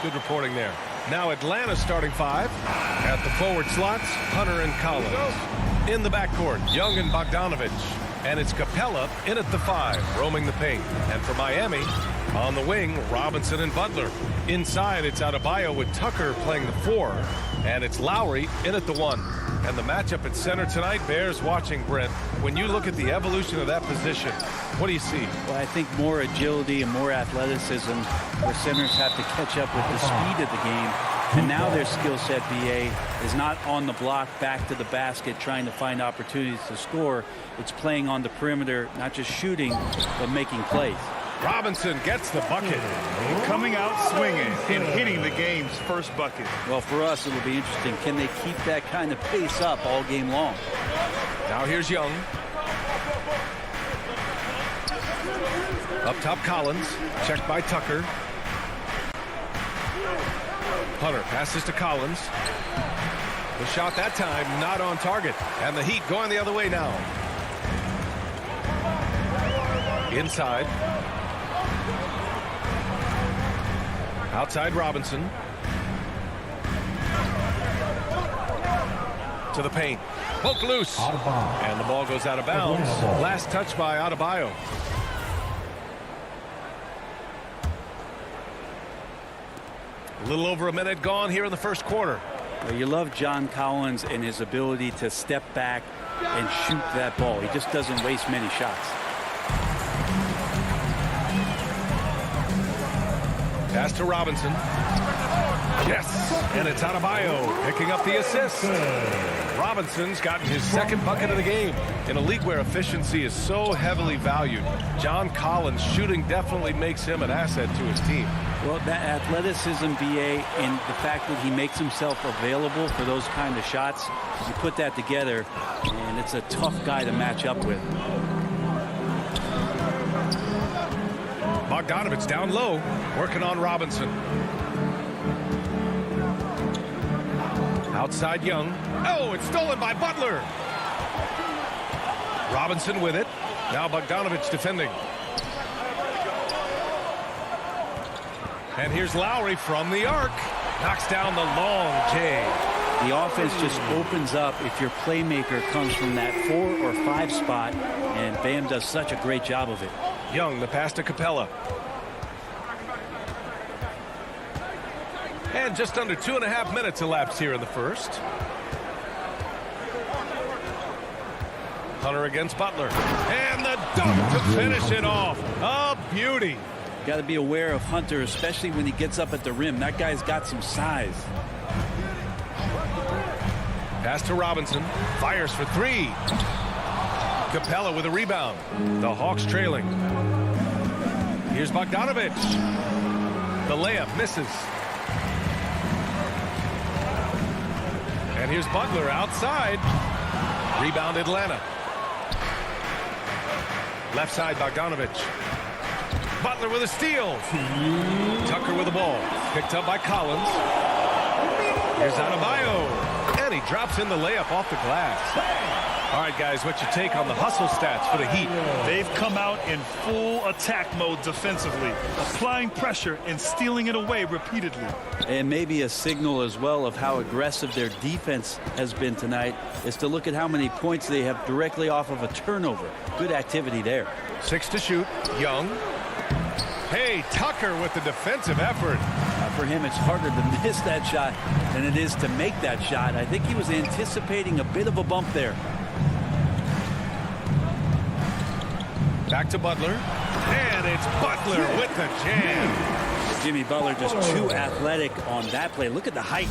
Good reporting there. Now Atlanta starting five. At the forward slots, Hunter and Collins. In the backcourt, Young and Bogdanovich. And it's Capella in at the 5, roaming the paint. And for Miami, on the wing, Robinson and Butler. Inside, it's Adebayo with Tucker playing the 4. And it's Lowry in at the 1. And the matchup at center tonight bears watching, Brent. When you look at the evolution of that position, what do you see? Well, I think more agility and more athleticism where centers have to catch up with the speed of the game. And now their skill set, BA, is not on the block back to the basket trying to find opportunities to score. It's playing on the perimeter, not just shooting, but making plays. Robinson gets the bucket. Coming out swinging and hitting the game's first bucket. Well, for us, it'll be interesting. Can they keep that kind of pace up all game long? Now here's Young. Up top, Collins. Checked by Tucker. Hunter passes to Collins. The shot that time not on target. And the Heat going the other way now. Inside. Outside Robinson. To the paint. Poke loose. And the ball goes out of bounds. Last touch by Adebayo. A little over a minute gone here in the first quarter. Well, you love John Collins and his ability to step back and shoot that ball. He just doesn't waste many shots. Pass to Robinson. Yes, and it's Adebayo picking up the assist. Robinson's gotten his second bucket of the game. In a league where efficiency is so heavily valued, John Collins' shooting definitely makes him an asset to his team. Well, that athleticism, B.A., and the fact that he makes himself available for those kind of shots, you put that together, and it's a tough guy to match up with. Bogdanovich down low, working on Robinson. Outside Young. Oh, it's stolen by Butler. Robinson with it. Now Bogdanovich defending. And here's Lowry from the arc. Knocks down the long J. The offense just opens up if your playmaker comes from that 4 or 5 spot, and Bam does such a great job of it. Young, the pass to Capella. And just under 2.5 minutes elapsed here in the first. Hunter against Butler. And the dunk to finish it off. A beauty. Got to be aware of Hunter, especially when he gets up at the rim. That guy's got some size. Pass to Robinson. Fires for 3. Capella with a rebound. The Hawks trailing. Here's Bogdanovich. The layup misses. And here's Butler outside. Rebound Atlanta. Left side Bogdanovich. Butler with a steal. Tucker with the ball. Picked up by Collins. Here's Adebayo. And he drops in the layup off the glass. All right, guys, what's your take on the hustle stats for the Heat? They've come out in full attack mode defensively, applying pressure and stealing it away repeatedly. And maybe a signal as well of how aggressive their defense has been tonight is to look at how many points they have directly off of a turnover. Good activity there. 6 to shoot. Young. Hey, Tucker with the defensive effort. For him, it's harder to miss that shot than it is to make that shot. I think he was anticipating a bit of a bump there. Back to Butler. And it's Butler with the jam. Jimmy Butler just too athletic on that play. Look at the height.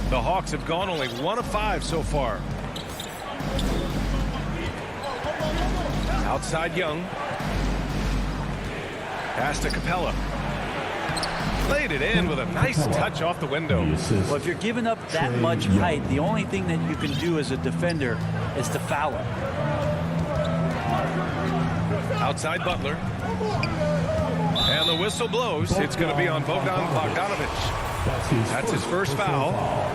The Hawks have gone only 1 of 5 so far. Outside Young. Pass to Capella. Laid it in with a nice touch off the window. Well, if you're giving up that much height, the only thing that you can do as a defender is to foul him. Outside Butler. And the whistle blows. It's going to be on Bogdanovich. That's his first foul.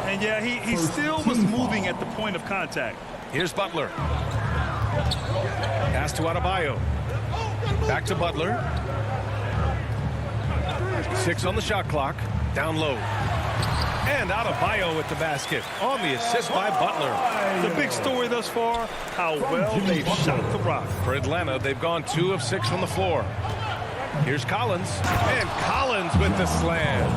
And yeah, he still was moving at the point of contact. Here's Butler. Pass to Adebayo. Back to Butler. 6 on the shot clock. Down low. And Adebayo with the basket on the assist by Butler. The big story thus far, how well they've shot the rock. For Atlanta, they've gone 2 of 6 on the floor. Here's Collins. And Collins with the slam.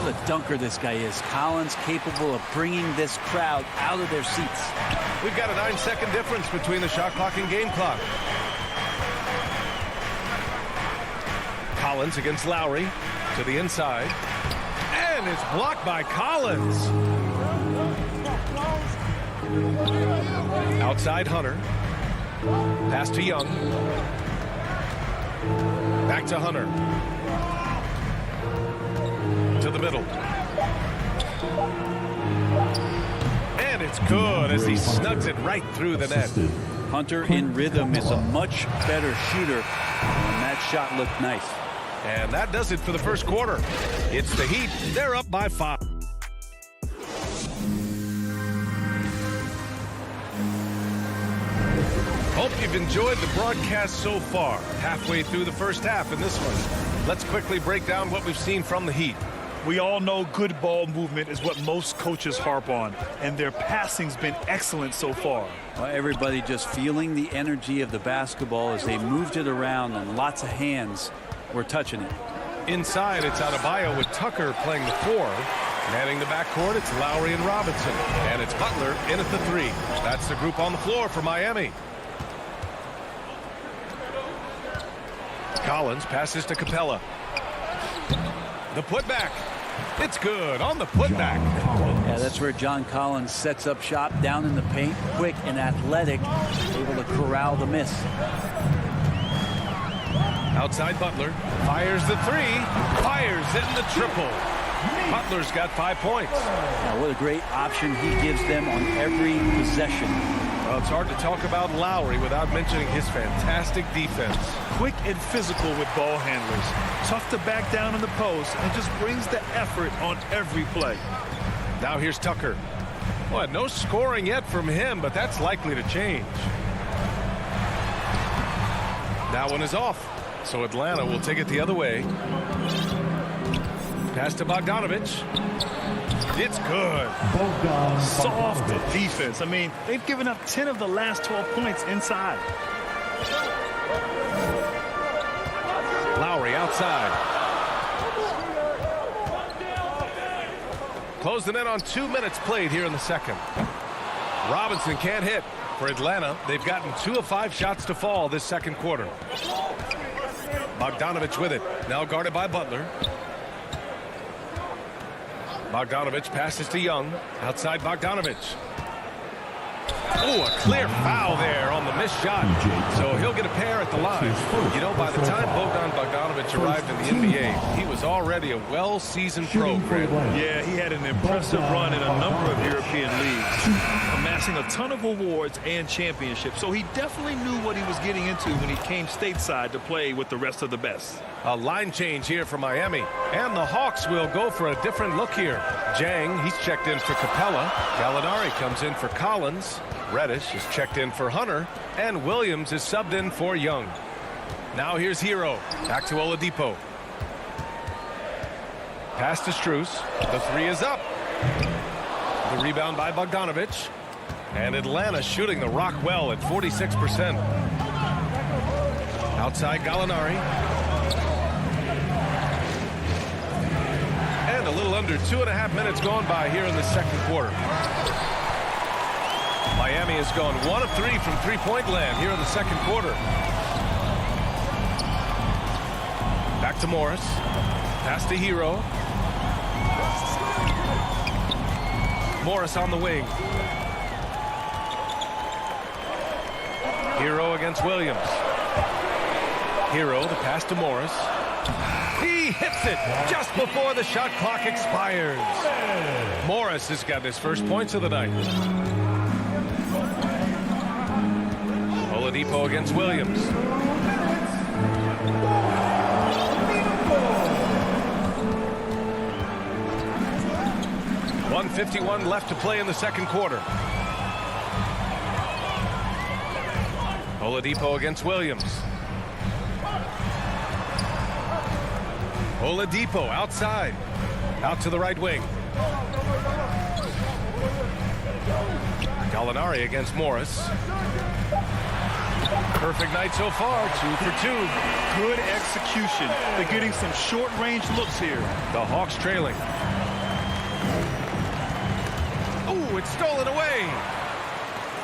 What a dunker this guy is. Collins capable of bringing this crowd out of their seats. We've got a 9-second difference between the shot clock and game clock. Collins against Lowry to the inside. And it's blocked by Collins. Outside Hunter. Pass to Young. Back to Hunter. To the middle. And it's good as he snugs it right through the net. Hunter in rhythm is a much better shooter, and that shot looked nice. And that does it for the first quarter. It's the Heat. They're up by 5. you've enjoyed the broadcast so far. Halfway through the first half in this one. Let's quickly break down what we've seen from the Heat. We all know good ball movement is what most coaches harp on, and their passing's been excellent so far. Well, everybody just feeling the energy of the basketball as they moved it around, and lots of hands were touching it. Inside, it's Adebayo with Tucker playing the 4. Manning the backcourt, it's Lowry and Robinson. And it's Butler in at the 3. That's the group on the floor for Miami. Collins passes to Capella. The putback. It's good on the putback. Yeah, that's where John Collins sets up shop down in the paint, quick and athletic, able to corral the miss. Outside Butler, fires the 3, fires in the triple. Butler's got 5 points. Now, what a great option he gives them on every possession. Well, it's hard to talk about Lowry without mentioning his fantastic defense. Quick and physical with ball handlers. Tough to back down in the post and just brings the effort on every play. Now here's Tucker. Well, no scoring yet from him, but that's likely to change. That one is off, so Atlanta will take it the other way. Pass to Bogdanovich. It's good. Soft defense. I mean, they've given up 10 of the last 12 points inside. Lowry outside. Closing in on 2 minutes played here in the second. Robinson can't hit. For Atlanta, they've gotten 2 of 5 shots to fall this second quarter. Bogdanovich with it. Now guarded by Butler. Bogdanovich passes to Young. Outside Bogdanovich. Oh, a clear foul there on the missed shot. So he'll get a pair at the line. You know, by the time Bogdanovich arrived in the NBA, he was already a well-seasoned pro, Grant. Yeah, he had an impressive run in a number of European leagues, amassing a ton of awards and championships. So he definitely knew what he was getting into when he came stateside to play with the rest of the best. A line change here for Miami. And the Hawks will go for a different look here. Jang, he's checked in for Capella. Gallinari comes in for Collins. Reddish is checked in for Hunter. And Williams is subbed in for Young. Now here's Hero. Back to Oladipo. Pass to Strus. The 3 is up. The rebound by Bogdanovich. And Atlanta shooting the rock well at 46%. Outside Gallinari. And a little under 2.5 minutes gone by here in the second quarter. Miami has gone 1 of 3 from three-point land here in the second quarter. Back to Morris. Pass to Hero. Morris on the wing. Hero against Williams. Hero, the pass to Morris. He hits it just before the shot clock expires. Morris has got his first points of the night. Oladipo against Williams. 1:51 left to play in the second quarter. Oladipo against Williams. Oladipo outside. Out to the right wing. Gallinari against Morris. Perfect night so far, 2 for 2. Good execution. They're getting some short-range looks here. The Hawks trailing. Ooh, it's stolen away.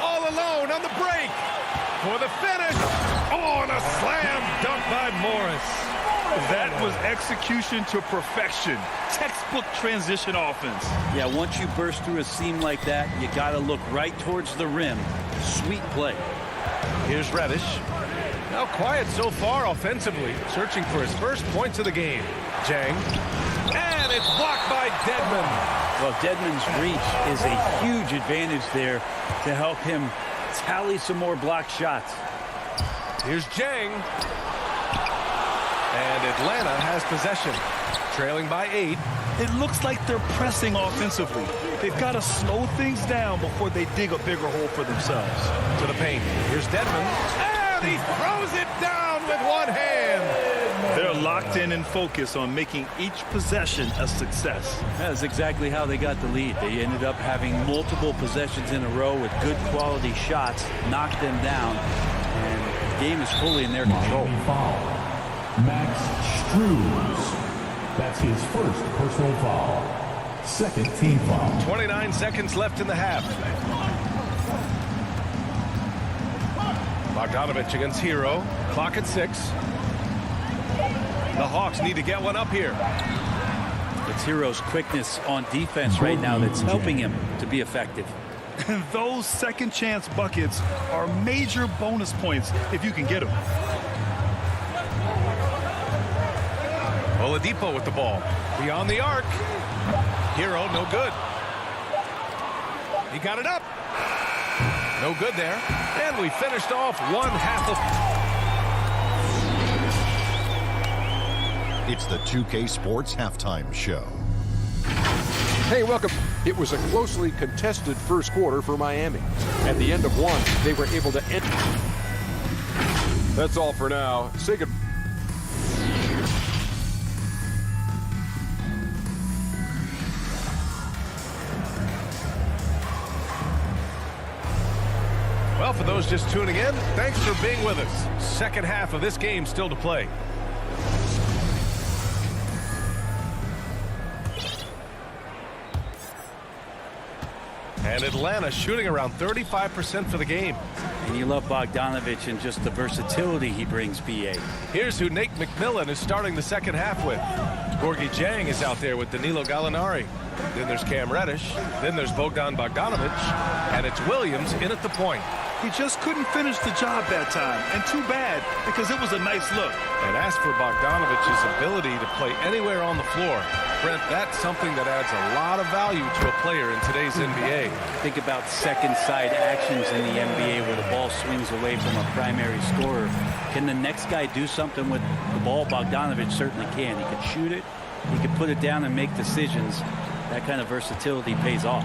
All alone on the break. For the finish. Oh, and a slam dunk by Morris. That was execution to perfection. Textbook transition offense. Yeah, once you burst through a seam like that, you got to look right towards the rim. Sweet play. Here's Reddish. Now quiet so far offensively, searching for his first points of the game. Jang. And it's blocked by Dedmon. Well, Dedmon's reach is a huge advantage there to help him tally some more blocked shots. Here's Jang. And Atlanta has possession, trailing by 8. It looks like they're pressing offensively. They've got to slow things down before they dig a bigger hole for themselves. To the paint. Here's Dedmon. And he throws it down with one hand. They're locked in and focused on making each possession a success. That's exactly how they got the lead. They ended up having multiple possessions in a row with good quality shots, knocked them down, and the game is fully in their control. Foul. Max Struz. That's his first personal foul. Second team foul. 29 seconds left in the half. Bogdanovich against Hero. Clock at 6. The Hawks need to get one up here. It's Hero's quickness on defense right now that's helping him to be effective. Those second chance buckets are major bonus points if you can get them. Oladipo with the ball. Beyond the arc. Hero, no good. He got it up. No good there. And we finished off one half of... It's the 2K Sports Halftime Show. Hey, welcome. It was a closely contested first quarter for Miami. At the end of one, they were able to end. That's all for now. Say goodbye. Well, for those just tuning in, thanks for being with us. Second half of this game still to play. And Atlanta shooting around 35% for the game. And you love Bogdanovich and just the versatility he brings, BA. Here's who Nate McMillan is starting the second half with. Gorgie Jang is out there with Danilo Gallinari. Then there's Cam Reddish. Then there's Bogdan Bogdanovich. And it's Williams in at the point. He just couldn't finish the job that time. And too bad, because it was a nice look. And as for Bogdanovich's ability to play anywhere on the floor, Brent, that's something that adds a lot of value to a player in today's NBA. Think about second side actions in the NBA where the ball swings away from a primary scorer. Can the next guy do something with the ball? Bogdanovich certainly can. He can shoot it. He can put it down and make decisions. That kind of versatility pays off.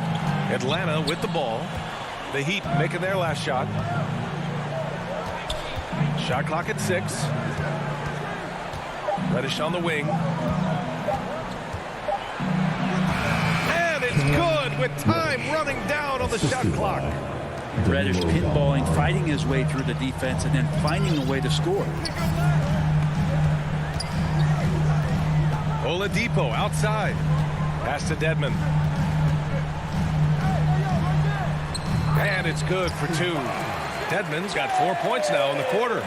Atlanta with the ball. The Heat making their last shot. Shot clock at 6. Reddish on the wing. And it's good with time running down on the shot clock. Reddish pinballing, fighting his way through the defense, and then finding a way to score. Oladipo outside. Pass to Dedmon. And it's good for 2. Dedmon's got 4 points now in the quarter.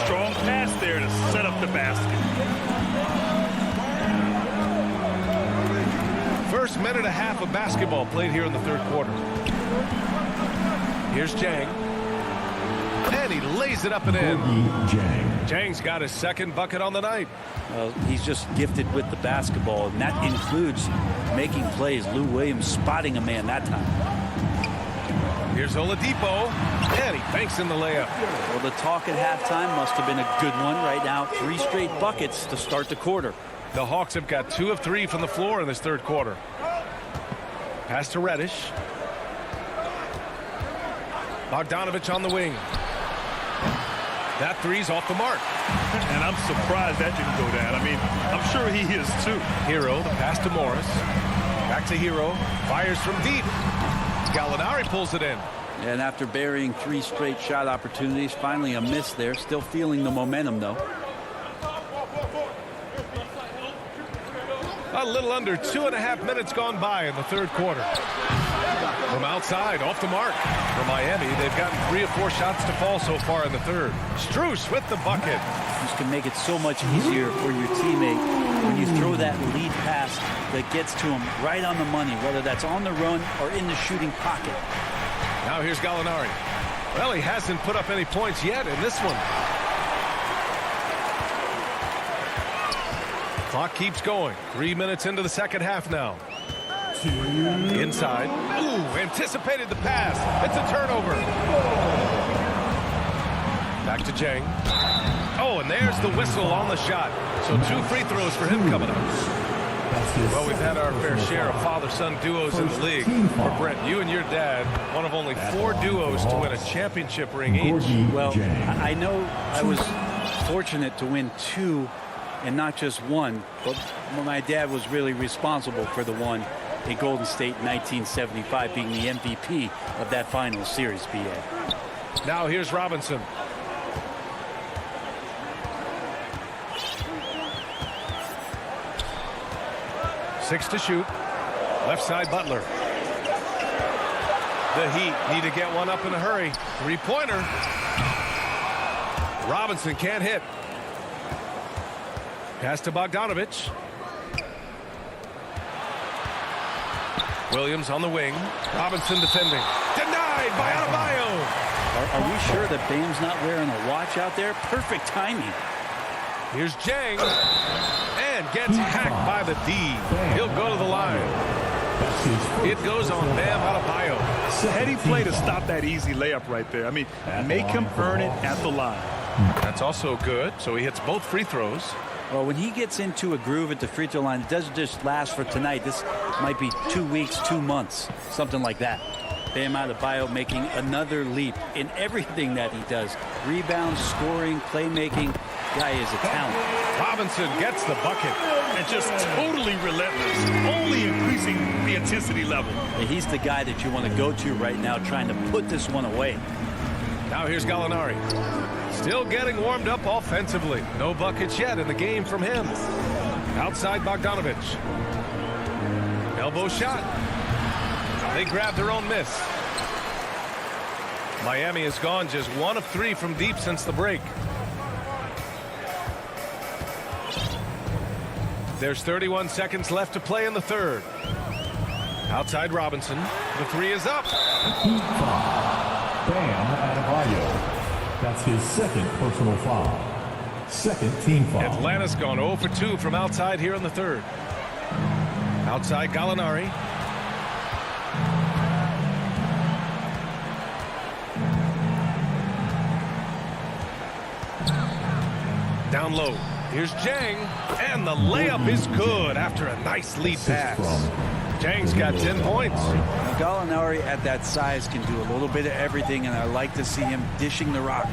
Strong pass there to set up the basket. First minute and a half of basketball played here in the third quarter. Here's Jang. And he lays it up and in. Jang's got his second bucket on the night. Well, he's just gifted with the basketball, and that includes making plays. Lou Williams spotting a man that time. Here's Oladipo, and he banks in the layup. Well, the talk at halftime must have been a good one. Right now, 3 straight buckets to start the quarter. The Hawks have got 2 of 3 from the floor in this third quarter. Pass to Reddish. Bogdanovich on the wing. That three's off the mark. And I'm surprised that didn't go down. I mean, I'm sure he is too. Hero, the pass to Morris. Back to Hero. Fires from deep. Gallinari pulls it in. And after burying 3 straight shot opportunities, finally a miss there. Still feeling the momentum, though. A little under 2.5 minutes gone by in the third quarter. From outside, off the mark. For Miami, they've gotten 3 of 4 shots to fall so far in the third. Strus with the bucket. This can make it so much easier for your teammate when you throw that lead pass that gets to him right on the money, whether that's on the run or in the shooting pocket. Now here's Gallinari. Well, he hasn't put up any points yet in this one. Clock keeps going. 3 minutes into the second half now. Inside. Ooh, anticipated the pass. It's a turnover. Back to Jang. Oh, and there's the whistle on the shot. So 2 free throws for him coming up. Well, we've had our fair share of father-son duos in the league. For Brent, you and your dad, one of only 4 duos to win a championship ring each. Well, I know I was fortunate to win 2 and not just 1, but my dad was really responsible for the one in Golden State in 1975, being the MVP of that final series, BA. Now here's Robinson. Six to shoot. Left side, Butler. The Heat need to get one up in a hurry. Three-pointer. Robinson can't hit. Pass to Bogdanovich. Williams on the wing. Robinson defending. Denied by Adebayo. Are we sure that Bame's not wearing a watch out there? Perfect timing. Here's Jang. And gets hacked by the D. He'll go to the line. It goes on Bam Adebayo. Heady play to stop that easy layup right there. I mean, make him earn it at the line. That's also good. So he hits both free throws. Well, when he gets into a groove at the free throw line, it doesn't just last for tonight. This might be 2 weeks, 2 months, something like that. Bam Adebayo making another leap in everything that he does. Rebounds, scoring, playmaking. Guy is a talent. Robinson gets the bucket. And just totally relentless. Only increasing the intensity level. And he's the guy that you want to go to right now, trying to put this one away. Now here's Gallinari. Still getting warmed up offensively. No buckets yet in the game from him. Outside Bogdanovich. Elbow shot. They grab their own miss. Miami has gone just 1 of 3 from deep since the break. There's 31 seconds left to play in the third. Outside Robinson. The 3 is up. Bam Adebayo. That's his second personal foul. Second team foul. Atlanta's gone 0 for 2 from outside here in the third. Outside Gallinari. Down low. Here's Jang. And the layup is good after a nice lead pass. Jang's got 10 points. Now, Gallinari at that size can do a little bit of everything, and I like to see him dishing the rock.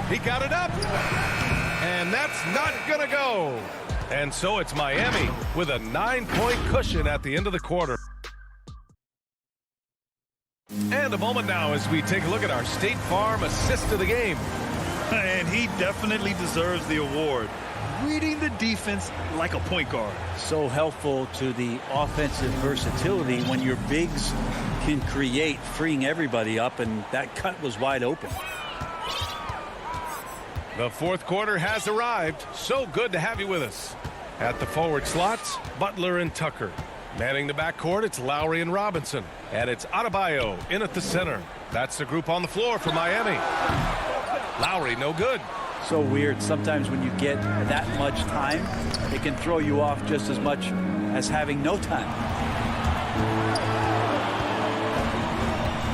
He got it up. And that's not going to go. And so it's Miami with a 9-point cushion at the end of the quarter. And a moment now as we take a look at our State Farm assist of the game. And he definitely deserves the award. Reading the defense like a point guard. So helpful to the offensive versatility when your bigs can create, freeing everybody up, and that cut was wide open. The fourth quarter has arrived. So good to have you with us. At the forward slots, Butler and Tucker. Manning the backcourt, it's Lowry and Robinson. And it's Adebayo in at the center. That's the group on the floor for Miami. Lowry, no good. So weird. Sometimes when you get that much time, it can throw you off just as much as having no time.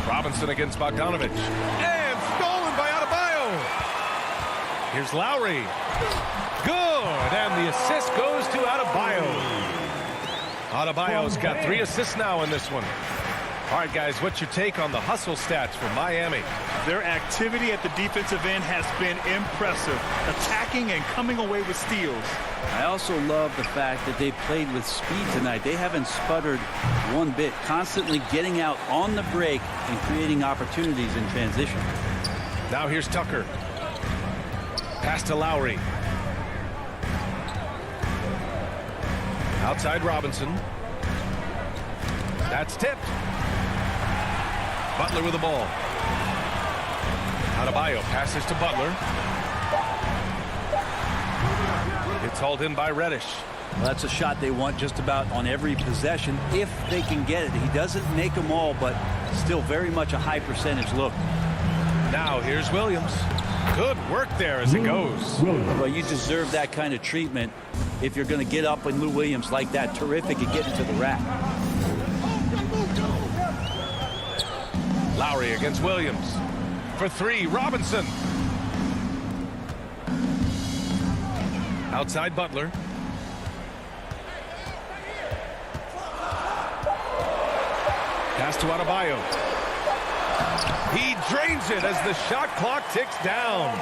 Robinson against Bogdanovich. And stolen by Adebayo. Here's Lowry. Good. And the assist goes to Adebayo. Adebayo's got 3 assists now in this one. All right, guys, what's your take on the hustle stats for Miami? Their activity at the defensive end has been impressive, attacking and coming away with steals. I also love the fact that they played with speed tonight. They haven't sputtered one bit, constantly getting out on the break and creating opportunities in transition. Now here's Tucker. Pass to Lowry. Outside Robinson. That's tipped. Butler with the ball. Adebayo passes to Butler. It's hauled in by Reddish. Well, that's a shot they want just about on every possession if they can get it. He doesn't make them all, but still very much a high percentage look. Now here's Williams. Good work there as it goes. Well, you deserve that kind of treatment if you're going to get up with Lou Williams like that. Terrific at getting to the rack. Lowry against Williams. For 3, Robinson. Outside Butler. Pass to Adebayo. He drains it as the shot clock ticks down.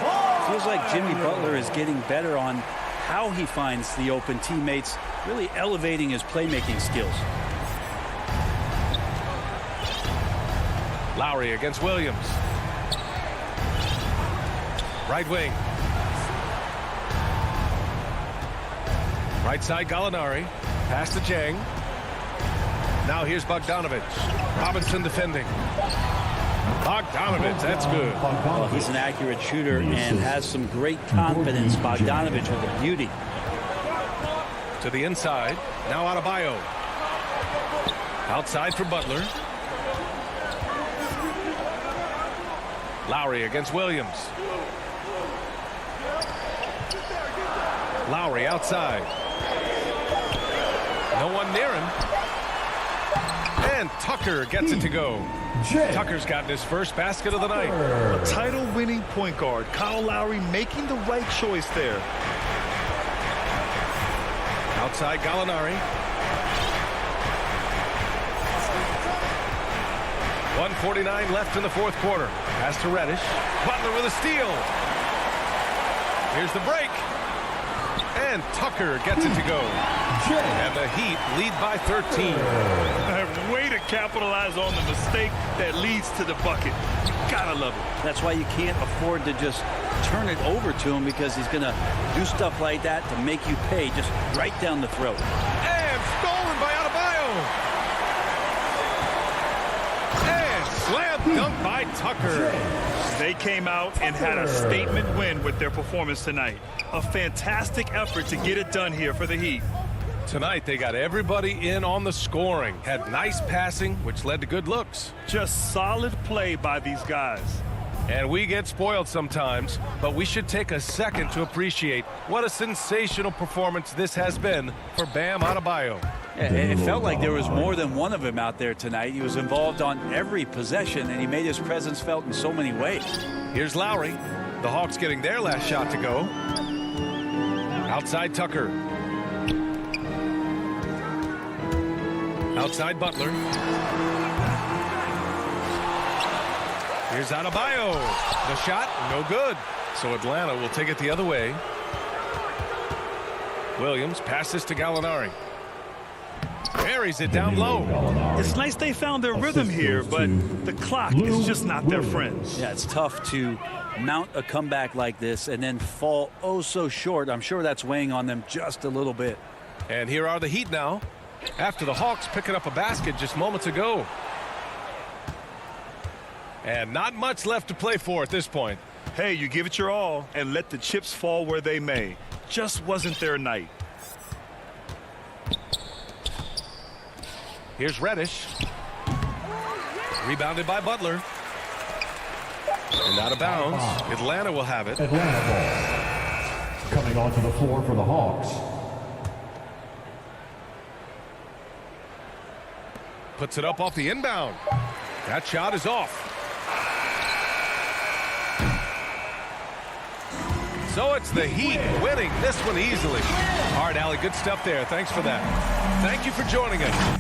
Feels like Jimmy Butler is getting better on how he finds the open teammates, really elevating his playmaking skills. Lowry against Williams. Right wing. Right side Gallinari. Pass to Jang. Now here's Bogdanovich. Robinson defending. Bogdanovich, that's good. Well, he's an accurate shooter and has some great confidence. Bogdanovich with a beauty. To the inside. Now Adebayo. Outside for Butler. Lowry against Williams. Lowry outside. No one near him. And Tucker gets it to go. Tucker's gotten his first basket of the night. A title-winning point guard, Kyle Lowry, making the right choice there. Outside Gallinari. 1:49 left in the fourth quarter. Pass to Reddish. Butler with a steal. Here's the break. And Tucker gets it to go. And the Heat lead by 13. Way to capitalize on the mistake that leads to the bucket. Gotta love it. That's why you can't afford to just turn it over to him, because he's going to do stuff like that to make you pay just right down the throat. And stolen by Adebayo. And slam dunk by Tucker. They came out and had a statement win with their performance tonight. A fantastic effort to get it done here for the Heat. Tonight they got everybody in on the scoring. Had nice passing, which led to good looks. Just solid play by these guys. And we get spoiled sometimes, but we should take a second to appreciate what a sensational performance this has been for Bam Adebayo. Yeah, it felt like there was more than one of him out there tonight. He was involved on every possession, and he made his presence felt in so many ways. Here's Lowry. The Hawks getting their last shot to go. Outside Tucker. Outside Butler. Here's Adebayo. The shot, no good. So Atlanta will take it the other way. Williams passes to Gallinari. Buries it down low. It's nice they found their rhythm here, but the clock is just not their friend. Yeah, it's tough to mount a comeback like this and then fall oh so short. I'm sure that's weighing on them just a little bit. And here are the Heat now, after the Hawks picking up a basket just moments ago. And not much left to play for at this point. Hey, you give it your all and let the chips fall where they may. Just wasn't their night. Here's Reddish. Rebounded by Butler. And out of bounds. Atlanta will have it. Atlanta ball. Coming onto the floor for the Hawks. Puts it up off the inbound. That shot is off. So it's the Heat winning this one easily. All right, Allie, good stuff there. Thanks for that. Thank you for joining us.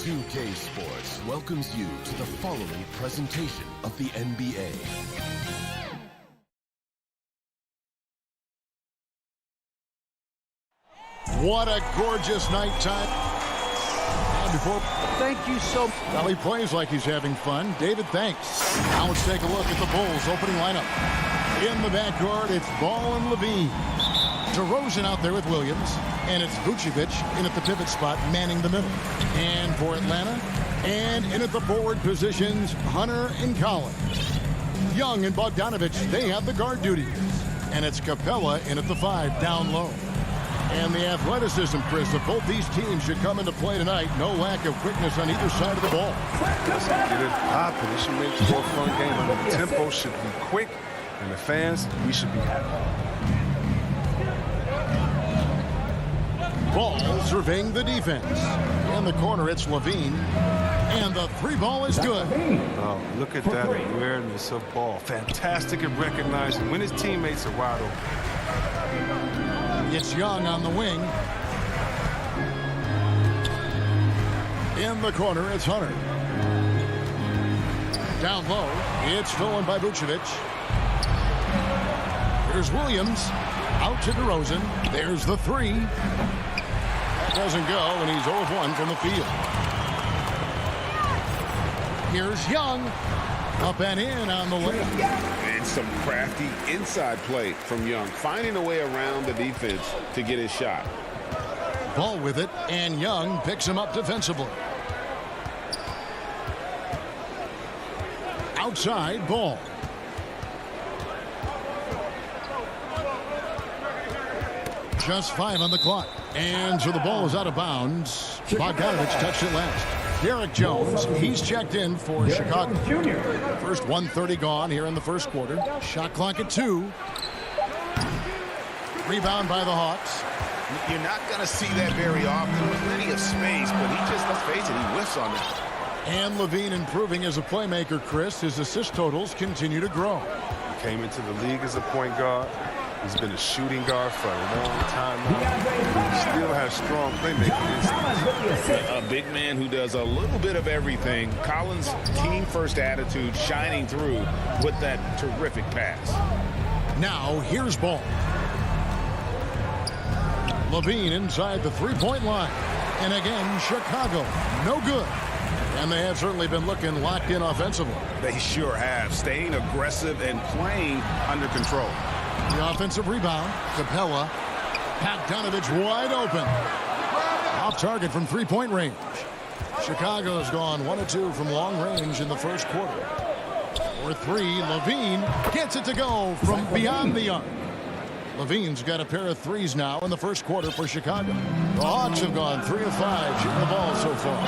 2K Sports welcomes you to the following presentation of the NBA. What a gorgeous nighttime. Thank you so much. Well, he plays like he's having fun. David, thanks. Now let's take a look at the Bulls' opening lineup. In the backcourt, it's Ball and Levine. DeRozan out there with Williams. And it's Vucevic in at the pivot spot, manning the middle. And for Atlanta, and in at the forward positions, Hunter and Collins. Young and Bogdanovich, they have the guard duties. And it's Capella in at the 5, down low. And the athleticism, Chris, of both these teams should come into play tonight. No lack of quickness on either side of the ball. Get it popping. It should make for a fun game. I mean, the tempo should be quick, and the fans, we should be happy. Ball surveying the defense. In the corner, it's Levine. And the 3 ball is good. Oh, look at that awareness of Ball. Fantastic at recognizing when his teammates are wide open. It's Young on the wing. In the corner, it's Hunter. Down low, it's stolen by Vucevic. Here's Williams. Out to DeRozan. There's the 3. That doesn't go, and he's 0 of 1 from the field. Here's Young. Up and in on the lane. And some crafty inside play from Young, finding a way around the defense to get his shot. Ball with it, and Young picks him up defensively. Outside, Ball. Just 5 on the clock. And so the ball is out of bounds. Bogdanovich touched it last. Derek Jones, he's checked in for Chicago. First 1:30 gone here in the first quarter. Shot clock at 2. Rebound by the Hawks. You're not going to see that very often with plenty of space, but he just, let's face it, he whiffs on that. And Levine improving as a playmaker, Chris. His assist totals continue to grow. He came into the league as a point guard. He's been a shooting guard for a long time now. He still has strong playmaking instincts. A big man who does a little bit of everything. Collins' team-first attitude shining through with that terrific pass. Now, here's Ball. Levine inside the 3-point line. And again, Chicago, no good. And they have certainly been looking locked in offensively. They sure have, staying aggressive and playing under control. The offensive rebound, Capella. Bogdanovich wide open. Off target from 3-point range. Chicago's gone 1 of 2 from long range in the first quarter. For 3, Levine gets it to go from beyond the arc. Levine's got a pair of threes now in the first quarter for Chicago. The Hawks have gone 3 of 5 shooting the ball so far.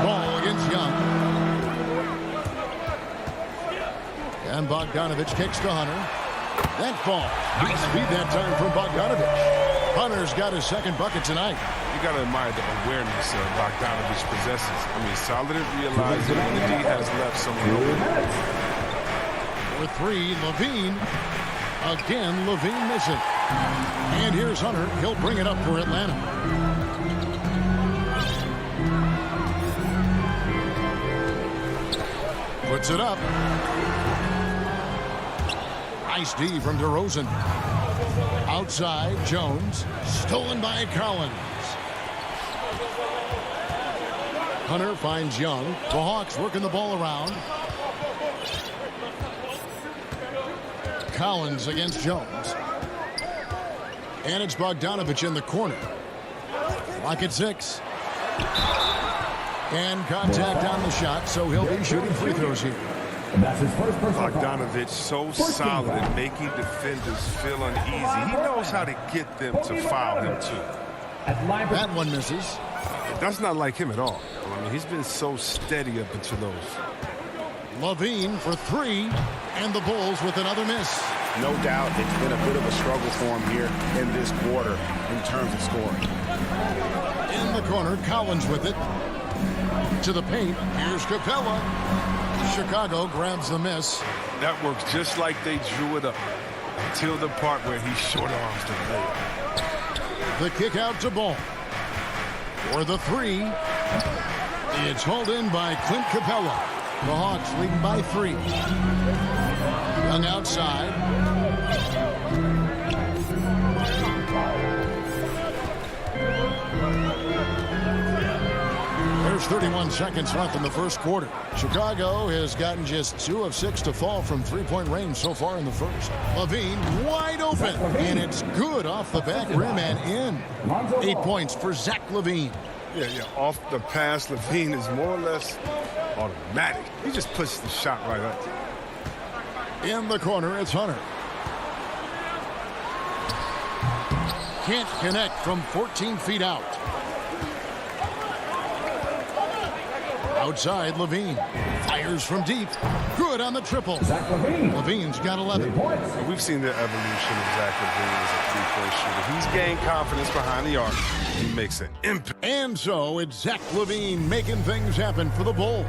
Ball against Young. And Bogdanovich kicks to Hunter. That ball. Nice feed that time from Bogdanovich. Hunter's got his second bucket tonight. You got to admire the awareness Bogdanovich possesses. I mean, solid at realizing when the D has left someone open. For three, Levine. Again, Levine missing. And here's Hunter. He'll bring it up for Atlanta. Puts it up. Nice D from DeRozan. Outside, Jones. Stolen by Collins. Hunter finds Young. The Hawks working the ball around. Collins against Jones. And it's Bogdanovich in the corner. Lock at 6. And contact on the shot, so he'll be shooting free throws here. Bogdanovich so solid at making defenders feel uneasy. He knows how to get them to foul him too. That one misses. That's not like him at all. I mean, he's been so steady up until those. Levine for 3, and the Bulls with another miss. No doubt it's been a bit of a struggle for him here in this quarter in terms of scoring. In the corner, Collins with it. To the paint, here's Capella. Chicago grabs the miss. That works just like they drew it up until the part where he short arms the layup. The kick out to Ball. For the 3, it's hauled in by Clint Capella. The Hawks leading by 3. Young outside. There's 31 seconds left in the first quarter. Chicago has gotten just 2 of 6 to fall from three-point range so far in the first. Levine wide open, and it's good off the back rim and in. 8 points for Zach Levine. Yeah, off the pass, Levine is more or less automatic. He just puts the shot right up. In the corner, it's Hunter. Can't connect from 14 feet out. Outside, Levine. Fires from deep. Good on the triple. Levine's got 11. We've seen the evolution of Zach Levine as a three-point shooter. He's gained confidence behind the arc. He makes an impact. And so it's Zach Levine making things happen for the Bulls.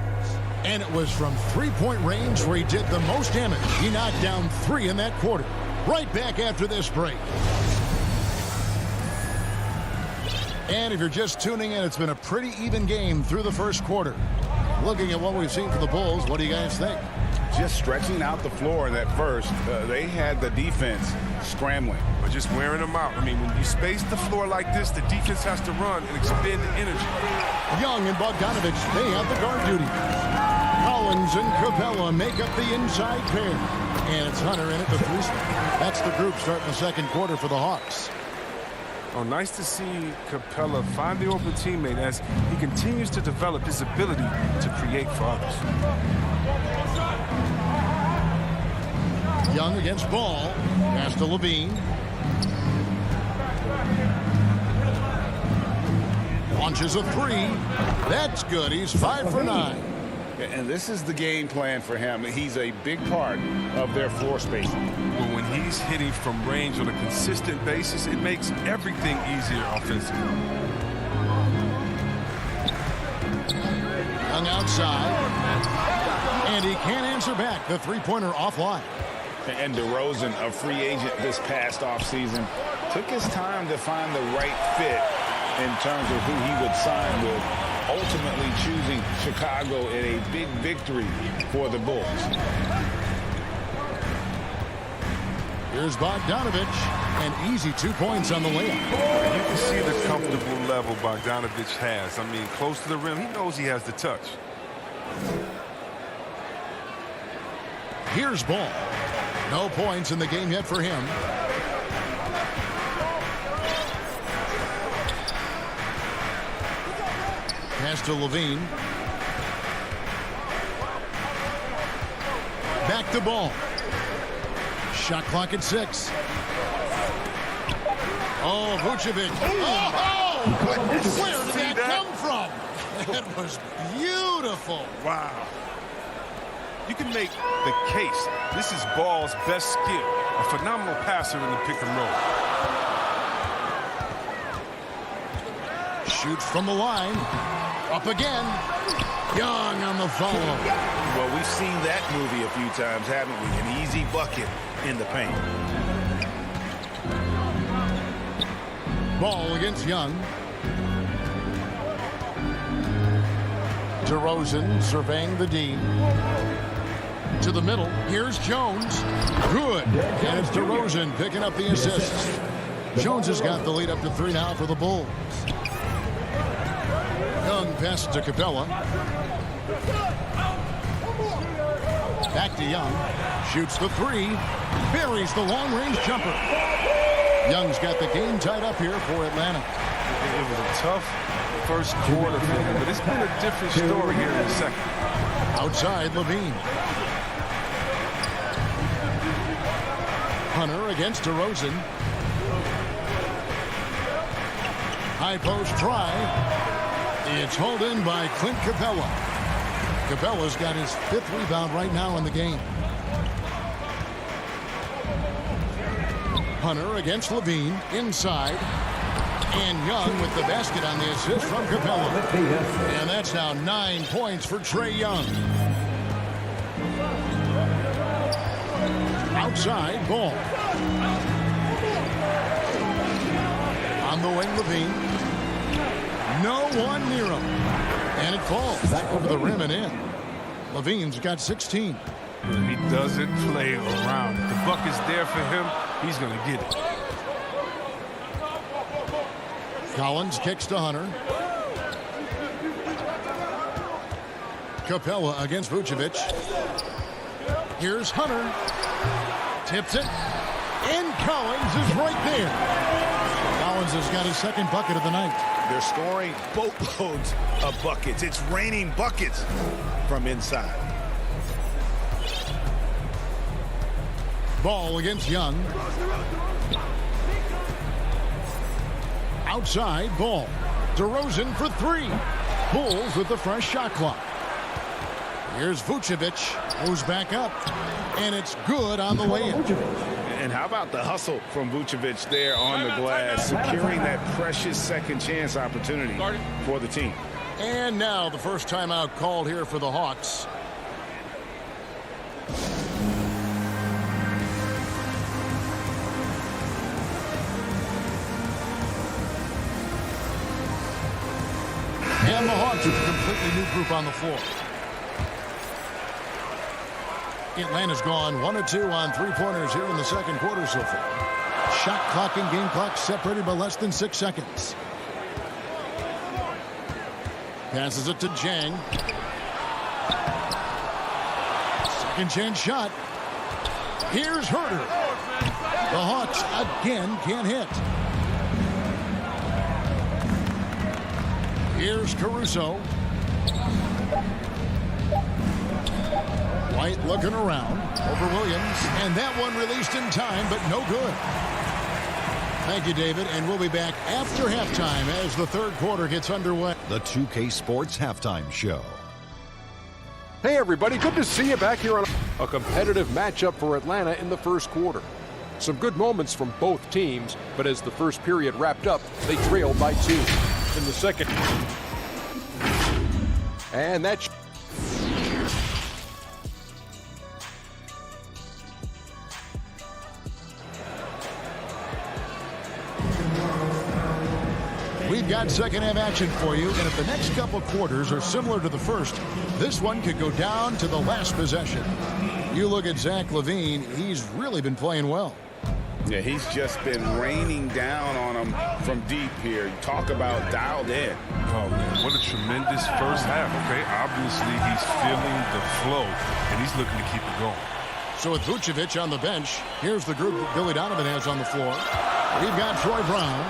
And it was from three-point range where he did the most damage. He knocked down 3 in that quarter. Right back after this break. And if you're just tuning in, it's been a pretty even game through the first quarter. Looking at what we've seen for the Bulls, what do you guys think? Just stretching out the floor in that first. They had the defense scrambling. But just wearing them out. I mean, when you space the floor like this, the defense has to run and expend the energy. Young and Bogdanovich, they have the guard duty. Collins and Capella make up the inside pair. And it's Hunter in at the 3 spot. That's the group starting the second quarter for the Hawks. Oh, nice to see Capella find the open teammate as he continues to develop his ability to create for others. Young against Ball. Pass to Levine. Launches a 3. That's good. He's 5 for 9. And this is the game plan for him. He's a big part of their floor spacing. Well, when he's hitting from range on a consistent basis, it makes everything easier offensively. Young outside. And he can't answer back. The three-pointer offline. And DeRozan, a free agent this past offseason, took his time to find the right fit in terms of who he would sign with, ultimately choosing Chicago in a big victory for the Bulls. Here's Bogdanovich, an easy 2 points on the layup. You can see the comfortable level Bogdanovich has. I mean, close to the rim, he knows he has the touch. Here's Ball. No points in the game yet for him. Pass to Levine. Back to Ball. Shot clock at 6. Oh, Vucevic. Oh, goodness. Where did that come from? That was beautiful. Wow. You can make the case. This is Ball's best skill. A phenomenal passer in the pick and roll. Shoots from the line. Up again. Young on the follow. Well, we've seen that movie a few times, haven't we? An easy bucket in the paint. Ball against Young. DeRozan surveying the D. To the middle. Here's Jones. Good. And it's DeRozan picking up the assist. Jones has got the lead up to 3 now for the Bulls. Young passes to Capella. Back to Young. Shoots the 3. Buries the long-range jumper. Young's got the game tied up here for Atlanta. It was a tough first quarter for him, but it's been a different story here in the second. Outside, Levine. Hunter against DeRozan. High post try. It's hauled in by Clint Capella. Capella's got his 5th rebound right now in the game. Hunter against Levine. Inside. And Young with the basket on the assist from Capella. And that's now 9 points for Trae Young. Outside, Ball. On the wing, Levine. No one near him. And it falls back over the rim and in. Levine's got 16. He doesn't play around. If the bucket's there for him, he's going to get it. Collins kicks to Hunter. Capella against Vucevic. Here's Hunter. Tips it. And Collins is right there. Collins has got his 2nd bucket of the night. They're scoring boatloads of buckets. It's raining buckets from inside. Ball against Young. Outside, Ball. DeRozan for 3. Bulls with the fresh shot clock. Here's Vucevic. Goes back up. And it's good on the way in. And how about the hustle from Vucevic there on the glass, securing that precious second chance opportunity for the team. And now the first timeout called here for the Hawks. And the Hawks with a completely new group on the floor. Atlanta's gone 1 of 2 on 3-pointers here in the second quarter so far. Shot clock and game clock separated by less than 6 seconds. Passes it to Jang. Second chance shot. Here's Herter. The Hawks again can't hit. Here's Caruso. White looking around over Williams, and that one released in time, but no good. Thank you, David, and we'll be back after halftime as the 3rd quarter gets underway. The 2K Sports Halftime Show. Hey, everybody, good to see you back here on a competitive matchup for Atlanta in the first quarter. Some good moments from both teams, but as the first period wrapped up, they trailed by 2. In the second, and that's we've got second half action for you, and if the next couple quarters are similar to the first, this one could go down to the last possession. You look at Zach LaVine, he's really been playing well. Yeah, he's just been raining down on him from deep here. Talk about dialed in. Oh, man, what a tremendous first half, okay? Obviously, he's feeling the flow, and he's looking to keep it going. So with Vucevic on the bench, here's the group that Billy Donovan has on the floor. We've got Troy Brown,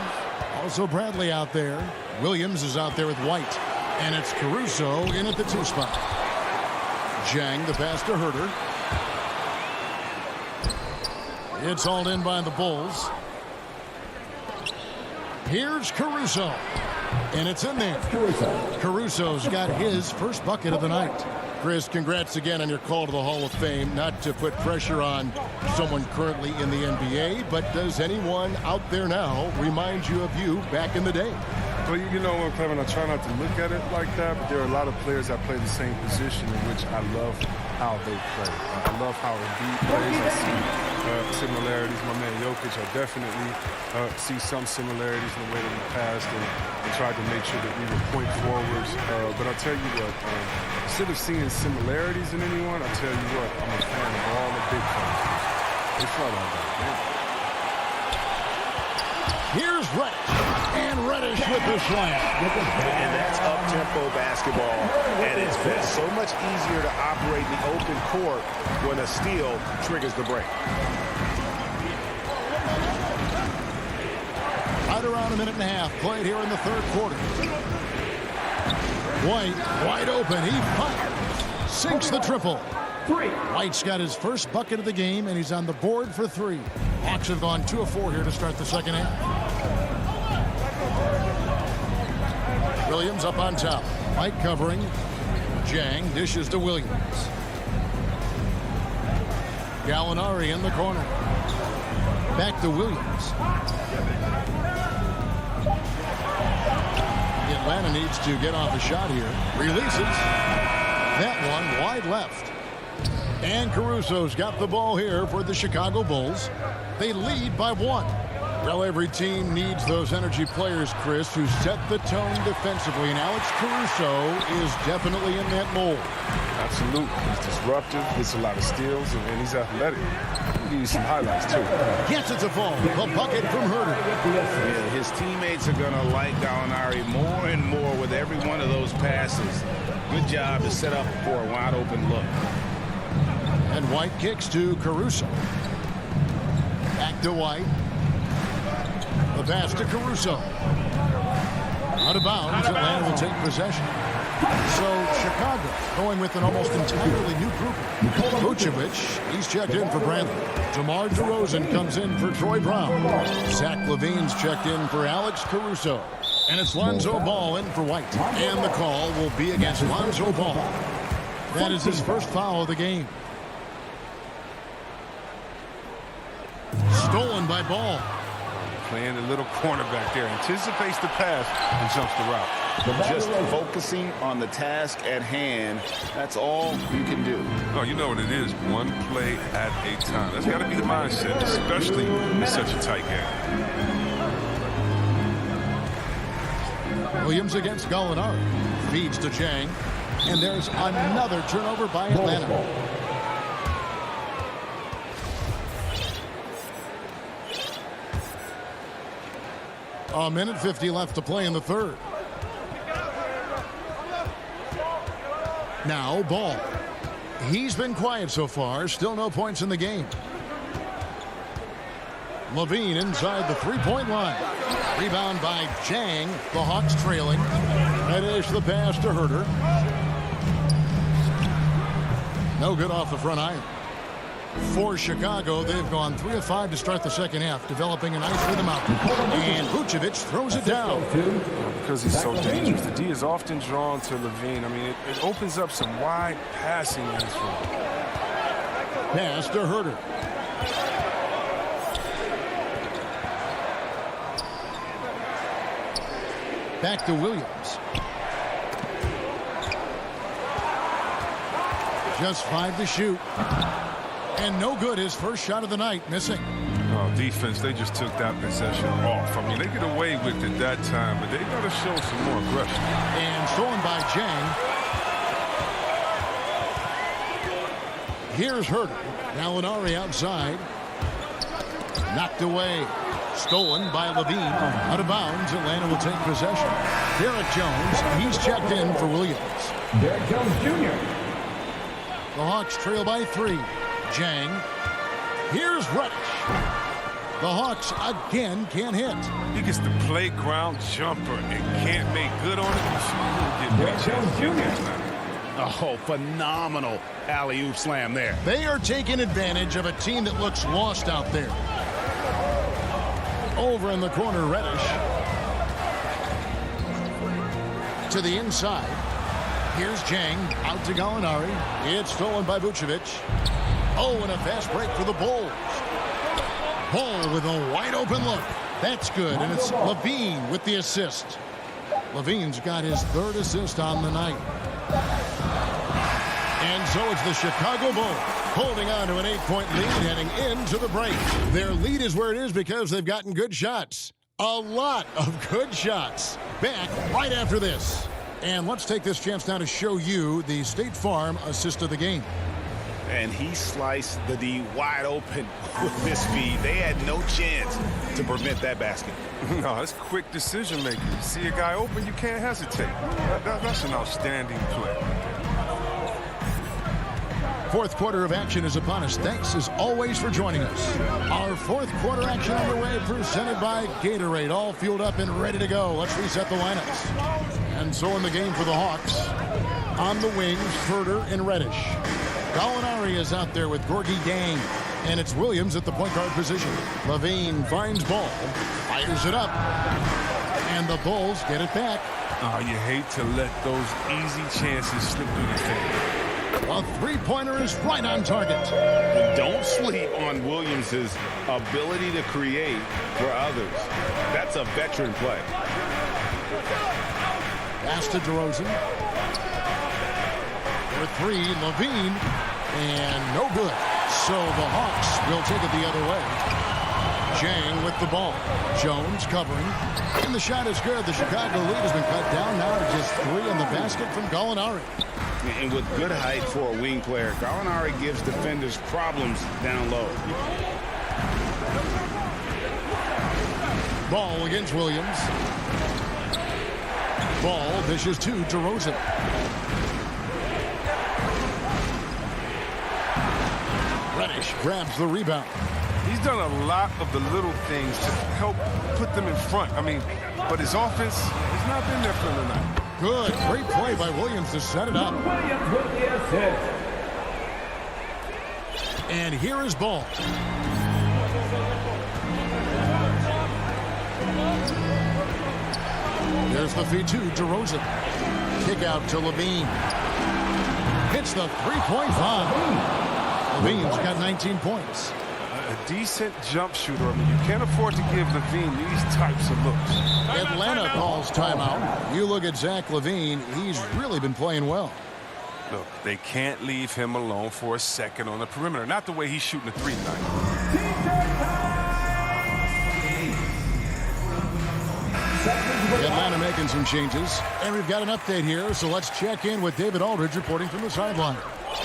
also Bradley out there. Williams is out there with White, and it's Caruso in at the 2 spot. Jang, the pass to Herter. It's hauled in by the Bulls. Here's Caruso. And it's in there. Caruso's got his first bucket of the night. Chris, congrats again on your call to the Hall of Fame. Not to put pressure on someone currently in the NBA, but does anyone out there now remind you of you back in the day? Well, you know, Kevin, I try not to look at it like that, but there are a lot of players that play the same position in which I love how they play. I love how Embiid plays. I see similarities. My man Jokic, I definitely see some similarities in the way that he passed and tried to make sure that we were point forwards. But I'll tell you what, instead of seeing similarities in anyone, I'll tell you what, I'm a fan of all the big players. They fought all that, man. Here's Reddish, and Reddish with the slam. And that's up-tempo basketball at its best. So much easier to operate in the open court when a steal triggers the break. Right around a minute and a half played here in the third quarter. White, wide open, he fires, sinks the triple. White's got his first bucket of the game, and he's on the board for three. Hawks have gone 2 of 4 here to start the second half. Williams up on top. White covering. Jang dishes to Williams. Gallinari in the corner. Back to Williams. Atlanta needs to get off a shot here. Releases. That one wide left. And Caruso's got the ball here for the Chicago Bulls. They lead by 1. Well, every team needs those energy players, Chris, who set the tone defensively. And Alex Caruso is definitely in that mold. Absolutely. He's disruptive, gets a lot of steals, and he's athletic. I'll give you some highlights, too. Yes, it's a fall. A bucket from Herter. Yeah, his teammates are going to like Gallinari more and more with every one of those passes. Good job to set up for a wide-open look. And White kicks to Caruso. Back to White. The pass to Caruso. Out of bounds, Atlanta will take possession. So Chicago going with an almost entirely new group. Vucevic, he's checked in for Bradley. DeMar DeRozan comes in for Troy Brown. Zach LaVine's checked in for Alex Caruso. And it's Lonzo Ball in for White. And the call will be against Lonzo Ball. That is his first foul of the game. Stolen by Ball. Playing the little cornerback there, anticipates the pass and jumps the route. Just focusing on the task at hand, that's all you can do. Oh, you know what it is, one play at a time. That's got to be the mindset, especially in such a tight game. Williams against Gallinari. Feeds to Jang. And there's another turnover by Atlanta. A minute 50 left to play in the third. Now Ball. He's been quiet so far. Still no points in the game. LaVine inside the three-point line. Rebound by Jang. The Hawks trailing. Reddish the pass to Herter. No good off the front iron. For Chicago, they've gone 3 of 5 to start the second half, developing a nice rhythm out. And Vucevic throws it down. Because he's so dangerous. The D is often drawn to LaVine. I mean, it opens up some wide passing lanes for him. Pass to Herter. Back to Williams. Just 5 to shoot. And no good, his first shot of the night, missing. Oh, defense, they just took that possession off. I mean, they get away with it that time, but they got to show some more aggression. And stolen by Jang. Here's Herter. Gallinari outside. Knocked away. Stolen by LaVine. Out of bounds, Atlanta will take possession. Derek Jones, he's checked in for Williams. Derek Jones Jr. The Hawks trail by 3. Jang. Here's Reddish. The Hawks again can't hit. He gets the playground jumper and can't make good on it. Oh, phenomenal alley-oop slam there. They are taking advantage of a team that looks lost out there. Over in the corner, Reddish. To the inside. Here's Jang. Out to Gallinari. It's stolen by Vucevic. Oh, and a fast break for the Bulls. Bull with a wide open look. That's good, and it's Levine with the assist. Levine's got his third assist on the night. And so it's the Chicago Bulls holding on to an 8-point lead heading into the break. Their lead is where it is because they've gotten good shots. A lot of good shots. Back right after this. And let's take this chance now to show you the State Farm assist of the game. And he sliced the D wide open with his feed. They had no chance to prevent that basket. No, it's quick decision making. You see a guy open, you can't hesitate. That's an outstanding play. Fourth quarter of action is upon us. Thanks as always for joining us. Our fourth quarter action underway, presented by Gatorade. All fueled up and ready to go. Let's reset the lineups. And so in the game for the Hawks, on the wings, Furter and Reddish. Gallinari is out there with Gorgie Dang. And it's Williams at the point guard position. Levine finds ball, fires it up. And the Bulls get it back. Oh, you hate to let those easy chances slip through your fingers. A three-pointer is right on target. Don't sleep on Williams's ability to create for others. That's a veteran play. Pass to DeRozan. For three, Levine. And no good. So the Hawks will take it the other way. Jang with the ball. Jones covering. And the shot is good. The Chicago lead has been cut down now to just 3 on the basket from Gallinari. And with good height for a wing player, Gallinari gives defenders problems down low. Ball against Williams. Ball dishes to DeRozan. Reddish grabs the rebound. He's done a lot of the little things to help put them in front. I mean, but his offense has not been there for him tonight. Good. Great play by Williams to set it up. And here is Ball. There's the feed to DeRozan. Kick out to Levine. Hits the three-point foul. Levine's got 19 points. A decent jump shooter. I mean, you can't afford to give Levine these types of looks. Atlanta calls timeout. You look at Zach LaVine, he's really been playing well. Look, they can't leave him alone for a second on the perimeter. Not the way he's shooting a three tonight. Atlanta making some changes. And we've got an update here, so let's check in with David Aldridge reporting from the sideline.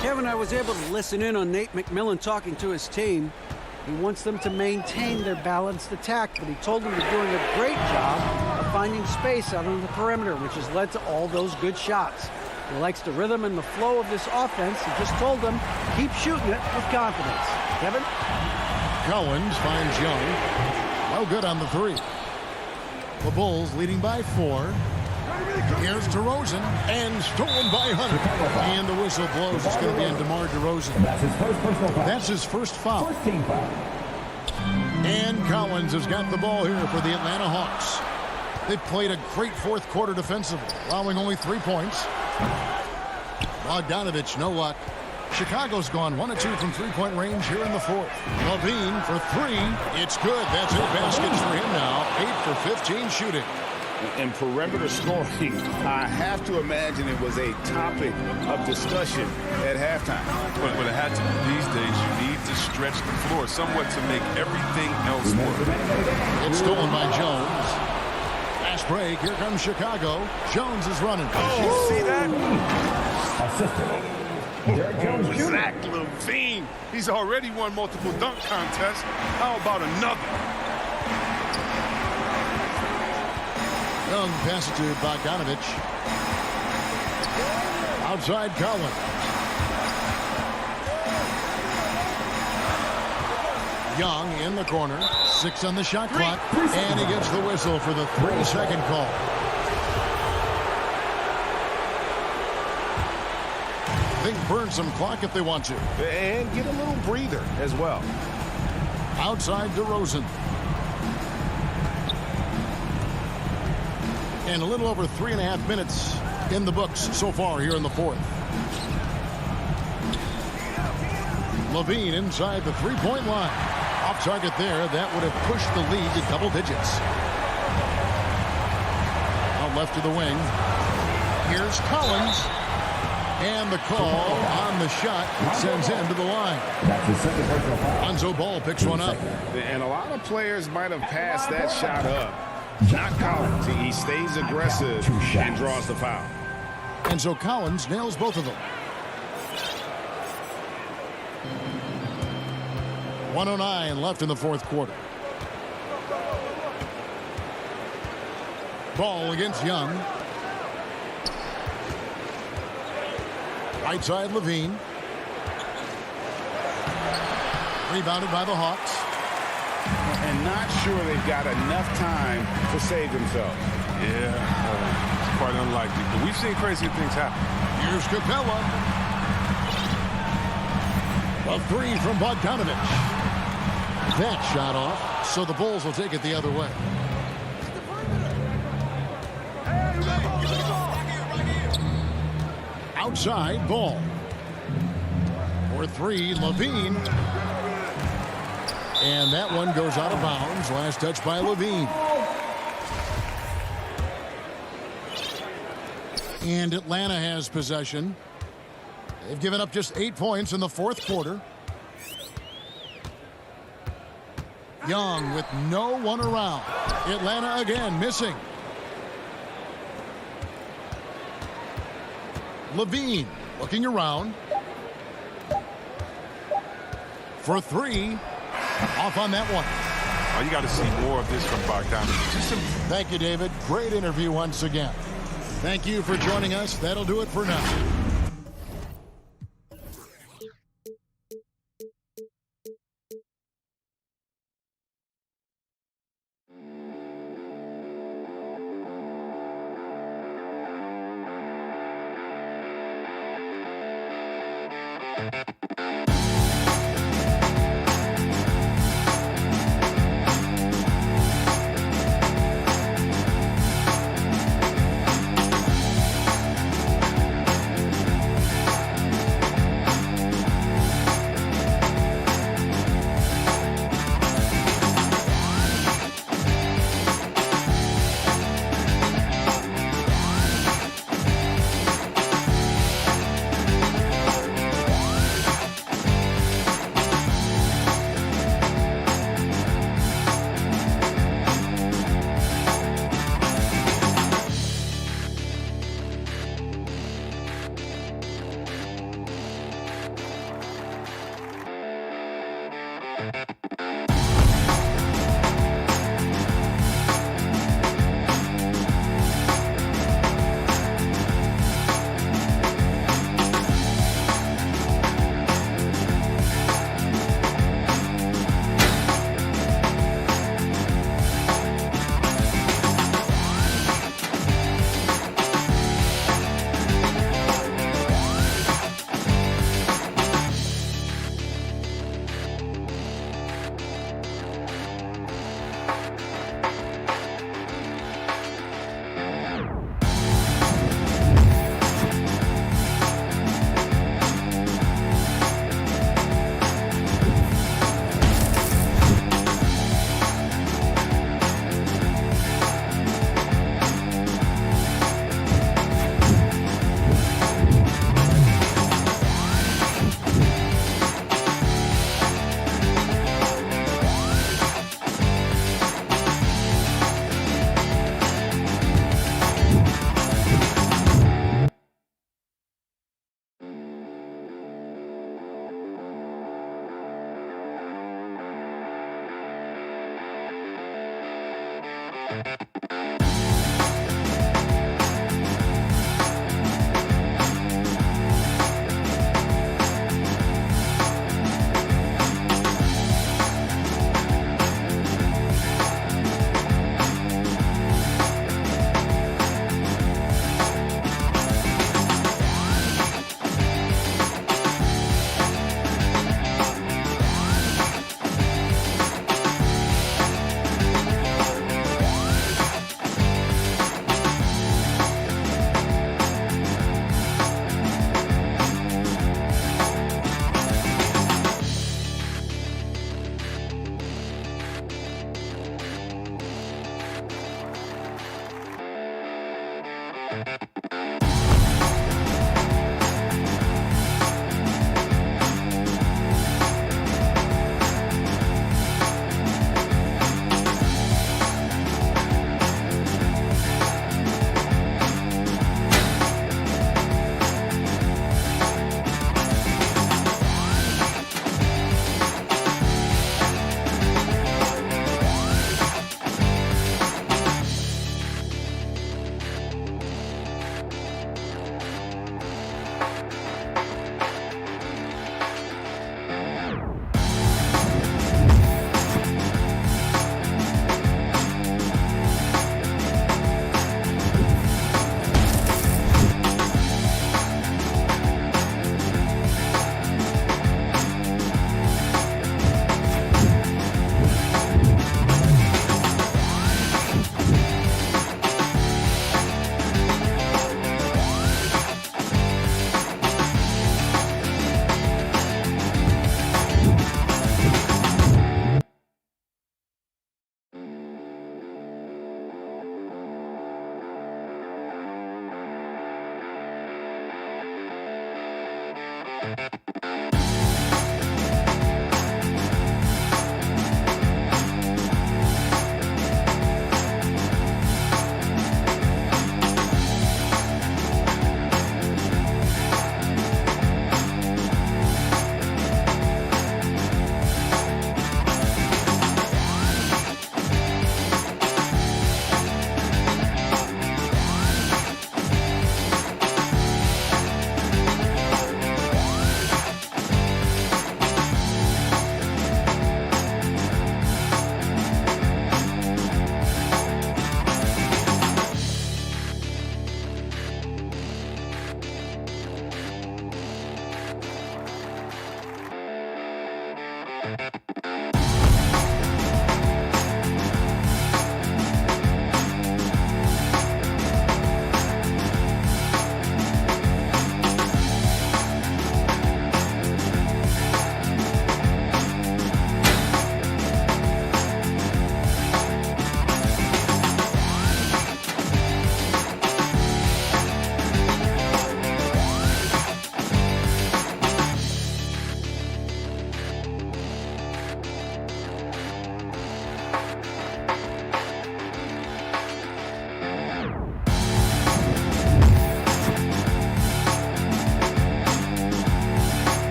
Kevin, I was able to listen in on Nate McMillan talking to his team. He wants them to maintain their balanced attack, but he told them they're doing a great job of finding space out on the perimeter, which has led to all those good shots. He likes the rhythm and the flow of this offense. He just told them, keep shooting it with confidence. Kevin? Collins finds Young. No good on the three. The Bulls leading by 4. Here's DeRozan, and stolen by Hunter. And the whistle blows. It's going to be on DeMar DeRozan. That's his first foul. And Collins has got the ball here for the Atlanta Hawks. They've played a great fourth quarter defensively, allowing only 3 points. Bogdanovich, no luck. Chicago's gone 1 of 2 from three-point range here in the fourth. Levine for 3. It's good. That's 8 baskets for him now. 8 for 15 shooting. And perimeter scoring, I have to imagine it was a topic of discussion at halftime. But it had to be these days. You need to stretch the floor somewhat to make everything else work. It's stolen by Jones. Fast break. Here comes Chicago. Jones is running. Oh, you see that? Zach LaVine. He's already won multiple dunk contests. How about another? Young pass it to Bogdanovich. Outside Collins. Young in the corner. 6 on the shot clock. And he gets the whistle for the 3-second call. think burn some clock if they want to. And get a little breather as well. Outside DeRozan. And a little over 3.5 minutes in the books so far here in the fourth. Levine inside the three-point line. Off target there. That would have pushed the lead to double digits. Out left to the wing. Here's Collins. And the call on the shot sends him to the line. Lonzo Ball picks one up. And a lot of players might have passed that shot up. Not Collins. He stays aggressive and draws the foul. And so Collins nails both of them. 1:09 left in the fourth quarter. Ball against Young. Right side Levine. Rebounded by the Hawks. And not sure they've got enough time to save themselves. Yeah, it's quite unlikely. But we've seen crazy things happen. Here's Capella. A three from Bogdanovich. That shot off, so the Bulls will take it the other way. Outside, Ball. For three, Levine. And that one goes out of bounds. Last touch by Levine. And Atlanta has possession. They've given up just 8 points in the fourth quarter. Young with no one around. Atlanta again missing. Levine looking around. For three. Off on that one. Oh, you got to see more of this from Bogdanovich. Thank you, David. Great interview once again. Thank you for joining us. That'll do it for now.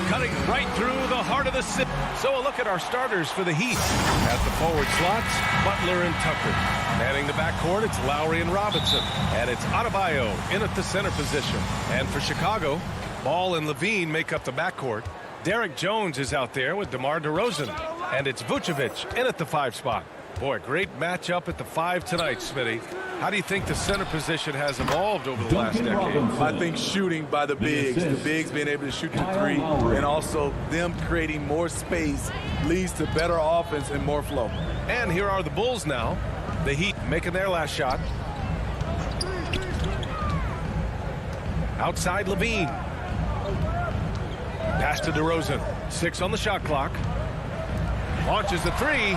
Cutting right through the heart of the city. So a look at our starters for the Heat. At the forward slots, Butler and Tucker. Manning the backcourt, it's Lowry and Robinson. And it's Adebayo in at the center position. And for Chicago, Ball and Levine make up the backcourt. Derek Jones is out there with DeMar DeRozan. And it's Vucevic in at the 5 spot. Boy, great matchup at the 5 tonight, Smitty. How do you think the center position has evolved over the last decade? I think shooting by the bigs being able to shoot the 3, and also them creating more space leads to better offense and more flow. And here are the Bulls now. The Heat making their last shot. Outside Levine. Pass to DeRozan. 6 on the shot clock. Launches the 3.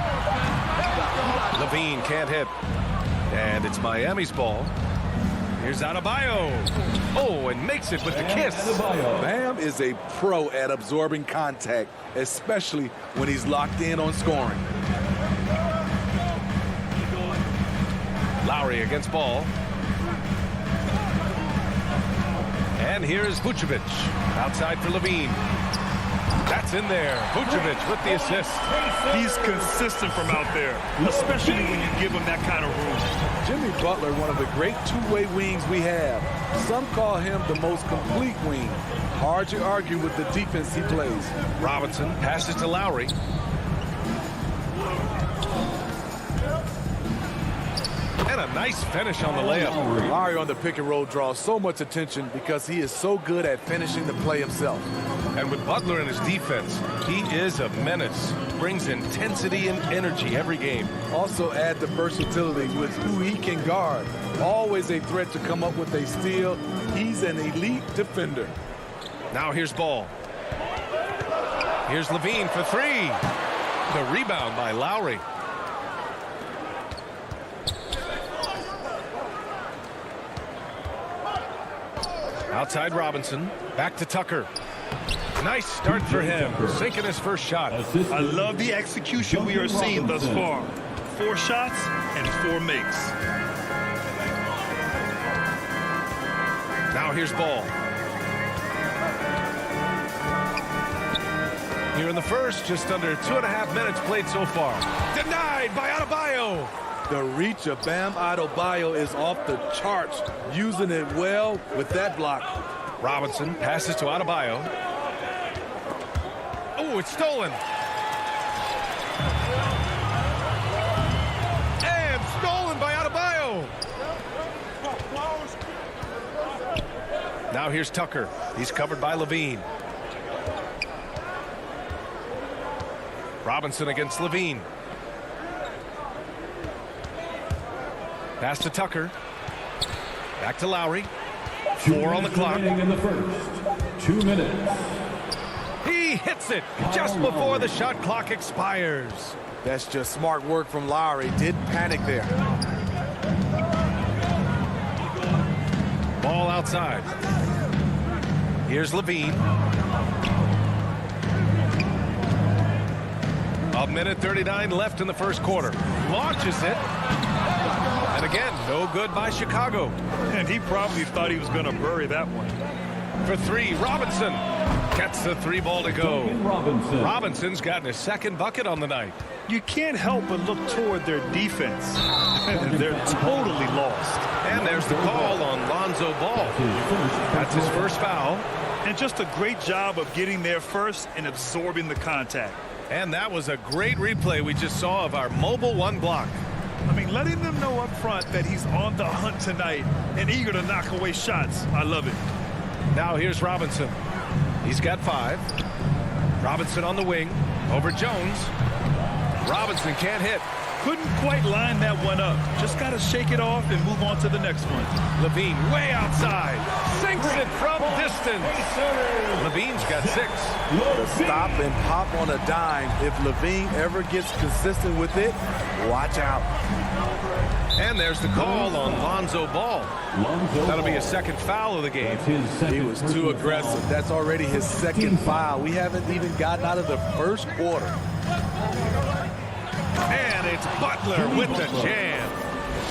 Levine can't hit. And it's Miami's ball. Here's Adebayo. Oh, and makes it with the kiss. Bam is a pro at absorbing contact, especially when he's locked in on scoring. Lowry against Ball. And here's Vucevic. Outside for Levine. That's in there. Vucevic with the assist. He's consistent from out there, especially when you give him that kind of room. Jimmy Butler, one of the great two-way wings we have. Some call him the most complete wing. Hard to argue with the defense he plays. Robinson passes to Lowry. And a nice finish on the layup. Lowry on the pick and roll draws so much attention because he is so good at finishing the play himself. And with Butler in his defense, he is a menace. Brings intensity and energy every game. Also add the versatility with who he can guard. Always a threat to come up with a steal. He's an elite defender. Now here's Ball. Here's Levine for 3. The rebound by Lowry. Outside Robinson. Back to Tucker. Nice start for him. Sinking his first shot. I love the execution we are seeing thus far. 4 shots and 4 makes. Now here's Ball. Here in the first, just under 2.5 minutes played so far. Denied by Adebayo. The reach of Bam Adebayo is off the charts, using it well with that block. Robinson passes to Adebayo. Oh, it's stolen. And stolen by Adebayo. Now here's Tucker. He's covered by Levine. Robinson against Levine. Pass to Tucker. Back to Lowry. 4 on the clock. In the first 2 minutes. He hits it just before the shot clock expires. That's just smart work from Lowry. Didn't panic there. Ball outside. Here's Levine. 1:39 left in the first quarter. Launches it. And again, no good by Chicago. And he probably thought he was going to bury that one. For 3, Robinson gets the 3 ball to go. Robinson's gotten his second bucket on the night. You can't help but look toward their defense. They're totally lost. And there's the call on Lonzo Ball. That's his first foul. And just a great job of getting there first and absorbing the contact. And that was a great replay we just saw of our mobile 1 block. I mean, letting them know up front that he's on the hunt tonight and eager to knock away shots. I love it. Now here's Robinson. He's got 5. Robinson on the wing. Over Jones. Robinson can't hit. Couldn't quite line that one up. Just got to shake it off and move on to the next one. Levine way outside. Sinks it from distance. Levine's got 6. The stop and pop on a dime. If Levine ever gets consistent with it, watch out. And there's the call on Lonzo Ball. That'll be his second foul of the game. He was too aggressive. That's already his second foul. We haven't even gotten out of the first quarter. And it's Butler with the jam.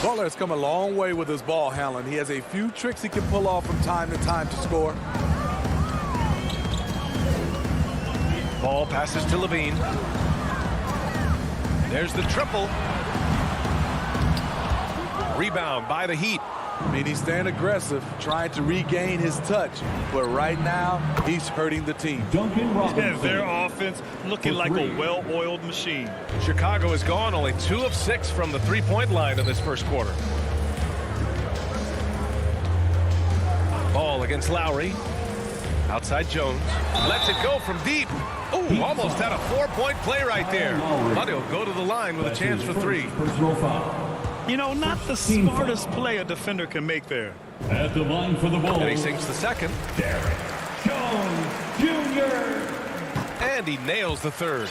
Butler has come a long way with his ball handling. He has a few tricks he can pull off from time to time to score. Ball passes to Levine. There's the triple. Rebound by the Heat. I mean, he's staying aggressive, trying to regain his touch. But right now, he's hurting the team. Yeah, their offense looking like a well-oiled machine. Chicago is gone only 2 of 6 from the 3-point line in this first quarter. Ball against Lowry. Outside Jones. Lets it go from deep. Ooh, almost had a 4-point play right there. But he'll go to the line with a chance for 3. You know, not the smartest play a defender can make there. At the line for the ball. And he sinks the second. Derek Jones Jr. And he nails the third.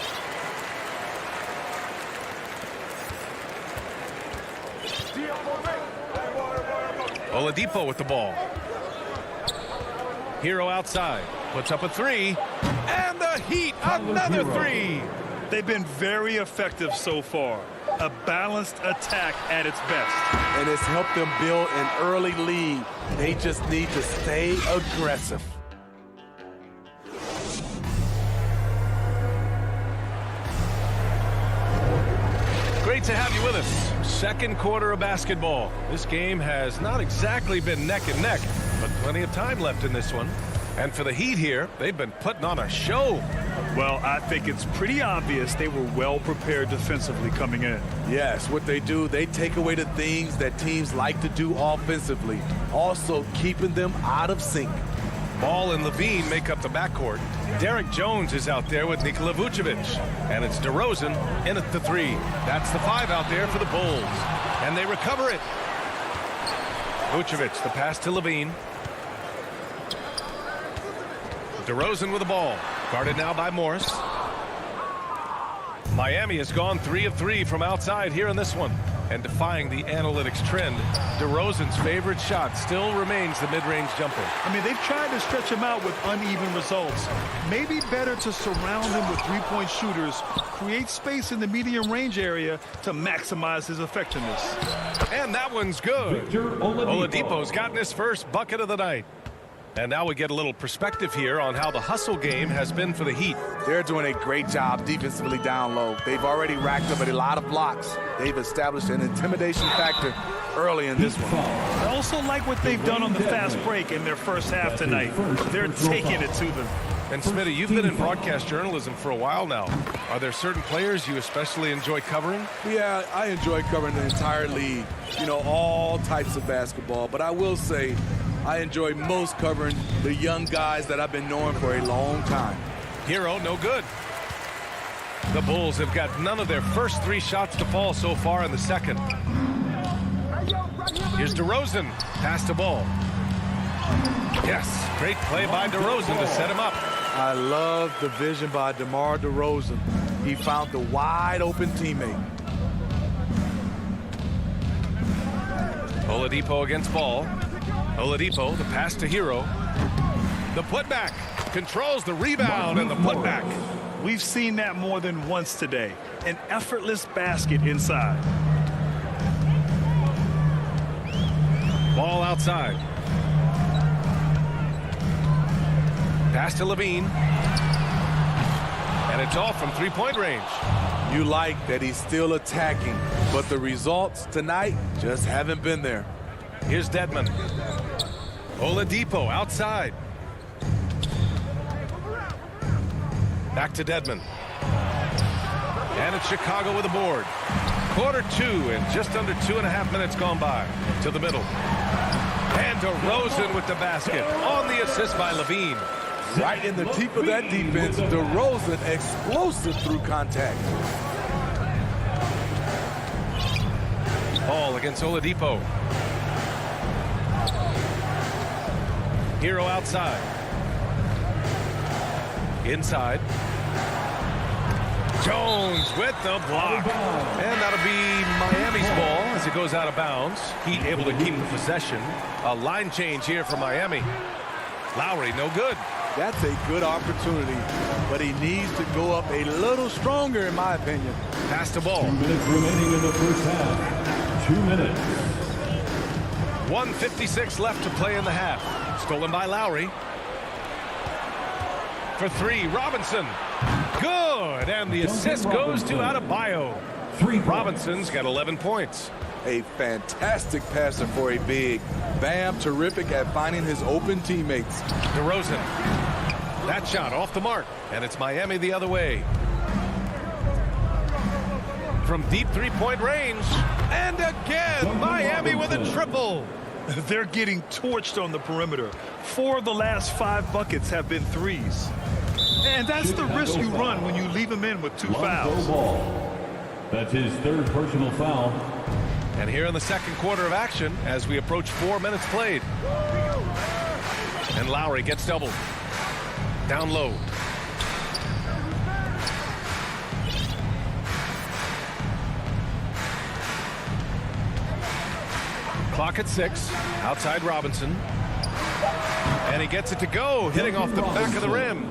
Oladipo with the ball. Hero outside. Puts up a 3. And the Heat, another 3. They've been very effective so far. A balanced attack at its best. And it's helped them build an early lead. They just need to stay aggressive. Great to have you with us. Second quarter of basketball. This game has not exactly been neck and neck, but plenty of time left in this one. And for the Heat here, they've been putting on a show. Well, I think it's pretty obvious they were well prepared defensively coming in. Yes, what they do, they take away the things that teams like to do offensively, also keeping them out of sync. Ball and Levine make up the backcourt. Derek Jones is out there with Nikola Vucevic. And it's DeRozan in at the 3. That's the 5 out there for the Bulls. And they recover it. Vucevic, the pass to Levine. DeRozan with the ball. Guarded now by Morris. Miami has gone 3 of 3 from outside here in this one. And defying the analytics trend, DeRozan's favorite shot still remains the mid-range jumper. I mean, they've tried to stretch him out with uneven results. Maybe better to surround him with three-point shooters, create space in the medium range area to maximize his effectiveness. And that one's good. Oladipo's gotten his first bucket of the night. And now we get a little perspective here on how the hustle game has been for the Heat. They're doing a great job defensively down low. They've already racked up a lot of blocks. They've established an intimidation factor early in this one. I also like what they've done on the fast break in their first half tonight. They're taking it to them. And Smitty, you've been in broadcast journalism for a while now. Are there certain players you especially enjoy covering? Yeah, I enjoy covering the entire league. You know, all types of basketball. But I will say, I enjoy most covering the young guys that I've been knowing for a long time. Hero, no good. The Bulls have got none of their first 3 shots to fall so far in the second. Here's DeRozan. Pass to Ball. Yes, great play by DeRozan to set him up. I love the vision by DeMar DeRozan. He found the wide open teammate. Oladipo against Ball. Oladipo, the pass to Hero. The putback. Controls the rebound and the putback. We've seen that more than once today. An effortless basket inside. Ball outside. Pass to Levine. And it's off from 3-point range. You like that he's still attacking, but the results tonight just haven't been there. Here's Dedmon. Oladipo outside. Back to Dedmon. And it's Chicago with a board. Quarter 2 and just under 2.5 minutes gone by. To the middle. And DeRozan with the basket. On the assist by Levine. Right in the teeth of that defense, DeRozan explosive through contact. Ball against Oladipo. Hero outside. Inside. Jones with the block. And that'll be Miami's ball as it goes out of bounds. Heat able to keep the possession. A line change here for Miami. Lowry, no good. That's a good opportunity, but he needs to go up a little stronger, in my opinion. Pass the ball. 2 minutes remaining in the first half. 2 minutes. 1:56 left to play in the half. Stolen by Lowry. For 3, Robinson. Good, and the assist goes to Adebayo. Robinson's got 11 points. A fantastic passer for a big. Bam, terrific at finding his open teammates. DeRozan. That shot off the mark, and it's Miami the other way. From deep 3-point range, and again, Miami with a triple. They're getting torched on the perimeter. 4 of the last 5 buckets have been threes. And that's the risk you run when you leave them in with 2 fouls. That's his 3rd personal foul. And here in the second quarter of action, as we approach 4 minutes played. And Lowry gets doubled. Down low. Clock at 6. Outside Robinson. And he gets it to go, hitting off the back of the rim.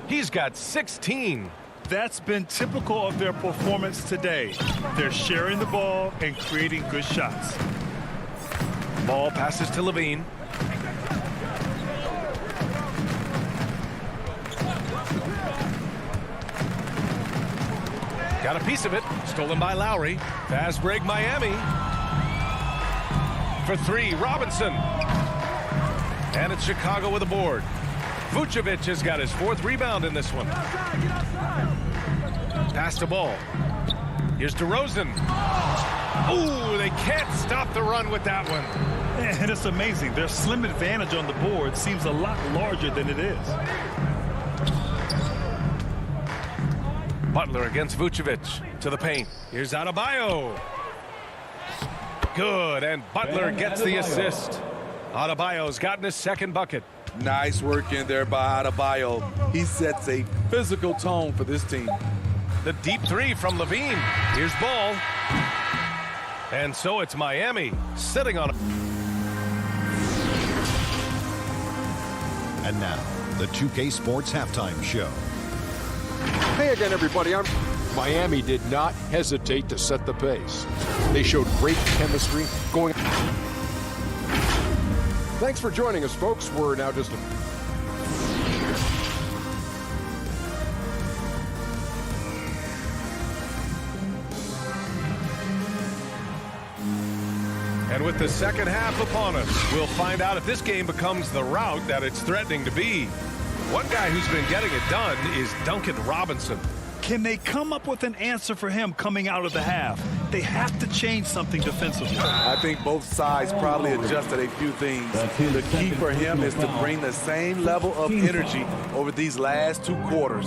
He's got 16. That's been typical of their performance today. They're sharing the ball and creating good shots. Ball passes to Levine. Got a piece of it. Stolen by Lowry. Fast break Miami. For 3, Robinson. And it's Chicago with a board. Vucevic has got his 4th rebound in this one. Pass the ball. Here's DeRozan. Ooh, they can't stop the run with that one. And it's amazing. Their slim advantage on the board seems a lot larger than it is. Butler against Vucevic to the paint. Here's Adebayo. Good, and Butler gets the assist. Adebayo's gotten his 2nd bucket. Nice work in there by Adebayo. He sets a physical tone for this team. The deep 3 from Levine. Here's Ball. And so it's Miami sitting on. And now, the 2K Sports Halftime Show. Hey again, everybody. Miami did not hesitate to set the pace. They showed great chemistry going. Thanks for joining us, folks. We're now just And with the second half upon us, we'll find out if this game becomes the rout that it's threatening to be. One guy who's been getting it done is Duncan Robinson. Can they come up with an answer for him coming out of the half? They have to change something defensively. I think both sides probably adjusted a few things. The key for him is to bring the same level of energy over these last 2 quarters.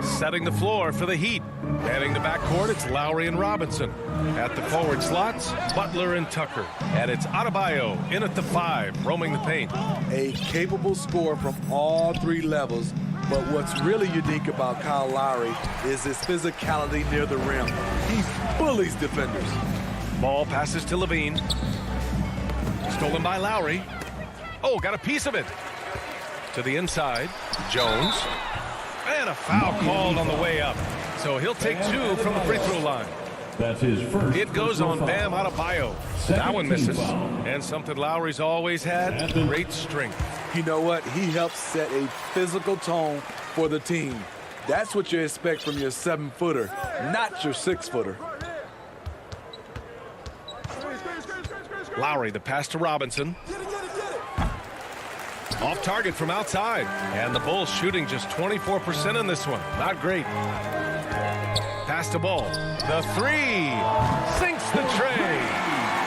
setting the floor for the Heat. Manning the backcourt, it's Lowry and Robinson. At the forward slots, Butler and Tucker. And it's Adebayo in at the 5, roaming the paint. A capable scorer from all 3 levels, but what's really unique about Kyle Lowry is his physicality near the rim. He bullies defenders. Ball passes to Levine. Stolen by Lowry. Oh, got a piece of it. To the inside, Jones. And a foul called on the way up. So he'll take 2 from the free throw line. That's his first. It goes on Bam Adebayo. That one misses. And something Lowry's always had, great strength. You know what? He helps set a physical tone for the team. That's what you expect from your 7-footer, not your 6-footer. Lowry, the pass to Robinson. Off target from outside. And the Bulls shooting just 24% in this one. Not great. Pass to Ball. The 3. Sinks the tray.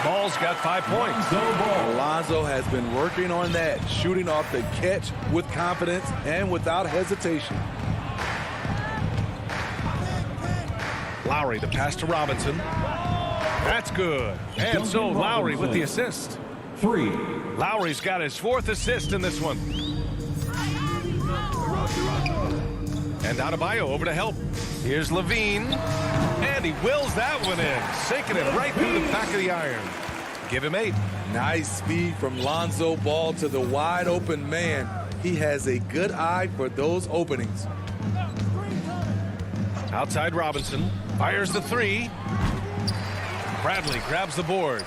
Ball's got 5 points. Alonzo has been working on that, shooting off the catch with confidence and without hesitation. Lowry, the pass to Robinson. That's good. And so Lowry with the assist. 3. Lowry's got his 4th assist in this one. And Adebayo over to help. Here's Levine. And he wills that one in. Sinking it right through the back of the iron. Give him 8. Nice speed from Lonzo Ball to the wide open man. He has a good eye for those openings. Outside Robinson. Fires the 3. Bradley grabs the board.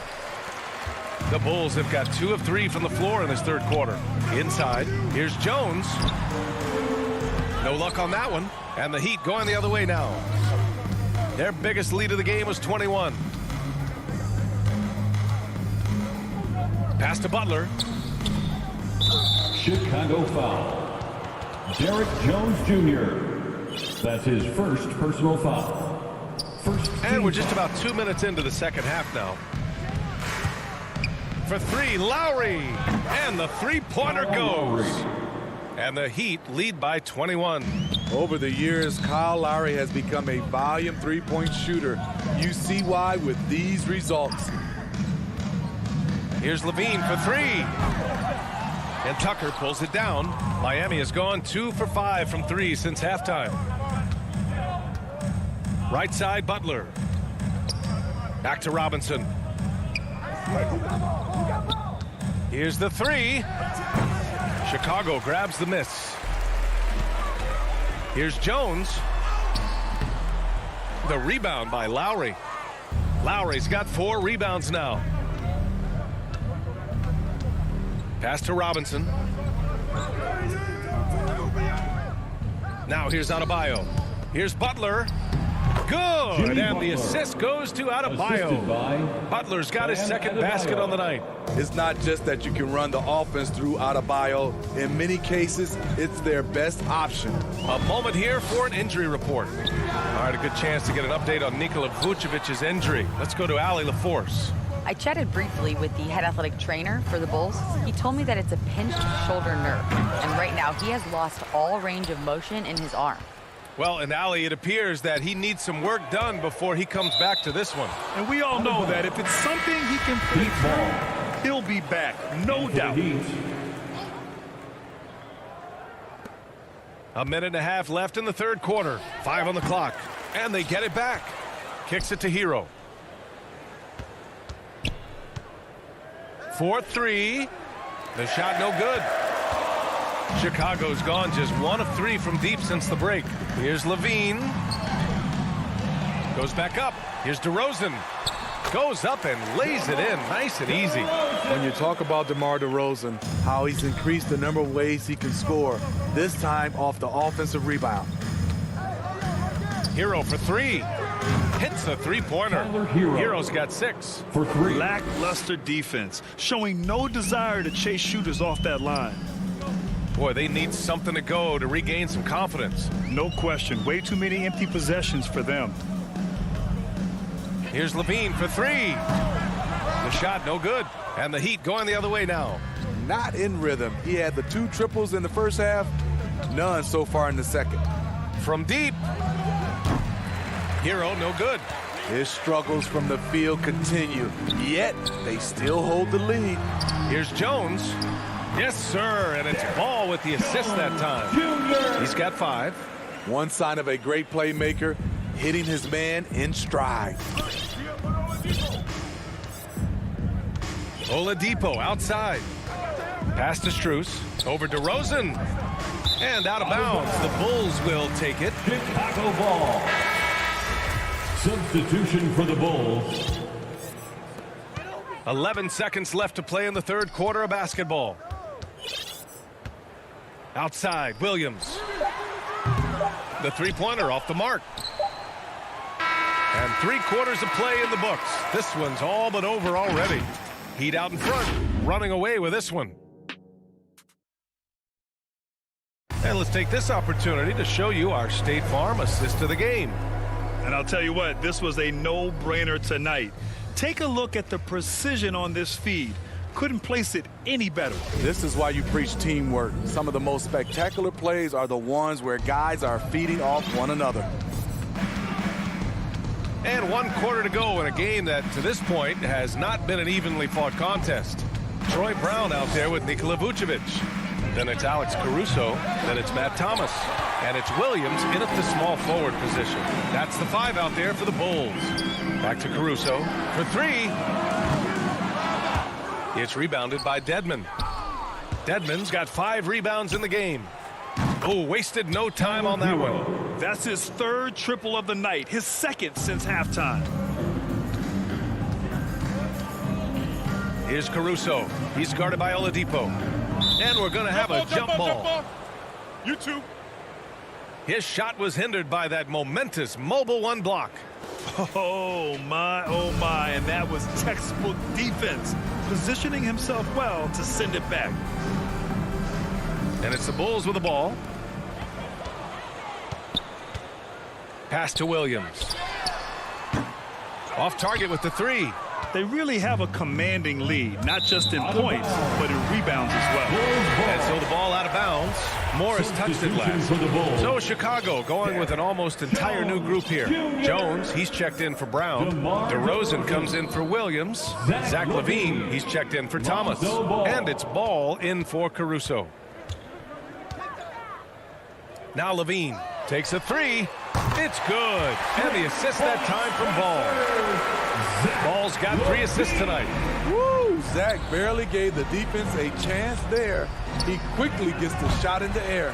The Bulls have got 2 of 3 from the floor in this 3rd quarter. Inside, here's Jones. No luck on that one. And the Heat going the other way now. Their biggest lead of the game was 21. Pass to Butler. Chicago foul. Derek Jones Jr. That's his first personal foul. And we're just about 2 minutes into the second half now. For 3, Lowry. And the 3-pointer goes. And the Heat lead by 21. Over the years, Kyle Lowry has become a volume 3-point shooter. You see why with these results. Here's Levine for 3. And Tucker pulls it down. Miami has gone 2 for 5 from 3 since halftime. Right side, Butler. Back to Robinson. Here's the 3. Chicago grabs the miss. Here's Jones. The rebound by Lowry. Lowry's got 4 rebounds now. Pass to Robinson. Now here's Adebayo. Here's Butler. Good, and the assist goes to Adebayo. Butler's got his 2nd basket on the night. It's not just that you can run the offense through Adebayo. In many cases, it's their best option. A moment here for an injury report. All right, a good chance to get an update on Nikola Vucevic's injury. Let's go to Allie LaForce. I chatted briefly with the head athletic trainer for the Bulls. He told me that it's a pinched shoulder nerve, and right now he has lost all range of motion in his arm. Well, and Allie, it appears that he needs some work done before he comes back to this one. And we all know that if it's something he can play for, he'll be back, no doubt. A minute and a half left in the 3rd quarter. 5 on the clock. And they get it back. Kicks it to Hero. 4-3. The shot no good. Chicago's gone just 1 of 3 from deep since the break. Here's Levine. Goes back up. Here's DeRozan. Goes up and lays it in nice and easy. When you talk about DeMar DeRozan, how he's increased the number of ways he can score, this time off the offensive rebound. Hero for 3. Hits a 3-pointer. Hero's got 6. For 3. Lackluster defense, showing no desire to chase shooters off that line. Boy, they need something to go to regain some confidence. No question. Way too many empty possessions for them. Here's Levine for 3. The shot no good. And the Heat going the other way now. Not in rhythm. He had the 2 triples in the first half. None so far in the second. from deep. Hero, no good. His struggles from the field continue, yet they still hold the lead. Here's Jones. Yes, sir, and it's Ball with the assist that time. He's got 5. One sign of a great playmaker, hitting his man in stride. Oladipo outside. Pass to Strus. Over to Rosen. And out of bounds. The Bulls will take it. Chicago ball. Substitution for the Bulls. 11 seconds left to play in the third quarter of basketball. Outside, Williams. The three-pointer off the mark. And 3/4 of play in the books. This one's all but over already. Heat out in front, running away with this one. And let's take this opportunity to show you our State Farm assist of the game. And I'll tell you what, this was a no-brainer tonight. Take a look at the precision on this feed. Couldn't place it any better. This is why you preach teamwork. Some of the most spectacular plays are the ones where guys are feeding off one another. And 1/4 to go in a game that, to this point, has not been an evenly fought contest. Troy Brown out there with Nikola Vucevic. Then it's Alex Caruso. Then it's Matt Thomas. And it's Williams in at the small forward position. That's the 5 out there for the Bulls. Back to Caruso for 3. It's rebounded by Dedmon. Dedmon's got 5 rebounds in the game. Oh, wasted no time on that one. That's his 3rd triple of the night, his 2nd since halftime. Here's Caruso. He's guarded by Oladipo. And we're going to have a jump ball. You too. His shot was hindered by that momentous mobile 1 block. Oh my, and that was textbook defense, positioning himself well to send it back. And it's the Bulls with the ball. Pass to Williams. Off target with the 3. They really have a commanding lead, not just in points, but in rebounds as well. And so the ball out of bounds. Morris touched it last. So Chicago going with an almost entire new group here. Jones, he's checked in for Brown. DeRozan comes in for Williams. Zach LaVine, he's checked in for Thomas. And it's Ball in for Caruso. Now LaVine takes a 3. It's good. And the assist that time from Ball. Ball's got 3 assists tonight. Woo! Zach barely gave the defense a chance there. He quickly gets the shot in the air.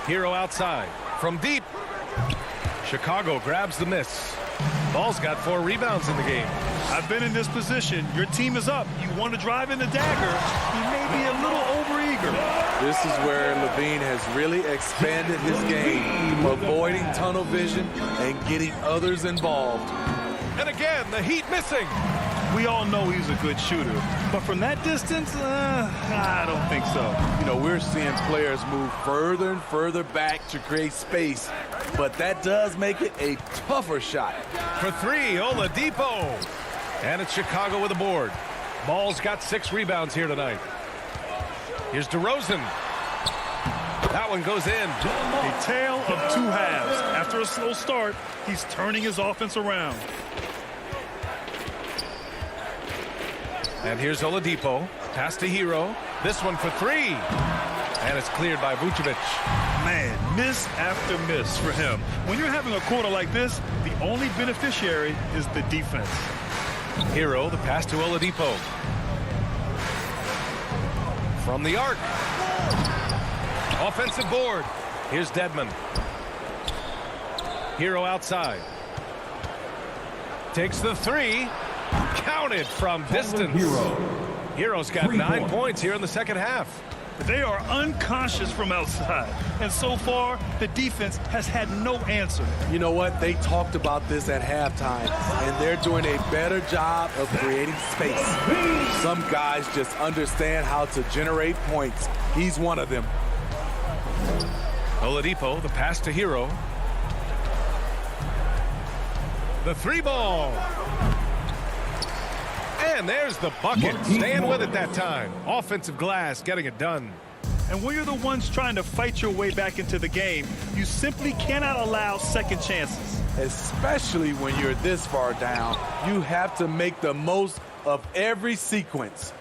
Hero outside. From deep. Chicago grabs the miss. Ball's got 4 rebounds in the game. I've been in this position. Your team is up. You want to drive in the dagger. He may be a little overeager. This is where LaVine has really expanded his game, avoiding tunnel vision and getting others involved. And again, the Heat missing. We all know he's a good shooter, but from that distance, I don't think so. You know, we're seeing players move further and further back to create space, but that does make it a tougher shot. For 3, Oladipo. And it's Chicago with the board. Ball's got 6 rebounds here tonight. Here's DeRozan. That one goes in. A tale of 2 halves. After a slow start, he's turning his offense around. And here's Oladipo. Pass to Hero. This one for 3. And it's cleared by Vucevic. Man, miss after miss for him. When you're having a quarter like this, the only beneficiary is the defense. Hero, the pass to Oladipo. From the arc. Offensive board. Here's Dedmon. Hero outside. Takes the 3. Counted from distance. Hero's got 9 points here in the second half. They are unconscious from outside, and so far the defense has had no answer. You know what? They talked about this at halftime, and they're doing a better job of creating space. Some guys just understand how to generate points. He's one of them. Oladipo, the pass to Hero. The 3 ball. And there's the bucket. Staying with it that time. Offensive glass getting it done. And when you're the ones trying to fight your way back into the game, you simply cannot allow second chances. Especially when you're this far down, you have to make the most of every sequence.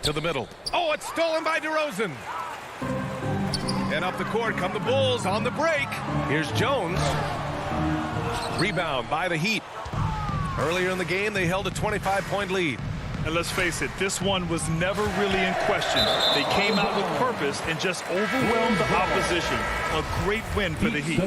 To the middle. Oh, it's stolen by DeRozan. And up the court come the Bulls on the break. Here's Jones. Rebound by the Heat. Earlier in the game, they held a 25-point lead. And let's face it, this one was never really in question. They came out with purpose and just overwhelmed the opposition. A great win for the Heat.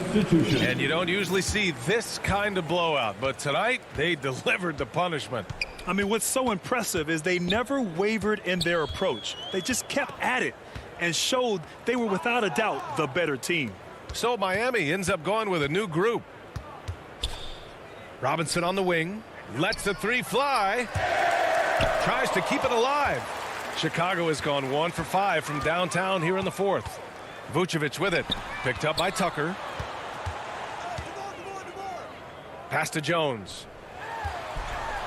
And you don't usually see this kind of blowout, but tonight they delivered the punishment. I mean, what's so impressive is they never wavered in their approach. They just kept at it and showed they were without a doubt the better team. So Miami ends up going with a new group. Robinson on the wing, lets the three fly, tries to keep it alive. Chicago has gone 1 for 5 from downtown here in the fourth. Vucevic with it, picked up by Tucker. Pass to Jones.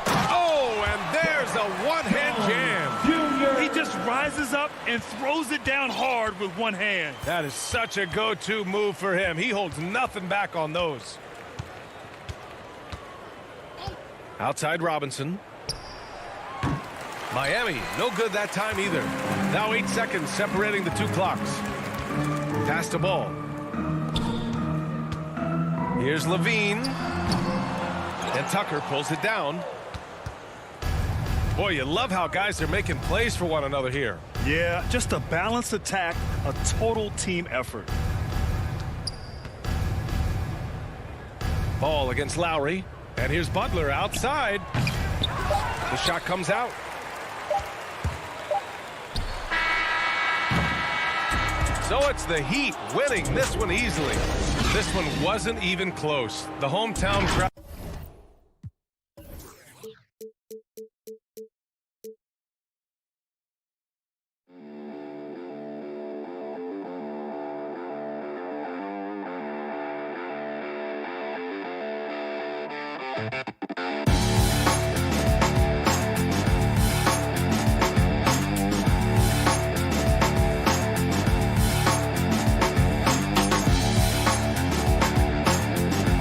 Oh, and there's a one-hand jam. He just rises up and throws it down hard with one hand. That is such a go-to move for him. He holds nothing back on those. Outside Robinson. Miami, no good that time either. Now 8 seconds separating the two clocks. Pass the ball. Here's Levine. And Tucker pulls it down. Boy, you love how guys are making plays for one another here. Yeah, just a balanced attack, a total team effort. Ball against Lowry. And here's Butler outside. The shot comes out. So it's the Heat winning this one easily. This one wasn't even close. The hometown crowd.